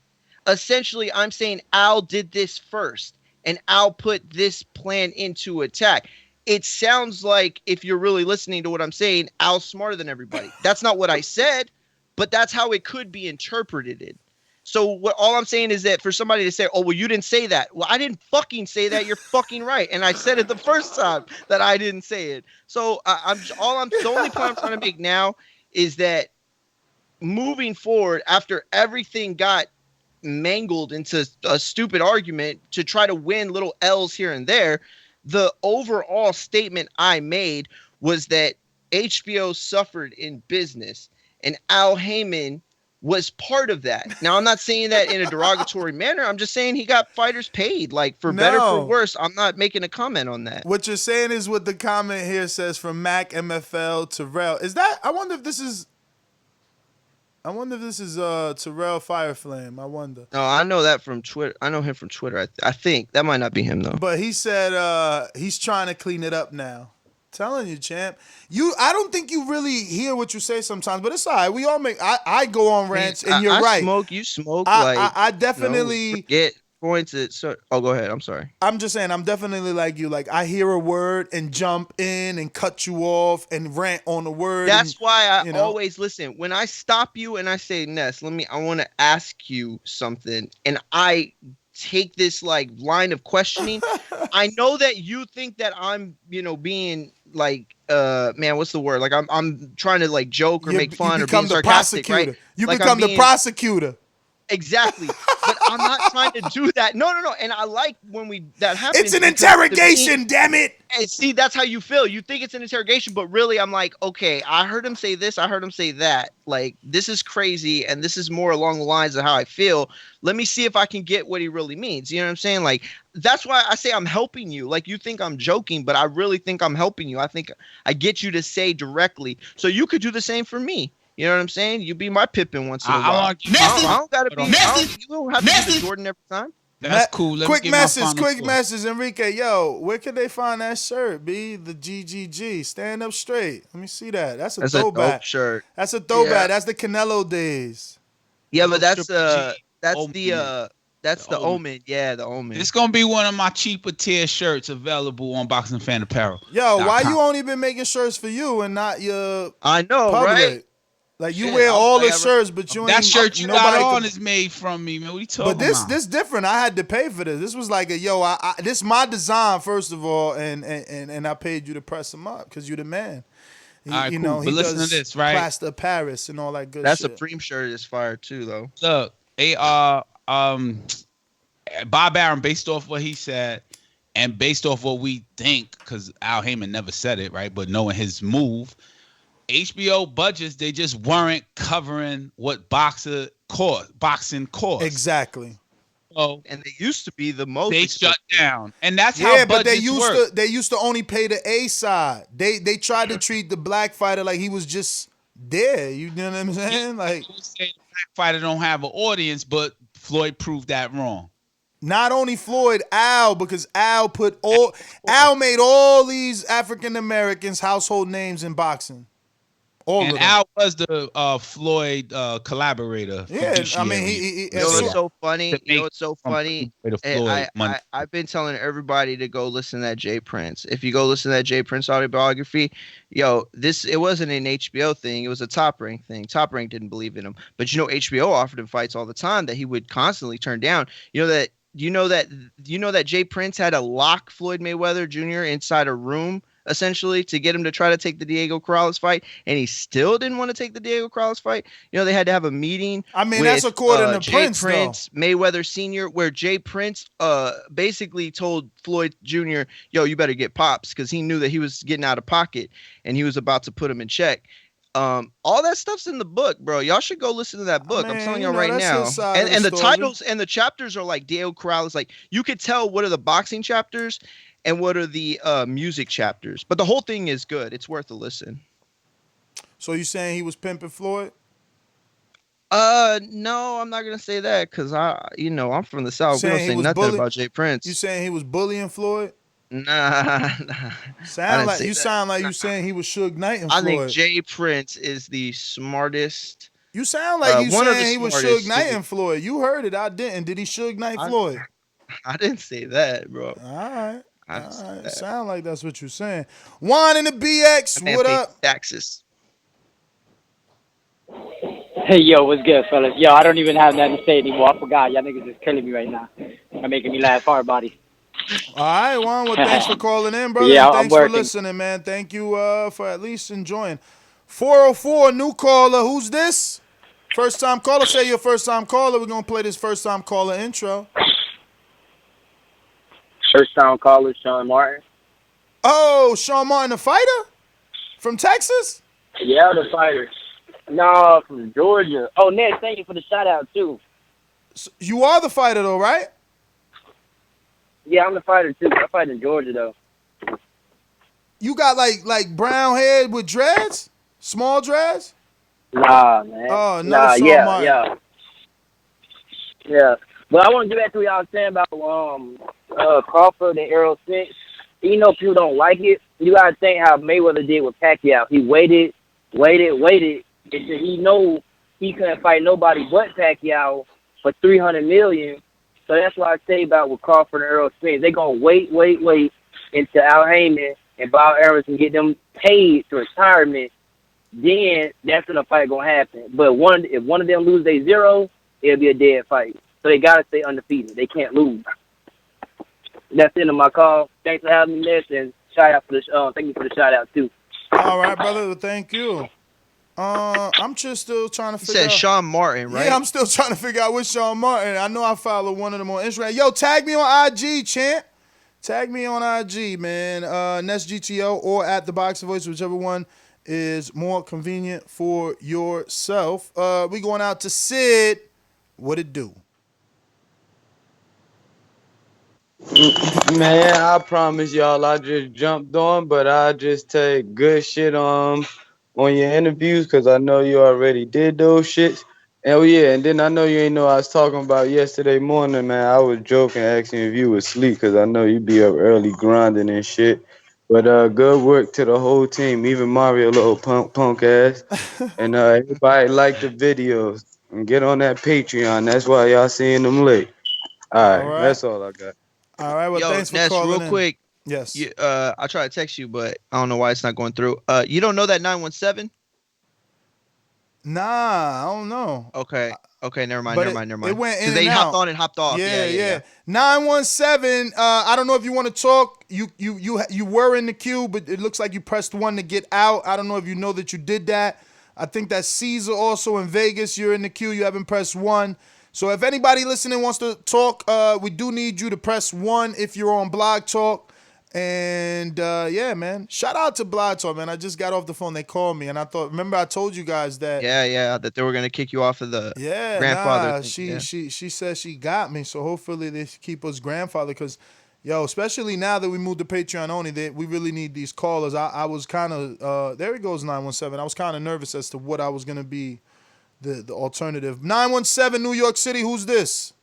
essentially, I'm saying Al did this first, and Al put this plan into attack. It sounds like, if you're really listening to what I'm saying, Al's smarter than everybody. That's not what I said, but that's how it could be interpreted. So all I'm saying is that for somebody to say, oh, well, you didn't say that. Well, I didn't fucking say that. You're fucking right. And I said it the first time that I didn't say it. So the only point I'm trying to make now is that moving forward, after everything got mangled into a stupid argument to try to win little L's here and there, the overall statement I made was that HBO suffered in business and Al Haymon was part of that. Now, I'm not saying that in a derogatory manner. I'm just saying he got fighters paid, like for better, for worse. I'm not making a comment on that. What you're saying is what the comment here says from Mac MFL Terrell. Is that, I wonder if this is Terrell Fireflame. I wonder. No, I know that from Twitter. I know him from Twitter. I think that might not be him though. But he said he's trying to clean it up now. Telling you, champ. I don't think you really hear what you say sometimes, but it's all right. We all make. I go on rants, and you're right. You smoke. I definitely get going to. Go ahead. I'm sorry. I'm just saying. I'm definitely like you. Like I hear a word and jump in and cut you off and rant on the word. That's why I always listen. When I stop you and I say, Ness, I want to ask you something, and I take this like line of questioning. I know that you think that I'm, being like, man, what's the word? Like I'm trying to like joke or make fun or being sarcastic, right? You become the prosecutor. Exactly. But I'm not trying to do that. No. And I like when that happens. It's an interrogation, damn it. And see, that's how you feel. You think it's an interrogation, but really I'm like, okay, I heard him say this. I heard him say that. Like, this is crazy. And this is more along the lines of how I feel. Let me see if I can get what he really means. You know what I'm saying? Like, that's why I say I'm helping you. Like, you think I'm joking, but I really think I'm helping you. I think I get you to say directly. So you could do the same for me. You know what I'm saying? You be my Pippin once in a while. I don't gotta be. You don't have to be the Jordan every time. That's cool. Quick message, Enrique. Yo, where can they find that shirt? B the GGG. Stand up straight. Let me see that. That's a throwback. Dope shirt. That's a throwback. Yeah. That's the Canelo days. Yeah, but that's the Omen. Yeah, the Omen. It's gonna be one of my cheaper tier shirts available on Boxing Fan Apparel. Yo, why you only been making shirts for you and not your? I know, public? Right? Like you wear all the shirts, but you that ain't. That shirt you got on is made from me, man. What you talking about? But this different. I had to pay for this. This was like this is my design first of all, and I paid you to press them up because you're the man. All right, cool. But listen to this, right? Plaster Paris and all that good. That shit. Supreme shirt is fire too, though. Look, Bob Arum, based off what he said, and based off what we think, because Al Haymon never said it, right? But knowing his move. HBO budgets, they just weren't covering what boxing cost. Exactly. ago, and they used to be the most. They shut down, and that's yeah, how but budgets work. they used to only pay the A side. They tried to treat the black fighter like he was just there. You know what I'm saying? Like, say black fighter don't have an audience, but Floyd proved that wrong. Not only Floyd, Al, because Al made all these African Americans household names in boxing. All of them. Al was the Floyd collaborator. Yeah, Fiduciary. I mean, he You know what's so funny? You know what's so funny? I've been telling everybody to go listen to that Jay Prince. If you go listen to that Jay Prince autobiography, it wasn't an HBO thing. It was a Top Rank thing. Top Rank didn't believe in him, but HBO offered him fights all the time that he would constantly turn down. You know that Jay Prince had to lock Floyd Mayweather Jr. inside a room essentially to get him to try to take the Diego Corrales fight, and he still didn't want to take the Diego Corrales fight. They had to have a meeting. I mean, that's according to Jay Prince, Mayweather Sr., where Jay Prince basically told Floyd Jr., yo, you better get pops, because he knew that he was getting out of pocket and he was about to put him in check. All that stuff's in the book, bro. Y'all should go listen to that book. I'm telling y'all right now. And the titles and the chapters are like Diego Corrales. Like, you could tell what are the boxing chapters and what are the music chapters. But the whole thing is good. It's worth a listen. So you saying he was pimping Floyd? No, I'm not gonna say that, because I'm from the South. We don't say nothing about Jay Prince. You saying he was bullying Floyd? Nah. Sound like you saying he was Suge Knight and Floyd. I think Jay Prince is the smartest. You sound like you saying he was Suge Knight and Floyd. You heard it. I didn't. Did he Suge Knight Floyd? I didn't say that, bro. All right. Sound like that's what you're saying. Juan in the BX, what up? Taxes. Hey, yo, what's good, fellas? Yo, I don't even have nothing to say anymore. I forgot. Y'all niggas is killing me right now. You're making me laugh hard, buddy. All right, Juan. Well, thanks for calling in, brother. Yeah, thanks for listening, man. Thank you for at least enjoying. 404, new caller. Who's this? First time caller. Say your first time caller. We're going to play this first time caller intro. First time caller, Sean Martin. Oh, Sean Martin, the fighter? From Texas? Yeah, the fighter. No, from Georgia. Oh, Ned, thank you for the shout out, too. So you are the fighter, though, right? Yeah, I'm the fighter, too. I fight in Georgia, though. You got, like brown hair with dreads? Small dreads? Nah, man. Oh, no, Sean Martin. Yeah. But I want to get back to what y'all was saying about Crawford and Errol Spence. Even though people don't like it, you got to think how Mayweather did with Pacquiao. He waited, until he know he couldn't fight nobody but Pacquiao for $300 million. So that's what I say about with Crawford and Errol Spence. They're going to wait until Al Haymon and Bob Arum can get them paid to retirement. Then that's when the fight going to happen. But if one of them lose their zero, it'll be a dead fight. So they got to stay undefeated. They can't lose. That's the end of my call. Thanks for having me, Ness, and shout out for the thank you for the shout out too. All right, brother. Thank you. I'm just still trying to figure out. You said Sean Martin, right? Yeah, I'm still trying to figure out which Sean Martin. I know I follow one of them on Instagram. Yo, tag me on IG, champ. Tag me on IG, man. Ness GTO or at ThaBoxingvoice, whichever one is more convenient for yourself. We going out to Sid. What it do? Man, I promise y'all I just jumped on, but I just take good shit on your interviews because I know you already did those shits. Oh yeah, and then I know you ain't know I was talking about yesterday morning, man. I was joking, asking if you was asleep because I know you be up early grinding and shit. But good work to the whole team, even Mario, little punk ass. And everybody like the videos and get on that Patreon. That's why y'all seeing them late. All right, that's all I got. All right, well, thanks for Ness, calling real quick. Yes. I tried to text you, but I don't know why it's not going through. You don't know that 917? Nah, I don't know. Okay, never mind. It went in and they out. hopped on and hopped off. Yeah. 917. I don't know if you want to talk. You were in the queue, but it looks like you pressed 1 to get out. I don't know if you know that you did that. I think that Caesar also in Vegas. You're in the queue. You haven't pressed 1. So if anybody listening wants to talk, we do need you to press 1 if you're on Blog Talk. And yeah, man. Shout out to Blato, man. I just got off the phone. They called me, and remember I told you guys that. Yeah, that they were gonna kick you off of the Yeah, grandfather nah. thing. She said she got me. So hopefully they keep us grandfather, because, yo, especially now that we moved to Patreon only, we really need these callers. I was kind of there. He goes 917. I was kind of nervous as to what I was gonna be the alternative. 917 New York City. Who's this?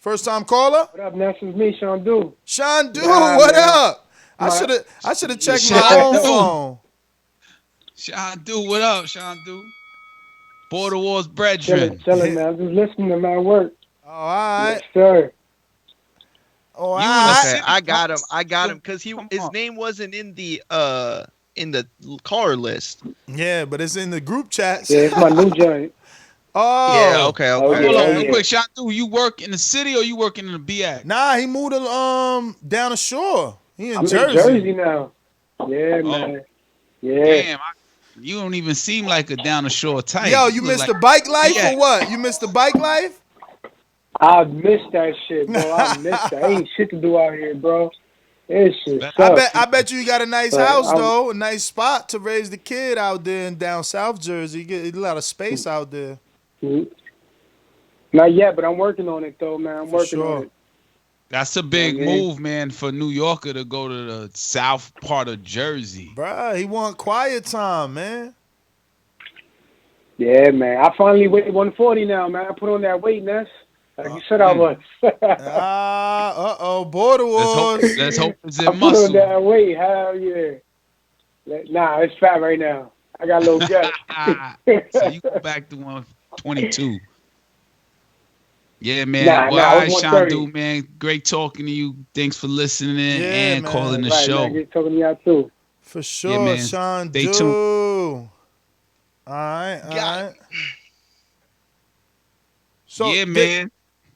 First time caller? What up, Ness? It's me, Sean Du. Sean Du, what up? I should have checked my own phone. Sean Du, what up, Sean Du? Border Wars brethren. Chilling, man. I'm just listening to my work. Oh, all right. Yes, sir. Oh, Okay, I got him because his name wasn't in the caller list. Yeah, but it's in the group chat. Yeah, it's my new joint. Oh. Yeah, okay. Hold on, real quick, Sean Du, you work in the city or you working in the BX? Nah, he moved down the shore. He in I'm Jersey. in Jersey now. Yeah, man. Yeah. Damn, you don't even seem like a down the shore type. Yo, you missed the bike life or what? You missed the bike life? I missed that shit, bro. I missed that. Ain't shit to do out here, bro. This shit sucks. I bet you got a nice house though, a nice spot to raise the kid out there in down South Jersey. You get a lot of space out there. Not yet, but I'm working on it though, man. I'm working on it. That's a big move, man, for New Yorker to go to the south part of Jersey. Bruh, he want quiet time, man. Yeah, man. I finally weighed 140 now, man. I put on that weight, Ness. Like you said I was. Border Wars. Let's hope it's in I put muscle. on that weight, hell yeah. Nah, it's fat right now. I got a little gut. So you go back to 122. Yeah, man. All right, Sean Du, man. Great talking to you. Thanks for listening and man. calling the show. Man, great talking to y'all too. For sure, man. Sean Stay Du. tuned. All right. So, yeah, man.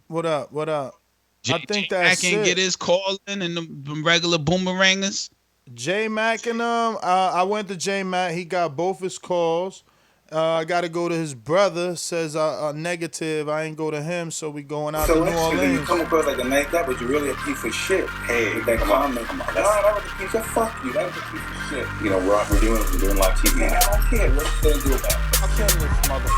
What up? I think J-Mac that's can it. get his call in and the regular boomerangers. J-Mac and I went to J-Mac. He got both his calls. I got to go to his brother. Says negative. I ain't go to him, so we going out to New Orleans. You come across like a nice guy, but you're really a piece of shit. Hey, you think come on. That was a piece of fuck you. That was a piece of shit. You know, we're doing live TV. Man, I don't care. What you gonna do about it? I'll kill this mother.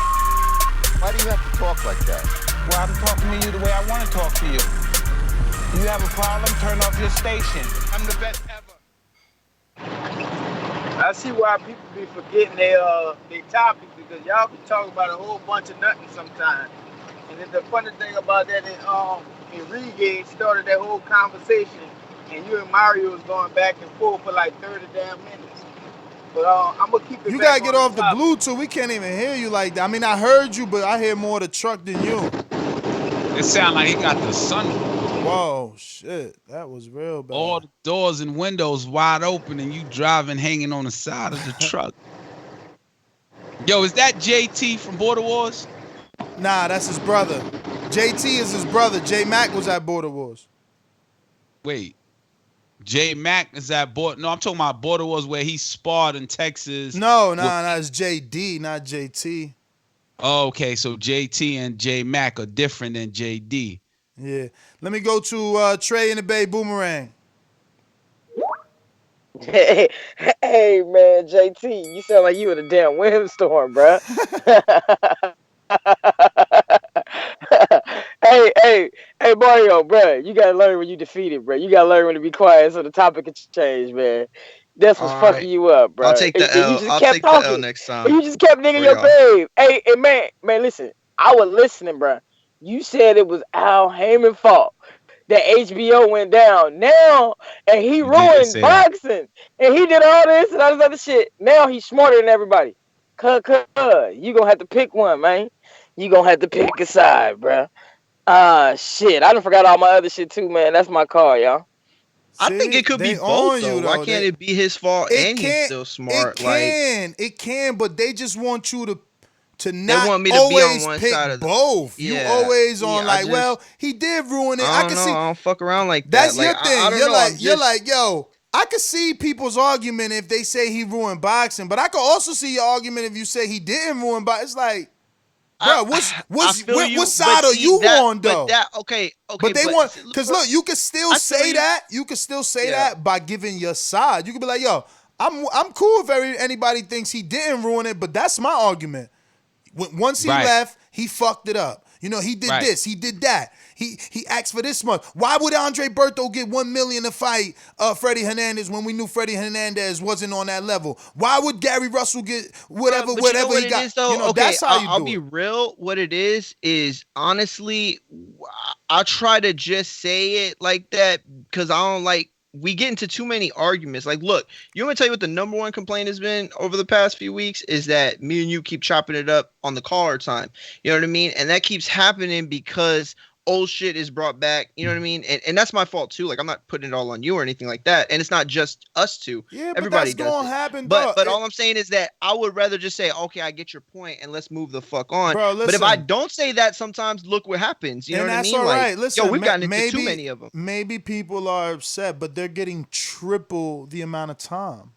Why do you have to talk like that? Well, I'm talking to you the way I want to talk to you. You have a problem? Turn off your station. I'm the best ever. I see why people be forgetting their topics, because y'all be talking about a whole bunch of nothing sometimes. And then the funny thing about that is, Enrique started that whole conversation, and you and Mario was going back and forth for like 30 damn minutes. But I'm gonna keep it. You gotta get off the Bluetooth. We can't even hear you like that. I mean, I heard you, but I hear more of the truck than you. It sound like he got the sun. Whoa, shit. That was real bad. All the doors and windows wide open and you driving hanging on the side of the truck. Yo, is that JT from Border Wars? Nah, that's his brother. JT is his brother. J-Mac was at Border Wars. Wait. J-Mac is at Border... No, I'm talking about Border Wars where he sparred in Texas. No, it's JD, not JT. Oh, okay, so JT and J-Mac are different than JD. Yeah. Let me go to Trey in the Bay Boomerang. Hey, man, JT, you sound like you in a damn windstorm, bruh. hey, Mario, bruh, you gotta learn when you defeated, bruh. You gotta learn when to be quiet so the topic can change, man. That's what's fucking you up, bro. I'll take the L. I'll take the L next time. You just kept nigga your babe. Hey, man, listen. I was listening, bro. You said it was Al Haymon fault that HBO went down. Now, and he ruined boxing. And he did all this and all this other shit. Now he's smarter than everybody. You gonna have to pick one, man. You gonna have to pick a side, bro. Shit. I done forgot all my other shit too, man. That's my call, y'all. I think it could be both, though. Why can't it be his fault and he's still smart? It can, but they just want you to not they want me to always be on one pick side of the, both. Yeah, you always on yeah, well, he did ruin it. I can don't see. I don't fuck around like that's that. Your like, thing. I don't You're know, like, you're like, yo, I could see people's argument if they say he ruined boxing, but I could also see your argument if you say he didn't ruin boxing. It's like, bro. What side are you on though? Okay. But they want, because look, you can still I say feel that. You can still say that by giving your side. You can be like, yo, I'm cool if anybody thinks he didn't ruin it, but that's my argument. Once he left, he fucked it up. You know, he did this, he did that. He asked for this much. Why would Andre Berto get $1 million to fight Freddie Hernandez when we knew Freddie Hernandez wasn't on that level? Why would Gary Russell get whatever he got? That's how you do it. I'll be real. What it is honestly, I try to just say it like that because I don't like. We get into too many arguments. Like, look, you want me to tell you what the number one complaint has been over the past few weeks is that me and you keep chopping it up on the caller time. You know what I mean? And that keeps happening because old shit is brought back. You know what I mean? And that's my fault too. Like, I'm not putting it all on you or anything like that. And it's not just us two. Yeah, but everybody that's does gonna it. happen. But all I'm saying is that I would rather just say, okay, I get your point, and let's move the fuck on. Bro, but if I don't say that, sometimes look what happens. You know what I mean? All right. Like, Listen, yo, we've gotten into too many of them. Maybe people are upset, but they're getting triple the amount of time.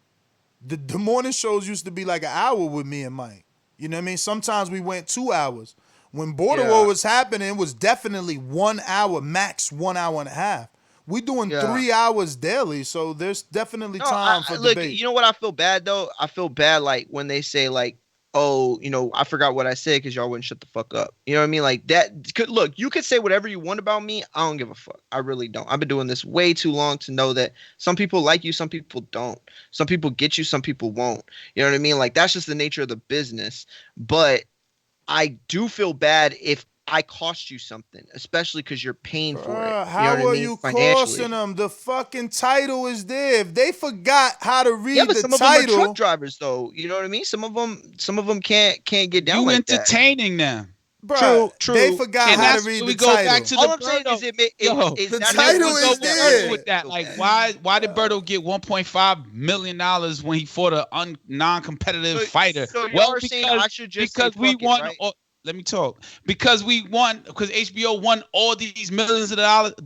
The morning shows used to be like an hour with me and Mike. You know what I mean? Sometimes we went 2 hours. When Border War was happening, it was definitely 1 hour, max 1 hour and a half. We doing 3 hours daily, so there's definitely time for debate. You know what I feel bad though? I feel bad like when they say like, oh, you know, I forgot what I said because y'all wouldn't shut the fuck up. You know what I mean? Like that. Look, you could say whatever you want about me. I don't give a fuck. I really don't. I've been doing this way too long to know that some people like you, some people don't. Some people get you, some people won't. You know what I mean? Like that's just the nature of the business. But I do feel bad if I cost you something, especially because you're paying for it. How are you costing them? The fucking title is there. If they forgot how to read the some title, of them are truck drivers, though. You know what I mean? Some of them can't get down. You like entertaining them. Bro, True. They forgot how to read the title. Back to all I'm saying is the title is there. With that. Like, why did Berto get $1.5 million when he fought a non-competitive fighter? So you're saying I should just because say we fuck won. it, right? Let me talk. Because we won. Because HBO won all these millions of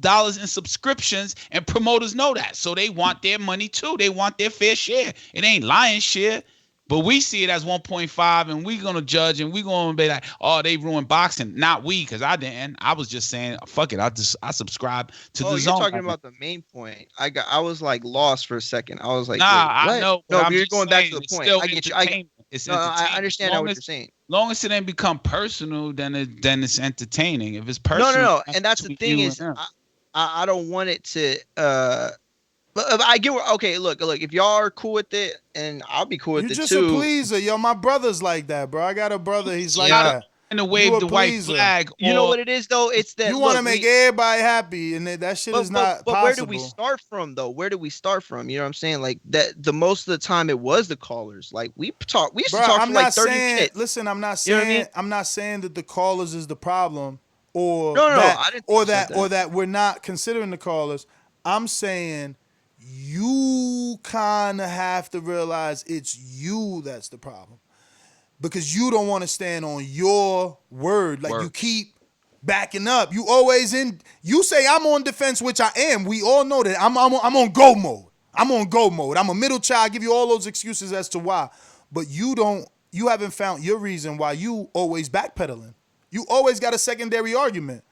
dollars in subscriptions, and promoters know that, so they want their money too. They want their fair share. It ain't lion share. But we see it as 1.5, and we're going to judge, and we're going to be like, oh, they ruined boxing. Not we, because I didn't. I was just saying, fuck it. I subscribe to the zone. You're talking about the main point. I was like lost for a second. I was like, nah, I know. No, you're going back to the point. I get you. I understand what you're saying. Long as it didn't become personal, then it's entertaining. If it's personal, no. And that's the thing is, I don't want it to. But I get okay. Look. If y'all are cool with it, and I'll be cool with it too. You just a pleaser, yo. My brother's like that, bro. I got a brother. He's like that. And to wave the white flag. You know what it is, though? It's that you want to make everybody happy, and that shit is not possible. But where do we start from, though? Where do we start from? You know what I'm saying? Like that. The most of the time, it was the callers. Like we used to talk for like 30 minutes. Listen, I'm not saying. You know what I mean? I'm not saying that the callers is the problem, or that we're not considering the callers. I'm saying you kind of have to realize it's you that's the problem. Because you don't want to stand on your word. Like you keep backing up. You say I'm on defense, which I am. We all know that I'm on go mode. I'm on go mode. I'm a middle child. I give you all those excuses as to why. But you haven't found your reason why you always backpedaling. You always got a secondary argument.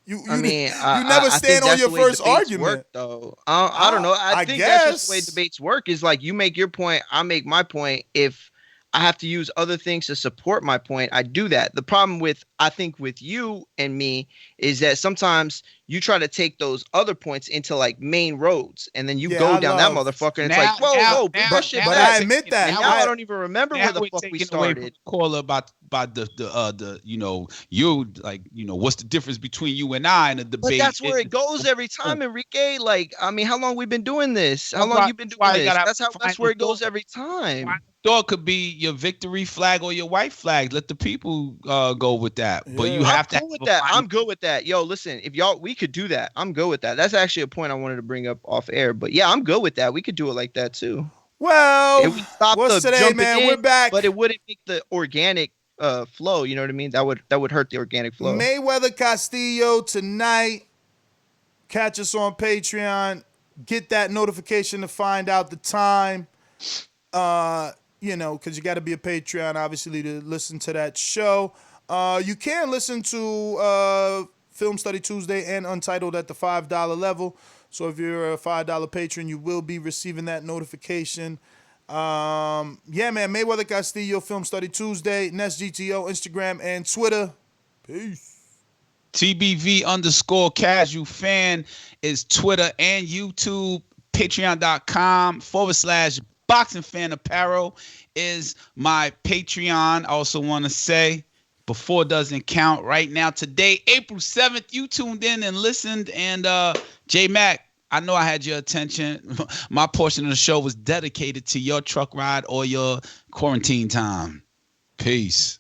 You never stand on your first argument. Work, though. I don't know. I think that's just the way debates work. Is like you make your point, I make my point. If I have to use other things to support my point, I do that. The problem with you and me is that sometimes you try to take those other points into like main roads, and then you go down that motherfucker, and it's like, whoa, but I admit that. Now I don't even remember where the fuck we started. Call about the you like what's the difference between you and I in a debate? But that's where it goes every time, Enrique. Like, I mean, how long we been doing this? How long you been doing this? That's where it goes every time. It could be your victory flag or your white flag. Let the people go with that. But you have to. I'm good with that. Yo, listen, if we could do that. I'm good with that. That's actually a point I wanted to bring up off air. But yeah, I'm good with that. We could do it like that too. Well, what's today, man? We're back, but it wouldn't make the organic flow. You know what I mean? That would hurt the organic flow. Mayweather Castillo tonight. Catch us on Patreon. Get that notification to find out the time. Because you got to be a Patreon, obviously, to listen to that show. You can listen to Film Study Tuesday and Untitled at the $5 level. So if you're a $5 patron, you will be receiving that notification. Yeah, man. Mayweather Castillo, Film Study Tuesday, Nest GTO, Instagram, and Twitter. Peace. TBV_casual fan is Twitter and YouTube. Patreon.com/boxing fan apparel is my Patreon. I also want to say, before doesn't count right now. Today, April 7th, you tuned in and listened. And J-Mac, I know I had your attention. My portion of the show was dedicated to your truck ride or your quarantine time. Peace.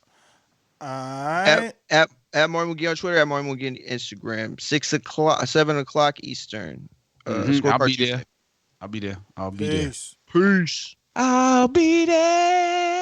All right. At Martin McGee on Twitter, at Martin McGee on Instagram. 7 o'clock Eastern. I'll be there. I'll be there. Peace. I'll be there.